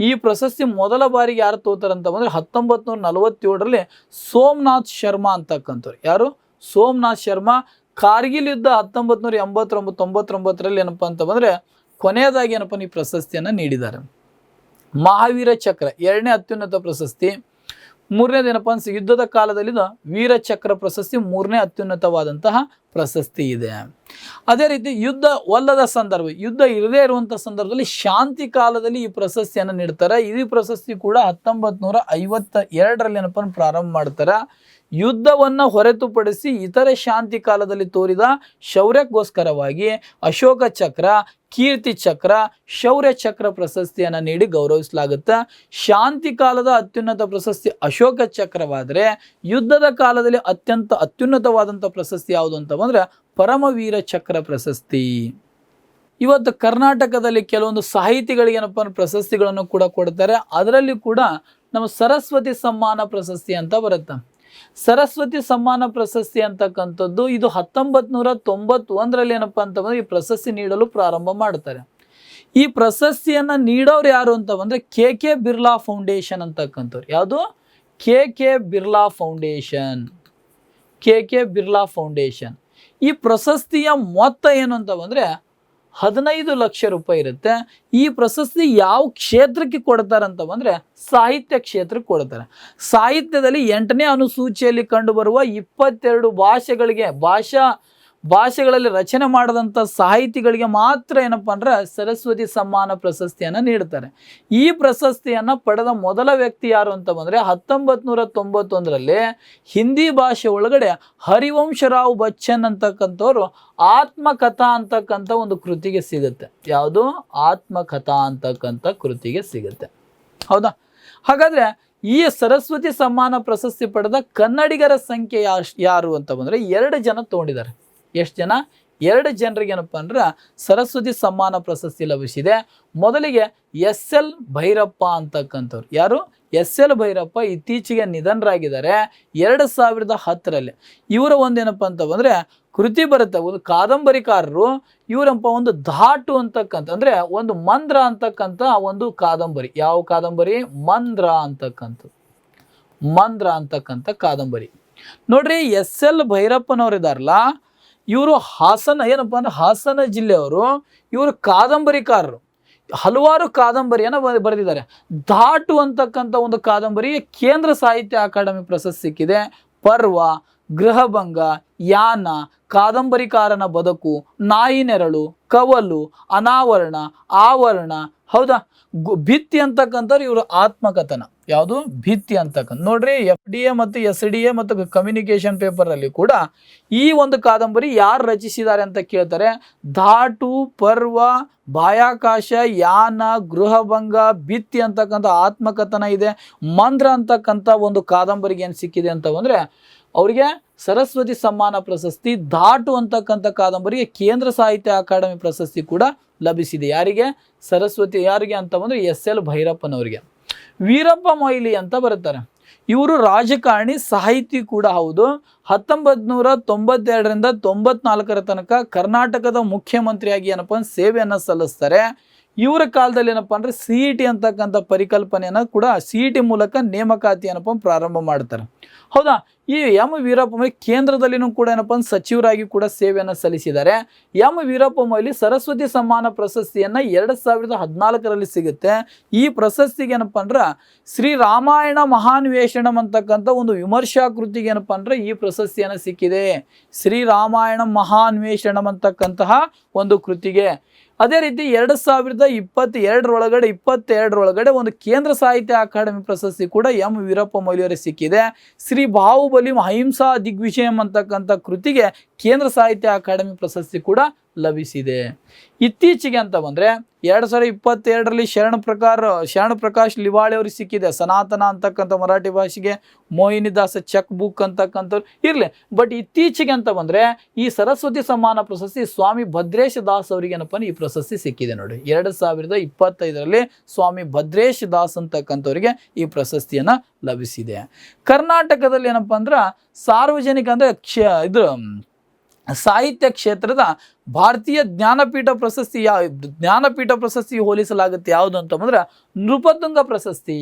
ಈ ಪ್ರಶಸ್ತಿ ಮೊದಲ ಬಾರಿಗೆ ಯಾರು ತೋತಾರೆ ಅಂತ ಬಂದರೆ 1947ರಲ್ಲಿ ಸೋಮನಾಥ್ ಶರ್ಮಾ ಅಂತಕ್ಕಂಥವ್ರು. ಯಾರು? ಸೋಮನಾಥ್ ಶರ್ಮಾ. ಕಾರ್ಗಿಲ್ ಯುದ್ಧ 1989 ಏನಪ್ಪ ಅಂತ ಬಂದರೆ ಕೊನೆಯದಾಗಿ ಏನಪ್ಪ ಈ ಪ್ರಶಸ್ತಿಯನ್ನು ನೀಡಿದ್ದಾರೆ. ಮಹಾವೀರ ಚಕ್ರ 2ನೇ ಅತ್ಯುನ್ನತ ಪ್ರಶಸ್ತಿ. 3ನೇದು ಏನಪ್ಪ ಅನ್ಸ ಯುದ್ಧದ ಕಾಲದಲ್ಲಿ ವೀರ ಚಕ್ರ ಪ್ರಶಸ್ತಿ 3ನೇ ಅತ್ಯುನ್ನತವಾದಂತಹ ಪ್ರಶಸ್ತಿ ಇದೆ. ಅದೇ ರೀತಿ ಯುದ್ಧ ಒಲ್ಲದ ಸಂದರ್ಭ, ಯುದ್ಧ ಇರದೇ ಇರುವಂಥ ಸಂದರ್ಭದಲ್ಲಿ ಶಾಂತಿ ಕಾಲದಲ್ಲಿ ಈ ಪ್ರಶಸ್ತಿಯನ್ನು ನೀಡ್ತಾರೆ. ಈ ಪ್ರಶಸ್ತಿ ಕೂಡ 1952ರಲ್ಲಿ ಏನಪ್ಪ ಪ್ರಾರಂಭ ಮಾಡ್ತಾರೆ. ಯುದ್ಧವನ್ನು ಹೊರತುಪಡಿಸಿ ಇತರೆ ಶಾಂತಿ ಕಾಲದಲ್ಲಿ ತೋರಿದ ಶೌರ್ಯಕ್ಕೋಸ್ಕರವಾಗಿ ಅಶೋಕ ಚಕ್ರ, ಕೀರ್ತಿ ಚಕ್ರ, ಶೌರ್ಯ ಚಕ್ರ ಪ್ರಶಸ್ತಿಯನ್ನು ನೀಡಿ ಗೌರವಿಸಲಾಗುತ್ತೆ. ಶಾಂತಿ ಕಾಲದ ಅತ್ಯುನ್ನತ ಪ್ರಶಸ್ತಿ ಅಶೋಕ ಚಕ್ರವಾದರೆ ಯುದ್ಧದ ಕಾಲದಲ್ಲಿ ಅತ್ಯುನ್ನತವಾದಂಥ ಪ್ರಶಸ್ತಿ ಯಾವುದು ಅಂತ ಬಂದರೆ ಪರಮವೀರ ಚಕ್ರ ಪ್ರಶಸ್ತಿ. ಇವತ್ತು ಕರ್ನಾಟಕದಲ್ಲಿ ಕೆಲವೊಂದು ಸಾಹಿತಿಗಳಿಗೆ ಏನಪ್ಪ ಪ್ರಶಸ್ತಿಗಳನ್ನು ಕೂಡ ಕೊಡ್ತಾರೆ. ಅದರಲ್ಲಿ ಕೂಡ ನಮ್ಮ ಸರಸ್ವತಿ ಸಮ್ಮಾನ ಪ್ರಶಸ್ತಿ ಅಂತ ಬರುತ್ತೆ. ಸರಸ್ವತಿ ಸಮ್ಮಾನ ಪ್ರಶಸ್ತಿ ಅಂತಕ್ಕಂಥದ್ದು ಇದು 1991ರಲ್ಲಿ ಏನಪ್ಪ ಅಂತಂದ್ರೆ ಈ ಪ್ರಶಸ್ತಿ ನೀಡಲು ಪ್ರಾರಂಭ ಮಾಡ್ತಾರೆ. ಈ ಪ್ರಶಸ್ತಿಯನ್ನು ನೀಡೋರು ಯಾರು ಅಂತ ಬಂದರೆ ಕೆ ಬಿರ್ಲಾ ಫೌಂಡೇಶನ್ ಅಂತಕ್ಕಂಥವ್ರು. ಯಾವುದು? K Birla foundation. K Birla foundation. ಈ ಪ್ರಶಸ್ತಿಯ ಮೊತ್ತ ಏನು ಅಂತ ಬಂದರೆ 15 ಲಕ್ಷ ರೂಪಾಯಿ ಇರುತ್ತೆ. ಈ ಪ್ರಶಸ್ತಿ ಯಾವ ಕ್ಷೇತ್ರಕ್ಕೆ ಕೊಡ್ತಾರೆ ಅಂತ ಬಂದರೆ ಸಾಹಿತ್ಯ ಕ್ಷೇತ್ರಕ್ಕೆ ಕೊಡ್ತಾರೆ. ಸಾಹಿತ್ಯದಲ್ಲಿ 8ನೇ ಅನುಸೂಚಿಯಲ್ಲಿ ಕಂಡುಬರುವ 22 ಭಾಷೆಗಳಲ್ಲಿ ರಚನೆ ಮಾಡಿದಂಥ ಸಾಹಿತಿಗಳಿಗೆ ಮಾತ್ರ ಏನಪ್ಪ ಅಂದ್ರೆ ಸರಸ್ವತಿ ಸಮ್ಮಾನ ಪ್ರಶಸ್ತಿಯನ್ನು ನೀಡ್ತಾರೆ. ಈ ಪ್ರಶಸ್ತಿಯನ್ನು ಪಡೆದ ಮೊದಲ ವ್ಯಕ್ತಿ ಯಾರು ಅಂತ ಬಂದರೆ 1991ರಲ್ಲಿ ಹಿಂದಿ ಭಾಷೆ ಒಳಗಡೆ ಹರಿವಂಶರಾವ್ ಬಚ್ಚನ್ ಅಂತಕ್ಕಂಥವ್ರು ಆತ್ಮಕಥಾ ಅಂತಕ್ಕಂಥ ಒಂದು ಕೃತಿಗೆ ಸಿಗುತ್ತೆ. ಯಾವುದು? ಆತ್ಮಕಥಾ ಅಂತಕ್ಕಂಥ ಕೃತಿಗೆ ಸಿಗುತ್ತೆ. ಹೌದಾ? ಹಾಗಾದರೆ ಈ ಸರಸ್ವತಿ ಸಮ್ಮಾನ ಪ್ರಶಸ್ತಿ ಪಡೆದ ಕನ್ನಡಿಗರ ಸಂಖ್ಯೆ ಯಾರು ಅಂತ ಬಂದರೆ 2 ಜನ ತೊಗೊಂಡಿದ್ದಾರೆ. ಎಷ್ಟು ಜನ? 2 ಜನರಿಗೆ ಏನಪ್ಪ ಅಂದ್ರೆ ಸರಸ್ವತಿ ಸಮ್ಮಾನ ಪ್ರಶಸ್ತಿ ಲಭಿಸಿದೆ. ಮೊದಲಿಗೆ SL ಭೈರಪ್ಪ ಅಂತಕ್ಕಂಥವ್ರು. ಯಾರು? SL ಭೈರಪ್ಪ ಇತ್ತೀಚೆಗೆ ನಿಧನರಾಗಿದ್ದಾರೆ 2010ರಲ್ಲಿ. ಇವರ ಒಂದೇನಪ್ಪ ಅಂತ ಬಂದರೆ ಕೃತಿ ಬರುತ್ತೆ, ಒಂದು ಕಾದಂಬರಿಕಾರರು. ಇವರಪ್ಪ ಒಂದು ಧಾಟು ಅಂತಕ್ಕಂಥ ಅಂದರೆ ಒಂದು ಮಂದ್ರ ಅಂತಕ್ಕಂಥ ಒಂದು ಕಾದಂಬರಿ. ಯಾವ ಕಾದಂಬರಿ? ಮಂದ್ರ ಅಂತಕ್ಕಂಥ ಕಾದಂಬರಿ. ನೋಡ್ರಿ, SL ಭೈರಪ್ಪನವ್ರು ಇದಾರಲ್ಲ, ಇವರು ಹಾಸನ ಏನಪ್ಪ ಅಂದ್ರೆ ಹಾಸನ ಜಿಲ್ಲೆಯವರು. ಇವರು ಕಾದಂಬರಿಕಾರರು. ಹಲವಾರು ಕಾದಂಬರಿಯನ್ನು ಬರೆದಿದ್ದಾರೆ. ಧಾಟು ಅಂತಕ್ಕಂಥ ಒಂದು ಕಾದಂಬರಿಗೆ ಕೇಂದ್ರ ಸಾಹಿತ್ಯ ಅಕಾಡೆಮಿ ಪ್ರಶಸ್ತಿ ಸಿಕ್ಕಿದೆ. ಪರ್ವ, ಗೃಹಭಂಗ, ಯಾನ, ಕಾದಂಬರಿಕಾರನ ಬದುಕು, ನಾಯಿ ನೆರಳು, ಕವಲು, ಅನಾವರಣ, ಆವರಣ. ಹೌದಾ? ಭಿತ್ತಿ ಅಂತಕ್ಕಂಥವ್ರು ಇವರು ಆತ್ಮಕಥನ. ಯಾವುದು? ಭಿತ್ತಿ ಅಂತಕ್ಕಂಥ. ನೋಡ್ರಿ, FDA ಮತ್ತು SDA ಮತ್ತು ಕಮ್ಯುನಿಕೇಶನ್ ಪೇಪರಲ್ಲಿ ಕೂಡ ಈ ಒಂದು ಕಾದಂಬರಿ ಯಾರು ರಚಿಸಿದ್ದಾರೆ ಅಂತ ಕೇಳ್ತಾರೆ. ಧಾಟು, ಪರ್ವ, ಬಾಹ್ಯಾಕಾಶ, ಯಾನ, ಗೃಹಭಂಗ, ಭಿತ್ತಿ ಅಂತಕ್ಕಂಥ ಆತ್ಮಕಥನ ಇದೆ. ಮಂದ್ರ ಅಂತಕ್ಕಂಥ ಒಂದು ಕಾದಂಬರಿಗೆ ಏನು ಸಿಕ್ಕಿದೆ ಅಂತ ಬಂದರೆ ಅವರಿಗೆ ಸರಸ್ವತಿ ಸಮ್ಮಾನ ಪ್ರಶಸ್ತಿ. ಧಾಟು ಅಂತಕ್ಕಂಥ ಕಾದಂಬರಿಗೆ ಕೇಂದ್ರ ಸಾಹಿತ್ಯ ಅಕಾಡೆಮಿ ಪ್ರಶಸ್ತಿ ಕೂಡ ಲಭಿಸಿದೆ. ಯಾರಿಗೆ? ಸರಸ್ವತಿ. ಯಾರಿಗೆ ಅಂತ ಬಂದರೆ SL ಭೈರಪ್ಪನವರಿಗೆ. ವೀರಪ್ಪ ಮೊಯ್ಲಿ ಅಂತ ಬರುತ್ತಾರೆ. ಇವರು ರಾಜಕಾರಣಿ, ಸಾಹಿತಿ ಕೂಡ ಹೌದು. 1992ರಿಂದ 94ರ ತನಕ ಕರ್ನಾಟಕದ ಮುಖ್ಯಮಂತ್ರಿಯಾಗಿ ಏನಪ್ಪ ಸೇವೆಯನ್ನು ಸಲ್ಲಿಸ್ತಾರೆ. ಇವರ ಕಾಲದಲ್ಲಿ ಏನಪ್ಪ ಅಂದರೆ CET ಅಂತಕ್ಕಂಥ ಪರಿಕಲ್ಪನೆಯನ್ನು ಕೂಡ CET ಮೂಲಕ ನೇಮಕಾತಿ ಏನಪ್ಪ ಪ್ರಾರಂಭ ಮಾಡ್ತಾರೆ. ಹೌದಾ? ಈ ವೀರಪ್ಪ ಮೊಯ್ಲಿ ಕೇಂದ್ರದಲ್ಲಿನೂ ಕೂಡ ಏನಪ್ಪ ಸಚಿವರಾಗಿ ಕೂಡ ಸೇವೆಯನ್ನು ಸಲ್ಲಿಸಿದ್ದಾರೆ. ವೀರಪ್ಪ ಮೊಯ್ಲಿ ಸರಸ್ವತಿ ಸಮ್ಮಾನ ಪ್ರಶಸ್ತಿಯನ್ನು 2014ರಲ್ಲಿ ಸಿಗುತ್ತೆ. ಈ ಪ್ರಶಸ್ತಿಗೆ ಏನಪ್ಪ ಅಂದ್ರೆ ಶ್ರೀ ರಾಮಾಯಣ ಮಹಾನ್ವೇಷಣಂ ಅಂತಕ್ಕಂಥ ಒಂದು ವಿಮರ್ಶಾ ಕೃತಿಗೆ ಏನಪ್ಪ ಅಂದ್ರೆ ಈ ಪ್ರಶಸ್ತಿಯನ್ನು ಸಿಕ್ಕಿದೆ. ಶ್ರೀ ರಾಮಾಯಣ ಮಹಾನ್ವೇಷಣಂ ಅಂತಕ್ಕಂತಹ ಒಂದು ಕೃತಿಗೆ ಅದೇ ರೀತಿ 2022 ಒಂದು ಕೇಂದ್ರ ಸಾಹಿತ್ಯ ಅಕಾಡೆಮಿ ಪ್ರಶಸ್ತಿ ಕೂಡ ಎಂ ವೀರಪ್ಪ ಮೊಯ್ಲಿಯವರಿಗೆ ಸಿಕ್ಕಿದೆ. ಶ್ರೀ ಬಾಹುಬಲಿ ಅಹಿಂಸಾ ದಿಗ್ವಿಜಯಂ ಅಂತಕ್ಕಂಥ ಕೃತಿಗೆ ಕೇಂದ್ರ ಸಾಹಿತ್ಯ ಅಕಾಡೆಮಿ ಪ್ರಶಸ್ತಿ ಕೂಡ ಲಭಿಸಿದೆ. ಇತ್ತೀಚೆಗೆ ಅಂತ ಬಂದರೆ 2022ರಲ್ಲಿ ಶರಣ ಪ್ರಕಾಶ್ ಲಿವಾಳೆ ಅವ್ರಿಗೆ ಸಿಕ್ಕಿದೆ ಸನಾತನ ಅಂತಕ್ಕಂಥ ಮರಾಠಿ ಭಾಷೆಗೆ, ಮೋಹಿನಿದಾಸ ಚೆಕ್ ಬುಕ್ ಅಂತಕ್ಕಂಥವ್ರು ಇರಲಿ. ಬಟ್ ಇತ್ತೀಚೆಗೆ ಅಂತ ಬಂದರೆ ಈ ಸರಸ್ವತಿ ಸಮ್ಮಾನ ಪ್ರಶಸ್ತಿ ಸ್ವಾಮಿ ಭದ್ರೇಶ್ ದಾಸ್ ಅವರಿಗೆ ಏನಪ್ಪ ಈ ಪ್ರಶಸ್ತಿ ಸಿಕ್ಕಿದೆ ನೋಡಿ. 2025ರಲ್ಲಿ ಸ್ವಾಮಿ ಭದ್ರೇಶ್ ದಾಸ್ ಅಂತಕ್ಕಂಥವ್ರಿಗೆ ಈ ಪ್ರಶಸ್ತಿಯನ್ನು ಲಭಿಸಿದೆ. ಕರ್ನಾಟಕದಲ್ಲಿ ಏನಪ್ಪ ಅಂದ್ರೆ ಸಾರ್ವಜನಿಕ ಅಂದರೆ ಸಾಹಿತ್ಯ ಕ್ಷೇತ್ರದ ಭಾರತೀಯ ಜ್ಞಾನಪೀಠ ಪ್ರಶಸ್ತಿ ಹೋಲಿಸಲಾಗುತ್ತೆ ಯಾವುದು ಅಂತಂದ್ರೆ ನೃಪತುಂಗ ಪ್ರಶಸ್ತಿ.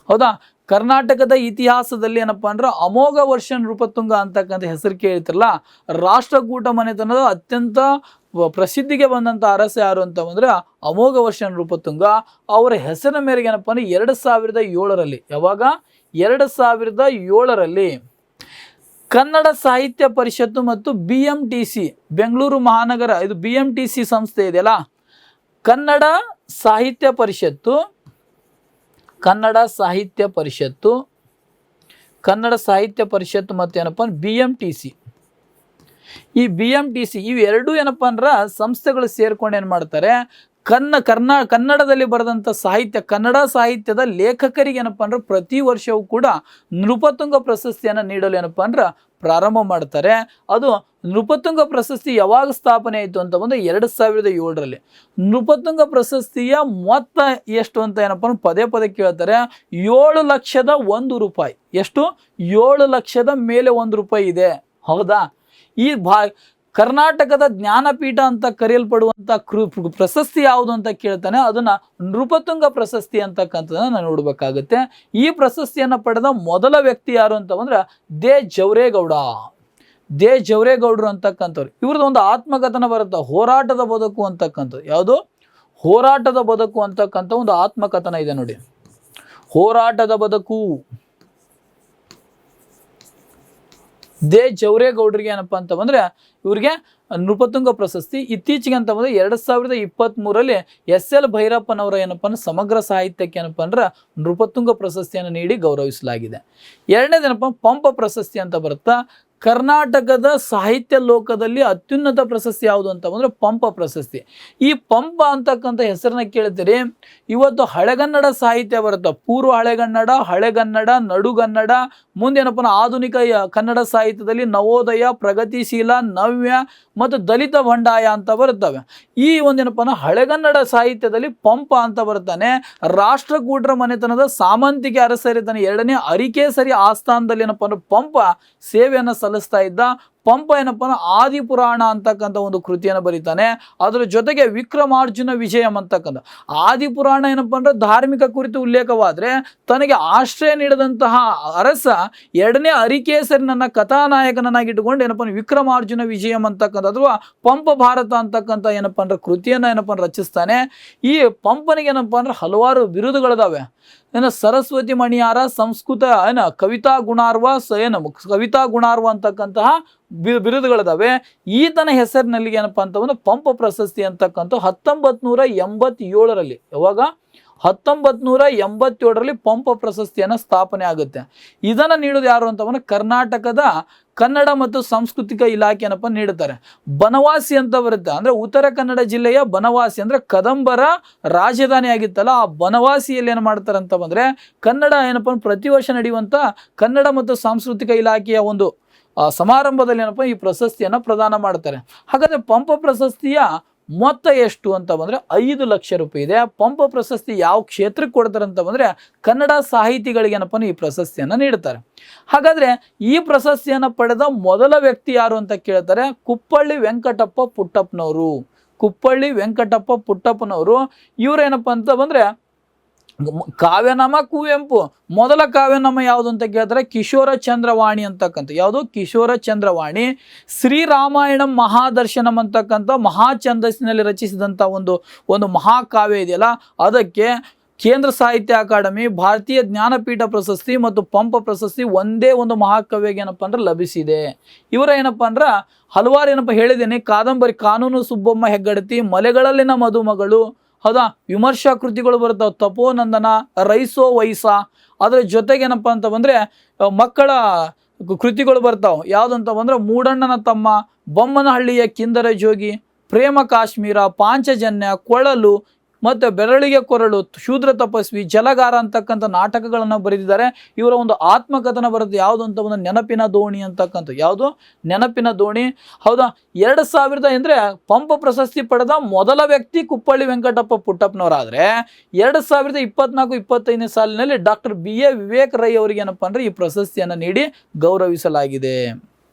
ಹೌದಾ, ಕರ್ನಾಟಕದ ಇತಿಹಾಸದಲ್ಲಿ ಏನಪ್ಪ ಅಂದ್ರೆ ಅಮೋಘ ವರ್ಷ ನೃಪತುಂಗ ಅಂತಕ್ಕಂಥ ಹೆಸರು ಕೇಳ್ತಿರಲ್ಲ. ರಾಷ್ಟ್ರಕೂಟ ಮನೆತನದ ಅತ್ಯಂತ ಪ್ರಸಿದ್ಧಿಗೆ ಬಂದಂಥ ಅರಸ ಯಾರು ಅಂತ ಬಂದ್ರೆ ಅಮೋಘ ವರ್ಷ ನೃಪತುಂಗ. ಅವರ ಹೆಸರಿನ ಮೇರೆಗೆ ಏನಪ್ಪ ಅಂದ್ರೆ 2007ರಲ್ಲಿ, ಯಾವಾಗ 2007ರಲ್ಲಿ ಕನ್ನಡ ಸಾಹಿತ್ಯ ಪರಿಷತ್ತು ಮತ್ತು BMTC ಬೆಂಗಳೂರು ಮಹಾನಗರ, ಇದು BMTC ಸಂಸ್ಥೆ ಇದೆಯಲ್ಲ, ಕನ್ನಡ ಸಾಹಿತ್ಯ ಪರಿಷತ್ತು ಮತ್ತು ಏನಪ್ಪ BMTC, ಈ BMTC ಇವೆರಡೂ ಏನಪ್ಪ ಅಂದ್ರೆ ಸಂಸ್ಥೆಗಳು ಸೇರ್ಕೊಂಡು ಏನು ಮಾಡ್ತಾರೆ, ಕನ್ನಡದಲ್ಲಿ ಬರೆದಂಥ ಕನ್ನಡ ಸಾಹಿತ್ಯದ ಲೇಖಕರಿಗೆ ಏನಪ್ಪ ಅಂದ್ರೆ ಪ್ರತಿ ವರ್ಷವೂ ಕೂಡ ನೃಪತುಂಗ ಪ್ರಶಸ್ತಿಯನ್ನು ನೀಡಲು ಏನಪ್ಪ ಅಂದ್ರೆ ಪ್ರಾರಂಭ ಮಾಡ್ತಾರೆ. ಅದು ನೃಪತುಂಗ ಪ್ರಶಸ್ತಿ ಯಾವಾಗ ಸ್ಥಾಪನೆ ಆಯಿತು ಅಂತ ಬಂದರೆ 2007ರಲ್ಲಿ. ನೃಪತುಂಗ ಪ್ರಶಸ್ತಿಯ ಮೊತ್ತ ಎಷ್ಟು ಅಂತ ಏನಪ್ಪ ಪದೇ ಕೇಳ್ತಾರೆ. 7,01,000 ರೂಪಾಯಿ. ಎಷ್ಟು? 7,00,000 ಮೇಲೆ ₹1 ಇದೆ. ಹೌದಾ, ಈ ಕರ್ನಾಟಕದ ಜ್ಞಾನಪೀಠ ಅಂತ ಕರೆಯಲ್ಪಡುವಂಥ ಪ್ರಶಸ್ತಿ ಯಾವುದು ಅಂತ ಕೇಳ್ತಾನೆ, ಅದನ್ನು ನೃಪತುಂಗ ಪ್ರಶಸ್ತಿ ಅಂತಕ್ಕಂಥದ್ದನ್ನು ನಾವು ನೋಡಬೇಕಾಗುತ್ತೆ. ಈ ಪ್ರಶಸ್ತಿಯನ್ನು ಪಡೆದ ಮೊದಲ ವ್ಯಕ್ತಿ ಯಾರು ಅಂತ ಬಂದ್ರೆ ದೇ ಜವರೇಗೌಡರು ಅಂತಕ್ಕಂಥವ್ರು. ಇವ್ರದ್ದು ಒಂದು ಆತ್ಮಕಥನ ಬರುತ್ತೆ, ಹೋರಾಟದ ಬದುಕು ಅಂತಕ್ಕಂಥದ್ದು. ಯಾವುದು? ಹೋರಾಟದ ಬದುಕು ಅಂತಕ್ಕಂಥ ಒಂದು ಆತ್ಮಕಥನ ಇದೆ ನೋಡಿ, ಹೋರಾಟದ ಬದುಕು. ದೇ ಜವರೇಗೌಡರಿಗೆ ಏನಪ್ಪ ಅಂತ ಬಂದರೆ ಇವ್ರಿಗೆ ನೃಪತುಂಗ ಪ್ರಶಸ್ತಿ. ಇತ್ತೀಚೆಗೆ ಅಂತ ಬಂದರೆ 2023ರಲ್ಲಿ SL ಭೈರಪ್ಪನವರ ಏನಪ್ಪ ಸಮಗ್ರ ಸಾಹಿತ್ಯಕ್ಕೆ ಏನಪ್ಪ ಅಂದ್ರೆ ನೃಪತುಂಗ ಪ್ರಶಸ್ತಿಯನ್ನು ನೀಡಿ ಗೌರವಿಸಲಾಗಿದೆ. ಎರಡನೇದೇನಪ್ಪ ಪಂಪ ಪ್ರಶಸ್ತಿ ಅಂತ ಬರುತ್ತಾ. ಕರ್ನಾಟಕದ ಸಾಹಿತ್ಯ ಲೋಕದಲ್ಲಿ ಅತ್ಯುನ್ನತ ಪ್ರಶಸ್ತಿ ಯಾವುದು ಅಂತ ಬಂದರೆ ಪಂಪ ಪ್ರಶಸ್ತಿ. ಈ ಪಂಪ ಅಂತಕ್ಕಂಥ ಹೆಸರನ್ನ ಕೇಳ್ತೀರಿ. ಇವತ್ತು ಹಳೆಗನ್ನಡ ಸಾಹಿತ್ಯ ಬರುತ್ತೆ, ಪೂರ್ವ ಹಳೆಗನ್ನಡ, ನಡುಗನ್ನಡ, ಮುಂದೇನಪ್ಪ ಆಧುನಿಕ ಕನ್ನಡ ಸಾಹಿತ್ಯದಲ್ಲಿ ನವೋದಯ, ಪ್ರಗತಿಶೀಲ, ನವ್ಯ ಮತ್ತು ದಲಿತ ಬಂಡಾಯ ಅಂತ ಬರುತ್ತವೆ. ಈ ಒಂದೇನಪ್ಪ ಹಳೆಗನ್ನಡ ಸಾಹಿತ್ಯದಲ್ಲಿ ಪಂಪ ಅಂತ ಬರ್ತಾನೆ. ರಾಷ್ಟ್ರಕೂಟರ ಮನೆತನದ ಸಾಮಂತಿಗೆ ಅರಸರಿದ್ದಾನೆ, 2ನೇ ಅರಿಕೇಸರಿ ಆಸ್ಥಾನದಲ್ಲಿ ಏನಪ್ಪ ಅಂದ್ರೆ ಪಂಪ ಸೇವೆಯನ್ನು ಸಲ್ಲಿಸ್ತಾ ಇದ್ದ. ಪಂಪ ಏನಪ್ಪ ಆದಿಪುರಾಣ ಅಂತಕ್ಕಂಥ ಒಂದು ಕೃತಿಯನ್ನು ಬರೀತಾನೆ. ಅದರ ಜೊತೆಗೆ ವಿಕ್ರಮಾರ್ಜುನ ವಿಜಯಂ ಅಂತಕ್ಕಂಥ ಆದಿಪುರಾಣ ಏನಪ್ಪ ಅಂದ್ರೆ ಧಾರ್ಮಿಕ ಕುರಿತು ಉಲ್ಲೇಖವಾದರೆ, ತನಗೆ ಆಶ್ರಯ ನೀಡಿದಂತಹ ಅರಸ 2ನೇ ಅರಿಕೇಸರಿನನ್ನ ಕಥಾನಾಯಕನನ್ನಾಗಿ ಇಟ್ಟುಕೊಂಡು ಏನಪ್ಪ ವಿಕ್ರಮಾರ್ಜುನ ವಿಜಯಂ ಅಂತಕ್ಕಂಥ ಅಥವಾ ಪಂಪ ಭಾರತ ಅಂತಕ್ಕಂಥ ಏನಪ್ಪ ಅಂದ್ರೆ ಕೃತಿಯನ್ನು ಏನಪ್ಪ ರಚಿಸ್ತಾನೆ. ಈ ಪಂಪನಿಗೆ ಏನಪ್ಪ ಅಂದ್ರೆ ಹಲವಾರು ಬಿರುದುಗಳಿದಾವೆ. ಸರಸ್ವತಿ ಮಣಿಯಾರ, ಸಂಸ್ಕೃತ ಕವಿತಾ ಗುಣಾರ್ವ ಅಂತಕ್ಕಂತಹ ಬಿರುದುಗಳಿದಾವೆ. ಈತನ ಹೆಸರಿನಲ್ಲಿ ಏನಪ್ಪಾ ಅಂತಂದ್ರೆ ಪಂಪ ಪ್ರಶಸ್ತಿ ಅಂತಕ್ಕಂಥ 1987ರಲ್ಲಿ, ಯಾವಾಗ 1987ರಲ್ಲಿ ಪಂಪ ಪ್ರಶಸ್ತಿಯನ್ನು ಸ್ಥಾಪನೆ ಆಗುತ್ತೆ. ಇದನ್ನು ನೀಡೋದು ಯಾರು ಅಂತಂದ್ರೆ ಕರ್ನಾಟಕದ ಕನ್ನಡ ಮತ್ತು ಸಾಂಸ್ಕೃತಿಕ ಇಲಾಖೆ ಏನಪ್ಪ ನೀಡುತ್ತಾರೆ. ಬನವಾಸಿ ಅಂತ ಬರುತ್ತೆ, ಅಂದರೆ ಉತ್ತರ ಕನ್ನಡ ಜಿಲ್ಲೆಯ ಬನವಾಸಿ ಅಂದರೆ ಕದಂಬರ ರಾಜಧಾನಿ ಆಗಿತ್ತಲ್ಲ, ಆ ಬನವಾಸಿಯಲ್ಲಿ ಏನು ಮಾಡ್ತಾರೆ ಅಂತ ಬಂದರೆ ಕನ್ನಡ ಏನಪ್ಪ ಪ್ರತಿ ವರ್ಷ ನಡೆಯುವಂಥ ಕನ್ನಡ ಮತ್ತು ಸಾಂಸ್ಕೃತಿಕ ಇಲಾಖೆಯ ಒಂದು ಸಮಾರಂಭದಲ್ಲಿ ಏನಪ್ಪ ಈ ಪ್ರಶಸ್ತಿಯನ್ನು ಪ್ರದಾನ ಮಾಡ್ತಾರೆ. ಹಾಗಾದರೆ ಪಂಪ ಪ್ರಶಸ್ತಿಯ ಮೊತ್ತ ಎಷ್ಟು ಅಂತ ಬಂದರೆ 5 ಲಕ್ಷ ರೂಪಾಯಿ ಇದೆ. ಪಂಪ ಪ್ರಶಸ್ತಿ ಯಾವ ಕ್ಷೇತ್ರಕ್ಕೆ ಕೊಡ್ತಾರೆ ಅಂತ ಬಂದರೆ ಕನ್ನಡ ಸಾಹಿತಿಗಳಿಗೆ ಏನಪ್ಪ ಈ ಪ್ರಶಸ್ತಿಯನ್ನು ನೀಡ್ತಾರೆ. ಹಾಗಾದರೆ ಈ ಪ್ರಶಸ್ತಿಯನ್ನು ಪಡೆದ ಮೊದಲ ವ್ಯಕ್ತಿ ಯಾರು ಅಂತ ಕೇಳ್ತಾರೆ, ಕುಪ್ಪಳ್ಳಿ ವೆಂಕಟಪ್ಪ ಪುಟ್ಟಪ್ಪನವರು. ಇವರೇನಪ್ಪ ಅಂತ ಬಂದರೆ ಕಾವ್ಯನಾಮ ಕುವೆಂಪು. ಮೊದಲ ಕಾವ್ಯನಾಮ ಯಾವುದು ಅಂತ ಕೇಳ್ತಾರೆ ಕಿಶೋರ ಚಂದ್ರವಾಣಿ ಅಂತಕ್ಕಂಥ. ಯಾವುದು? ಕಿಶೋರ ಚಂದ್ರವಾಣಿ. ಶ್ರೀರಾಮಾಯಣಂ ಮಹಾದರ್ಶನಂ ಅಂತಕ್ಕಂಥ ಮಹಾ ಛಂದಸ್ಸಿನಲ್ಲಿ ರಚಿಸಿದಂಥ ಒಂದು ಮಹಾಕಾವ್ಯ ಇದೆಯಲ್ಲ, ಅದಕ್ಕೆ ಕೇಂದ್ರ ಸಾಹಿತ್ಯ ಅಕಾಡೆಮಿ, ಭಾರತೀಯ ಜ್ಞಾನಪೀಠ ಪ್ರಶಸ್ತಿ ಮತ್ತು ಪಂಪ ಪ್ರಶಸ್ತಿ ಒಂದೇ ಒಂದು ಮಹಾಕವಿಗೆ ಏನಪ್ಪ ಅಂದ್ರೆ ಲಭಿಸಿದೆ. ಇವರ ಏನಪ್ಪ ಅಂದ್ರೆ ಹಲವಾರು ಏನಪ್ಪ ಹೇಳಿದ್ದೀನಿ, ಕಾದಂಬರಿ ಕಾನೂನು ಸುಬ್ಬಮ್ಮ ಹೆಗ್ಗಡತಿ, ಮಲೆಗಳಲ್ಲಿನ ಮದುಮಗಳು, ಹೌದಾ, ವಿಮರ್ಶಾ ಕೃತಿಗಳು ಬರ್ತಾವೆ, ತಪೋನಂದನ, ರೈಸೋ ವೈಸ, ಅದರ ಜೊತೆಗೆ ಏನಪ್ಪ ಅಂತ ಬಂದರೆ ಮಕ್ಕಳ ಕೃತಿಗಳು ಬರ್ತಾವೆ. ಯಾವುದಂತ ಬಂದರೆ ಮೂಡಣ್ಣನ ತಮ್ಮ, ಬೊಮ್ಮನಹಳ್ಳಿಯ ಕಿಂದರ ಜೋಗಿ, ಪ್ರೇಮ ಕಾಶ್ಮೀರ, ಪಾಂಚಜನ್ಯ, ಕೊಳಲು ಮತ್ತು ಬೆರಳಿಗೆ ಕೊರಳು, ಶೂದ್ರ ತಪಸ್ವಿ, ಜಲಗಾರ ಅಂತಕ್ಕಂಥ ನಾಟಕಗಳನ್ನು ಬರೆದಿದ್ದಾರೆ. ಇವರ ಒಂದು ಆತ್ಮಕಥನ ಬರುತ್ತೆ, ಯಾವುದು ಅಂತ ಒಂದು ನೆನಪಿನ ದೋಣಿ ಅಂತಕ್ಕಂಥ, ಯಾವುದು ನೆನಪಿನ ದೋಣಿ. ಹೌದಾ, 2000 ಅಂದರೆ ಪಂಪ ಪ್ರಶಸ್ತಿ ಪಡೆದ ಮೊದಲ ವ್ಯಕ್ತಿ ಕುಪ್ಪಳ್ಳಿ ವೆಂಕಟಪ್ಪ ಪುಟ್ಟಪ್ಪನವರಾದರೆ 2024-25ನೇ ಸಾಲಿನಲ್ಲಿ ಡಾಕ್ಟರ್ BA ವಿವೇಕ್ ರೈ ಅವರಿಗೆ ಏನಪ್ಪ ಅಂದರೆ ಈ ಪ್ರಶಸ್ತಿಯನ್ನು ನೀಡಿ ಗೌರವಿಸಲಾಗಿದೆ.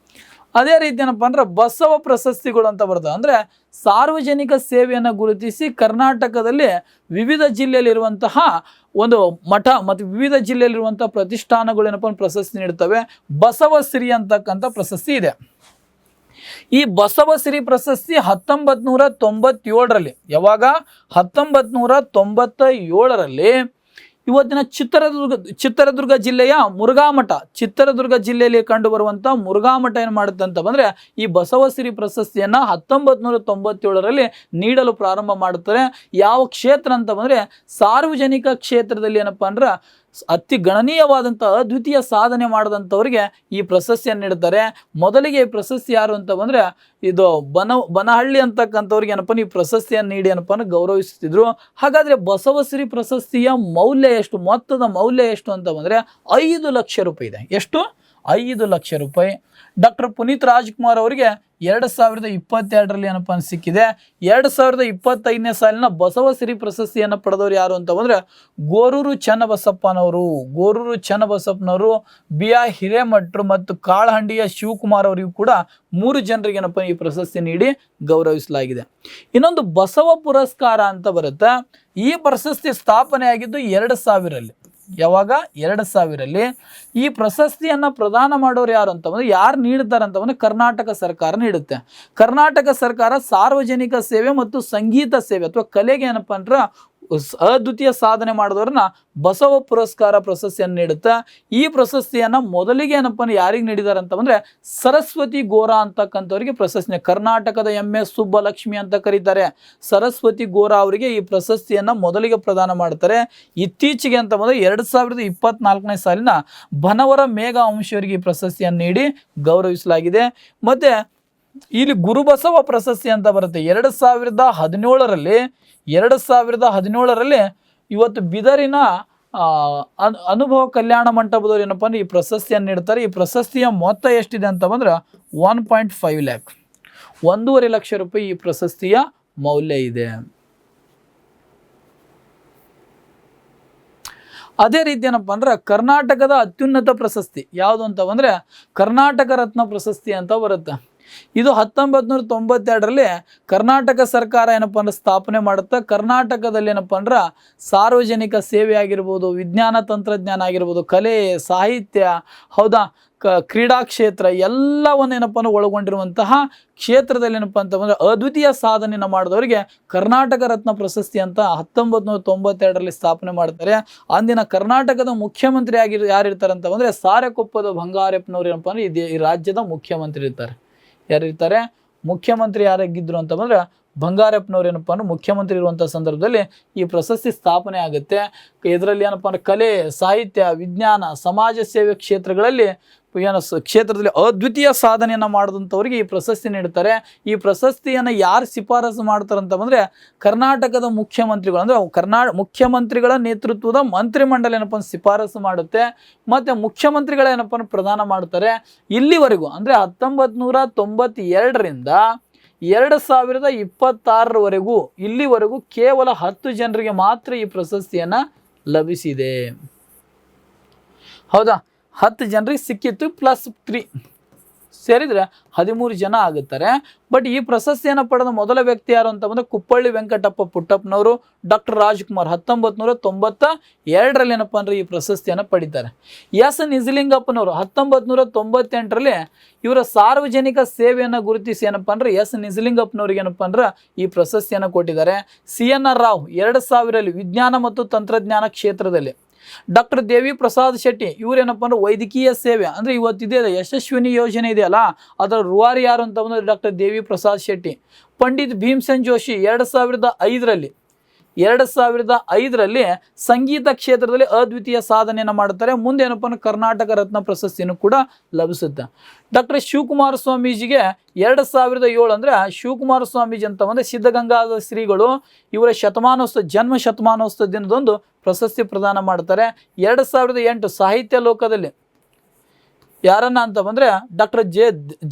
ಅದೇ ರೀತಿ ಏನಪ್ಪ ಅಂದ್ರೆ ಬಸವ ಪ್ರಶಸ್ತಿಗಳು ಅಂತ ಬರ್ತವೆ. ಅಂದರೆ ಸಾರ್ವಜನಿಕ ಸೇವೆಯನ್ನು ಗುರುತಿಸಿ ಕರ್ನಾಟಕದಲ್ಲಿ ವಿವಿಧ ಜಿಲ್ಲೆಯಲ್ಲಿರುವಂತಹ ಒಂದು ಮಠ ಮತ್ತು ವಿವಿಧ ಜಿಲ್ಲೆಯಲ್ಲಿರುವಂಥ ಪ್ರತಿಷ್ಠಾನಗಳು ಏನಪ್ಪ ಪ್ರಶಸ್ತಿ ನೀಡ್ತವೆ. ಬಸವಶ್ರೀ ಅಂತಕ್ಕಂಥ ಪ್ರಶಸ್ತಿ ಇದೆ. ಈ ಬಸವಶ್ರೀ ಪ್ರಶಸ್ತಿ 1997ರಲ್ಲಿ, ಯಾವಾಗ 1997ರಲ್ಲಿ ಇವತ್ತಿನ ಚಿತ್ರದುರ್ಗ ಜಿಲ್ಲೆಯ ಮುರುಘಾಮಠ, ಚಿತ್ರದುರ್ಗ ಜಿಲ್ಲೆಯಲ್ಲಿ ಕಂಡು ಬರುವಂಥ ಮುರುಘಾಮಠ ಏನು ಮಾಡುತ್ತೆ ಅಂತ ಬಂದರೆ ಈ ಬಸವಶ್ರೀ ಪ್ರಶಸ್ತಿಯನ್ನು 1997ರಲ್ಲಿ ನೀಡಲು ಪ್ರಾರಂಭ ಮಾಡುತ್ತಾರೆ. ಯಾವ ಕ್ಷೇತ್ರ ಅಂತ ಬಂದರೆ ಸಾರ್ವಜನಿಕ ಕ್ಷೇತ್ರದಲ್ಲಿ ಏನಪ್ಪ ಅಂದ್ರೆ ಅತಿ ಗಣನೀಯವಾದಂಥ ಅದ್ವಿತೀಯ ಸಾಧನೆ ಮಾಡಿದಂಥವ್ರಿಗೆ ಈ ಪ್ರಶಸ್ತಿಯನ್ನು ನೀಡ್ತಾರೆ. ಮೊದಲಿಗೆ ಈ ಪ್ರಶಸ್ತಿ ಯಾರು ಅಂತ ಬಂದರೆ ಇದು ಬನಹಳ್ಳಿ ಅಂತಕ್ಕಂಥವ್ರಿಗೆ ಏನಪ್ಪ ಈ ಪ್ರಶಸ್ತಿಯನ್ನು ನೀಡಿ ಏನಪ್ಪ ಅಂದ್ರೆ ಗೌರವಿಸುತ್ತಿದ್ರು. ಹಾಗಾದರೆ ಬಸವಶ್ರೀ ಪ್ರಶಸ್ತಿಯ ಮೌಲ್ಯ ಎಷ್ಟು, ಮೊತ್ತದ ಮೌಲ್ಯ ಎಷ್ಟು ಅಂತ ಬಂದರೆ 5 ಲಕ್ಷ ರೂಪಾಯಿ ಇದೆ. ಎಷ್ಟು? 5 ಲಕ್ಷ ರೂಪಾಯಿ. ಡಾಕ್ಟರ್ ಪುನೀತ್ ರಾಜ್ಕುಮಾರ್ ಅವರಿಗೆ 2022ರಲ್ಲಿ ಏನಪ್ಪ ಸಿಕ್ಕಿದೆ. 2025ನೇ ಸಾಲಿನ ಬಸವಶ್ರೀ ಪ್ರಶಸ್ತಿಯನ್ನು ಪಡೆದವರು ಯಾರು ಅಂತ ಬಂದರೆ ಗೋರೂರು ಚನ್ನಬಸಪ್ಪನವರು. BI ಹಿರೇಮಠರು ಮತ್ತು ಕಾಳಹಂಡಿಯ ಶಿವಕುಮಾರ್ ಅವರಿಗೂ ಕೂಡ 3 ಜನರಿಗೆ ಏನಪ್ಪ ಈ ಪ್ರಶಸ್ತಿ ನೀಡಿ ಗೌರವಿಸಲಾಗಿದೆ. ಇನ್ನೊಂದು ಬಸವ ಪುರಸ್ಕಾರ ಅಂತ ಬರುತ್ತೆ. ಈ ಪ್ರಶಸ್ತಿ ಸ್ಥಾಪನೆಯಾಗಿದ್ದು 2000ರಲ್ಲಿ. ಯಾವಾಗ? 2000ರಲ್ಲಿ. ಈ ಪ್ರಶಸ್ತಿಯನ್ನು ಪ್ರದಾನ ಮಾಡೋರು ಯಾರು ಅಂತ ಬಂದರೆ, ಯಾರು ನೀಡ್ತಾರೆ ಅಂತ ಬಂದರೆ ಕರ್ನಾಟಕ ಸರ್ಕಾರ ನೀಡುತ್ತೆ. ಕರ್ನಾಟಕ ಸರ್ಕಾರ ಸಾರ್ವಜನಿಕ ಸೇವೆ ಮತ್ತು ಸಂಗೀತ ಸೇವೆ ಅಥವಾ ಕಲೆಗೆ ಏನಪ್ಪ ಅಂದ್ರೆ ಅದ್ವಿತೀಯ ಸಾಧನೆ ಮಾಡಿದವ್ರನ್ನ ಬಸವ ಪುರಸ್ಕಾರ ಪ್ರಶಸ್ತಿಯನ್ನು ನೀಡುತ್ತೆ. ಈ ಪ್ರಶಸ್ತಿಯನ್ನು ಮೊದಲಿಗೆ ಏನಪ್ಪ ಯಾರಿಗೆ ನೀಡಿದ್ದಾರೆ ಅಂತ ಬಂದರೆ ಸರಸ್ವತಿ ಗೋರಾ ಅಂತಕ್ಕಂಥವ್ರಿಗೆ ಪ್ರಶಸ್ತಿ, ಕರ್ನಾಟಕದ MS ಸುಬ್ಬಲಕ್ಷ್ಮಿ ಅಂತ ಕರೀತಾರೆ. ಸರಸ್ವತಿ ಗೋರಾ ಅವರಿಗೆ ಈ ಪ್ರಶಸ್ತಿಯನ್ನು ಮೊದಲಿಗೆ ಪ್ರದಾನ ಮಾಡ್ತಾರೆ. ಇತ್ತೀಚೆಗೆ ಅಂತ ಬಂದರೆ 2024ನೇ ಸಾಲಿನ ಬನವರ ಮೇಘ ವಂಶಿಯವರಿಗೆ ಈ ಪ್ರಶಸ್ತಿಯನ್ನು ನೀಡಿ ಗೌರವಿಸಲಾಗಿದೆ. ಮತ್ತು ಇಲ್ಲಿ ಗುರುಬಸವ ಪ್ರಶಸ್ತಿ ಅಂತ ಬರುತ್ತೆ. 2017ರಲ್ಲಿ ಇವತ್ತು ಬಿದರಿನ ಅನುಭವ ಕಲ್ಯಾಣ ಮಂಟಪದವರು ಏನಪ್ಪ ಅಂದ್ರೆ ಈ ಪ್ರಶಸ್ತಿಯನ್ನು ನೀಡ್ತಾರೆ. ಈ ಪ್ರಶಸ್ತಿಯ ಮೊತ್ತ ಎಷ್ಟಿದೆ ಅಂತ ಬಂದ್ರೆ 1.5 ಲ್ಯಾಕ್, 1.5 ಲಕ್ಷ ರೂಪಾಯಿ ಈ ಪ್ರಶಸ್ತಿಯ ಮೌಲ್ಯ ಇದೆ. ಅದೇ ರೀತಿ ಏನಪ್ಪ ಅಂದ್ರೆ ಕರ್ನಾಟಕದ ಅತ್ಯುನ್ನತ ಪ್ರಶಸ್ತಿ ಯಾವುದು ಅಂತ ಬಂದರೆ ಕರ್ನಾಟಕ ರತ್ನ ಪ್ರಶಸ್ತಿ ಅಂತ ಬರುತ್ತೆ. ಇದು 1992ರಲ್ಲಿ ಕರ್ನಾಟಕ ಸರ್ಕಾರ ಏನಪ್ಪ ಅಂದ್ರೆ ಸ್ಥಾಪನೆ ಮಾಡುತ್ತೆ. ಕರ್ನಾಟಕದಲ್ಲಿ ಏನಪ್ಪ ಅಂದ್ರೆ ಸಾರ್ವಜನಿಕ ಸೇವೆ ಆಗಿರ್ಬೋದು, ವಿಜ್ಞಾನ ತಂತ್ರಜ್ಞಾನ ಆಗಿರ್ಬೋದು, ಕಲೆ, ಸಾಹಿತ್ಯ, ಹೌದಾ, ಕ್ರೀಡಾ ಕ್ಷೇತ್ರ ಎಲ್ಲವನ್ನು ಏನಪ್ಪ ಅಂದ್ರೆ ಒಳಗೊಂಡಿರುವಂತಹ ಕ್ಷೇತ್ರದಲ್ಲಿ ಏನಪ್ಪ ಅಂತ ಬಂದರೆ ಅದ್ವಿತೀಯ ಸಾಧನೆಯನ್ನು ಮಾಡಿದವರಿಗೆ ಕರ್ನಾಟಕ ರತ್ನ ಪ್ರಶಸ್ತಿ ಅಂತ 1992ರಲ್ಲಿ ಸ್ಥಾಪನೆ ಮಾಡ್ತಾರೆ. ಅಂದಿನ ಕರ್ನಾಟಕದ ಮುಖ್ಯಮಂತ್ರಿ ಯಾರಿರ್ತಾರೆ ಅಂತ ಬಂದರೆ ಸಾರೆಕೊಪ್ಪದ ಬಂಗಾರಪ್ಪನವ್ರು ಏನಪ್ಪ ಅಂದರೆ ಈ ರಾಜ್ಯದ ಮುಖ್ಯಮಂತ್ರಿ ಇರ್ತಾರೆ. ಯಾರಿರ್ತಾರೆ? ಮುಖ್ಯಮಂತ್ರಿ ಯಾರಾಗಿದ್ರು ಅಂತ ಬಂದರೆ ಬಂಗಾರಪ್ಪನವ್ರು ಏನಪ್ಪ ಅಂದ್ರೆ ಮುಖ್ಯಮಂತ್ರಿ ಇರುವಂಥ ಸಂದರ್ಭದಲ್ಲಿ ಈ ಪ್ರಶಸ್ತಿ ಸ್ಥಾಪನೆ ಆಗುತ್ತೆ. ಇದರಲ್ಲಿ ಏನಪ್ಪ ಅಂದ್ರೆ ಕಲೆ, ಸಾಹಿತ್ಯ, ವಿಜ್ಞಾನ, ಸಮಾಜ ಸೇವೆ ಕ್ಷೇತ್ರಗಳಲ್ಲಿ ಕ್ಷೇತ್ರದಲ್ಲಿ ಅದ್ವಿತೀಯ ಸಾಧನೆಯನ್ನು ಮಾಡಿದಂಥವ್ರಿಗೆ ಈ ಪ್ರಶಸ್ತಿ ನೀಡ್ತಾರೆ. ಈ ಪ್ರಶಸ್ತಿಯನ್ನು ಯಾರು ಶಿಫಾರಸು ಮಾಡ್ತಾರೆ ಅಂತ ಬಂದರೆ ಕರ್ನಾಟಕದ ಮುಖ್ಯಮಂತ್ರಿಗಳು, ಅಂದರೆ ಮುಖ್ಯಮಂತ್ರಿಗಳ ನೇತೃತ್ವದ ಮಂತ್ರಿಮಂಡಲ ಏನಪ್ಪ ಶಿಫಾರಸು ಮಾಡುತ್ತೆ ಮತ್ತು ಮುಖ್ಯಮಂತ್ರಿಗಳ ಏನಪ್ಪ ಪ್ರದಾನ ಮಾಡ್ತಾರೆ. ಇಲ್ಲಿವರೆಗೂ ಅಂದರೆ 1992ರಿಂದ 2026ರವರೆಗೂ ಇಲ್ಲಿವರೆಗೂ ಕೇವಲ 10 ಜನರಿಗೆ ಮಾತ್ರ ಈ ಪ್ರಶಸ್ತಿಯನ್ನು ಲಭಿಸಿದೆ. ಹೌದಾ, 10 ಜನರಿಗೆ ಸಿಕ್ಕಿತ್ತು +3 ಸೇರಿದರೆ 13 ಜನ ಆಗುತ್ತಾರೆ. ಬಟ್ ಈ ಪ್ರಶಸ್ತಿಯನ್ನು ಪಡೆದ ಮೊದಲ ವ್ಯಕ್ತಿ ಯಾರು ಅಂತ ಬಂದರೆ ಕುಪ್ಪಳ್ಳಿ ವೆಂಕಟಪ್ಪ ಪುಟ್ಟಪ್ಪನವರು, ಡಾಕ್ಟರ್ ರಾಜ್ಕುಮಾರ್ 1992ರಲ್ಲಿ ಏನಪ್ಪ ಅಂದರೆ ಈ ಪ್ರಶಸ್ತಿಯನ್ನು ಪಡಿತಾರೆ. ಎಸ್ ನಿಜಲಿಂಗಪ್ಪನವರು 1998ರಲ್ಲಿ ಇವರ ಸಾರ್ವಜನಿಕ ಸೇವೆಯನ್ನು ಗುರುತಿಸಿ ಏನಪ್ಪ ಅಂದರೆ ಎಸ್ ನಿಜಲಿಂಗಪ್ಪನವ್ರಿಗೆ ಏನಪ್ಪ ಅಂದ್ರೆ ಈ ಪ್ರಶಸ್ತಿಯನ್ನು ಕೊಟ್ಟಿದ್ದಾರೆ. CNR ರಾವ್ 2000ರಲ್ಲಿ ವಿಜ್ಞಾನ ಮತ್ತು ತಂತ್ರಜ್ಞಾನ ಕ್ಷೇತ್ರದಲ್ಲಿ. ಡಾಕ್ಟರ್ ದೇವಿ ಪ್ರಸಾದ್ ಶೆಟ್ಟಿ ಇವರೇನಪ್ಪ ಅಂದ್ರೆ ವೈದ್ಯಕೀಯ ಸೇವೆ ಅಂದರೆ ಇವತ್ತಿದೆ ಯಶಸ್ವಿನಿ ಯೋಜನೆ ಇದೆಯಲ್ಲ, ಅದರ ರೂವಾರಿ ಯಾರು ಅಂತ ಬಂದರೆ ಡಾಕ್ಟರ್ ದೇವಿ ಪ್ರಸಾದ್ ಶೆಟ್ಟಿ. ಪಂಡಿತ್ ಭೀಮ್ಸೇನ್ ಜೋಶಿ 2005ರಲ್ಲಿ ಸಂಗೀತ ಕ್ಷೇತ್ರದಲ್ಲಿ ಅದ್ವಿತೀಯ ಸಾಧನೆಯನ್ನು ಮಾಡ್ತಾರೆ. ಮುಂದೆ ಏನಪ್ಪ ಅಂದ್ರೆ ಕರ್ನಾಟಕ ರತ್ನ ಪ್ರಶಸ್ತಿಯನ್ನು ಕೂಡ ಲಭಿಸುತ್ತೆ. ಡಾಕ್ಟರ್ ಶಿವಕುಮಾರ ಸ್ವಾಮೀಜಿಗೆ 2007 ಅಂದರೆ ಶಿವಕುಮಾರ ಸ್ವಾಮೀಜಿ ಅಂತ ಬಂದರೆ ಸಿದ್ಧಗಂಗಾಧರ ಶ್ರೀಗಳು ಇವರ ಜನ್ಮ ಶತಮಾನೋತ್ಸವ ದಿನದಂದು ಪ್ರಶಸ್ತಿ ಪ್ರದಾನ ಮಾಡ್ತಾರೆ. 2008 ಸಾಹಿತ್ಯ ಲೋಕದಲ್ಲಿ ಯಾರನ್ನ ಅಂತ ಬಂದರೆ ಡಾಕ್ಟರ್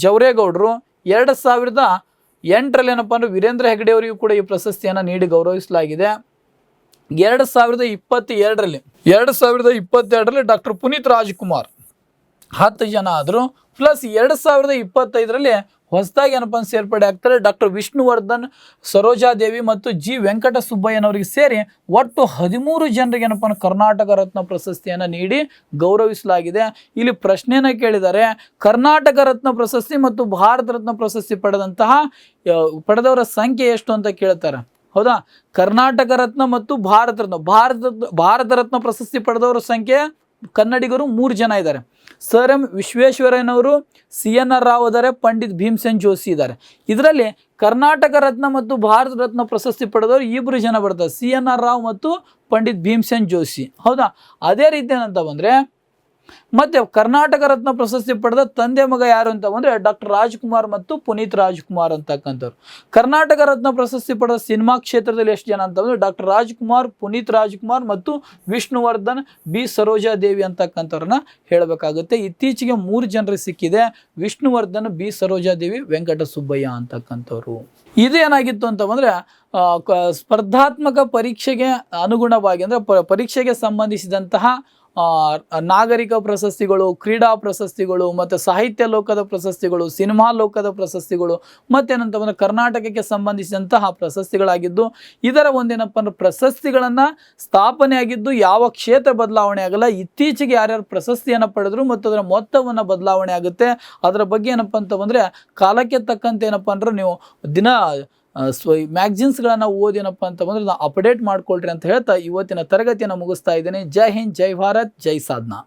ಜವರೇಗೌಡರು. 2008ರಲ್ಲಿ ಏನಪ್ಪ ಅಂದರೆ ವೀರೇಂದ್ರ ಹೆಗ್ಗಡೆ ಅವರಿಗೂ ಕೂಡ ಈ ಪ್ರಶಸ್ತಿಯನ್ನು ನೀಡಿ ಗೌರವಿಸಲಾಗಿದೆ. 2022ರಲ್ಲಿ ಡಾಕ್ಟರ್ ಪುನೀತ್ ರಾಜ್ಕುಮಾರ್ 10 ಜನ ಆದರು. ಪ್ಲಸ್ 2025ರಲ್ಲಿ ಹೊಸದಾಗಿ ಏನಪ್ಪ ಸೇರ್ಪಡೆ ಆಗ್ತಾರೆ ಡಾಕ್ಟರ್ ವಿಷ್ಣುವರ್ಧನ್, ಸರೋಜಾದೇವಿ ಮತ್ತು ಜಿ ವೆಂಕಟ ಸುಬ್ಬಯ್ಯನವರಿಗೆ ಸೇರಿ ಒಟ್ಟು 13 ಜನರಿಗೆ ಏನಪ್ಪ ಕರ್ನಾಟಕ ರತ್ನ ಪ್ರಶಸ್ತಿಯನ್ನು ನೀಡಿ ಗೌರವಿಸಲಾಗಿದೆ. ಇಲ್ಲಿ ಪ್ರಶ್ನೆಯನ್ನು ಕೇಳಿದ್ದಾರೆ, ಕರ್ನಾಟಕ ರತ್ನ ಪ್ರಶಸ್ತಿ ಮತ್ತು ಭಾರತ ರತ್ನ ಪ್ರಶಸ್ತಿ ಪಡೆದವರ ಸಂಖ್ಯೆ ಎಷ್ಟು ಅಂತ ಕೇಳ್ತಾರೆ. ಹೌದಾ, ಕರ್ನಾಟಕ ರತ್ನ ಮತ್ತು ಭಾರತ ರತ್ನ ಪ್ರಶಸ್ತಿ ಪಡೆದವರ ಸಂಖ್ಯೆ ಕನ್ನಡಿಗರು 3 ಜನ ಇದ್ದಾರೆ. ಸರ್ ಎಂ ವಿಶ್ವೇಶ್ವರಯ್ಯನವರು, CNR ರಾವ್ ಇದ್ದಾರೆ, ಪಂಡಿತ್ ಭೀಮ್ಸೇನ್ ಜೋಶಿ ಇದ್ದಾರೆ. ಇದರಲ್ಲಿ ಕರ್ನಾಟಕ ರತ್ನ ಮತ್ತು ಭಾರತ ರತ್ನ ಪ್ರಶಸ್ತಿ ಪಡೆದವರು 2 ಜನ ಬರ್ತಾರೆ, CNR ರಾವ್ ಮತ್ತು ಪಂಡಿತ್ ಭೀಮ್ಸೇನ್ ಜೋಶಿ. ಹೌದಾ, ಅದೇ ರೀತಿ ಏನಂತ ಬಂದರೆ ಮತ್ತೆ ಕರ್ನಾಟಕ ರತ್ನ ಪ್ರಶಸ್ತಿ ಪಡೆದ ತಂದೆ ಮಗ ಯಾರು ಅಂತ ಬಂದರೆ ಡಾಕ್ಟರ್ ರಾಜ್ಕುಮಾರ್ ಮತ್ತು ಪುನೀತ್ ರಾಜ್ಕುಮಾರ್ ಅಂತಕ್ಕಂಥವ್ರು. ಕರ್ನಾಟಕ ರತ್ನ ಪ್ರಶಸ್ತಿ ಪಡೆದ ಸಿನಿಮಾ ಕ್ಷೇತ್ರದಲ್ಲಿ ಎಷ್ಟು ಜನ ಅಂತ ಬಂದರೆ ಡಾಕ್ಟರ್ ರಾಜ್ಕುಮಾರ್, ಪುನೀತ್ ರಾಜ್ಕುಮಾರ್ ಮತ್ತು ವಿಷ್ಣುವರ್ಧನ್, ಬಿ ಸರೋಜಾದೇವಿ ಅಂತಕ್ಕಂಥವ್ರನ್ನ ಹೇಳಬೇಕಾಗುತ್ತೆ. ಇತ್ತೀಚೆಗೆ 3 ಜನರಿಗೆ ಸಿಕ್ಕಿದೆ, ವಿಷ್ಣುವರ್ಧನ್, ಬಿ ಸರೋಜಾದೇವಿ, ವೆಂಕಟ ಸುಬ್ಬಯ್ಯ ಅಂತಕ್ಕಂಥವ್ರು. ಇದೇನಾಗಿತ್ತು ಅಂತ ಬಂದರೆ ಸ್ಪರ್ಧಾತ್ಮಕ ಪರೀಕ್ಷೆಗೆ ಅನುಗುಣವಾಗಿ ಅಂದರೆ ಪರೀಕ್ಷೆಗೆ ಸಂಬಂಧಿಸಿದಂತಹ ನಾಗರಿಕ ಪ್ರಶಸ್ತಿಗಳು, ಕ್ರೀಡಾ ಪ್ರಶಸ್ತಿಗಳು ಮತ್ತು ಸಾಹಿತ್ಯ ಲೋಕದ ಪ್ರಶಸ್ತಿಗಳು, ಸಿನಿಮಾ ಲೋಕದ ಪ್ರಶಸ್ತಿಗಳು ಮತ್ತೇನಂತ ಬಂದರೆ ಕರ್ನಾಟಕಕ್ಕೆ ಸಂಬಂಧಿಸಿದಂತಹ ಪ್ರಶಸ್ತಿಗಳಾಗಿದ್ದು, ಇದರ ಒಂದೇನಪ್ಪ ಅಂದ್ರೆ ಪ್ರಶಸ್ತಿಗಳನ್ನು ಸ್ಥಾಪನೆ ಆಗಿದ್ದು ಯಾವ ಕ್ಷೇತ್ರ ಬದಲಾವಣೆ ಆಗಲ್ಲ. ಇತ್ತೀಚೆಗೆ ಯಾರ್ಯಾರು ಪ್ರಶಸ್ತಿಯನ್ನು ಪಡೆದ್ರು ಮತ್ತು ಅದರ ಮೊತ್ತವನ್ನು ಬದಲಾವಣೆ ಆಗುತ್ತೆ. ಅದರ ಬಗ್ಗೆ ಏನಪ್ಪ ಅಂತ ಬಂದರೆ ಕಾಲಕ್ಕೆ ತಕ್ಕಂತೆ ಏನಪ್ಪ ಅಂದ್ರೆ ನೀವು ದಿನ ಮ್ಯಾಗ್ಝಿನ್ಸ್ಗಳನ್ನು ಓದೇನಪ್ಪ ಅಂತ ಬಂದರೆ ಅಪ್ಡೇಟ್ ಮಾಡ್ಕೊಳ್ರಿ ಅಂತ ಹೇಳ್ತಾ ಇವತ್ತಿನ ತರಗತಿಯನ್ನು ಮುಗಿಸ್ತಾ ಇದ್ದೇನೆ. ಜೈ ಹಿಂದ್, ಜೈ ಭಾರತ್, ಜೈ ಸಾಧನಾ.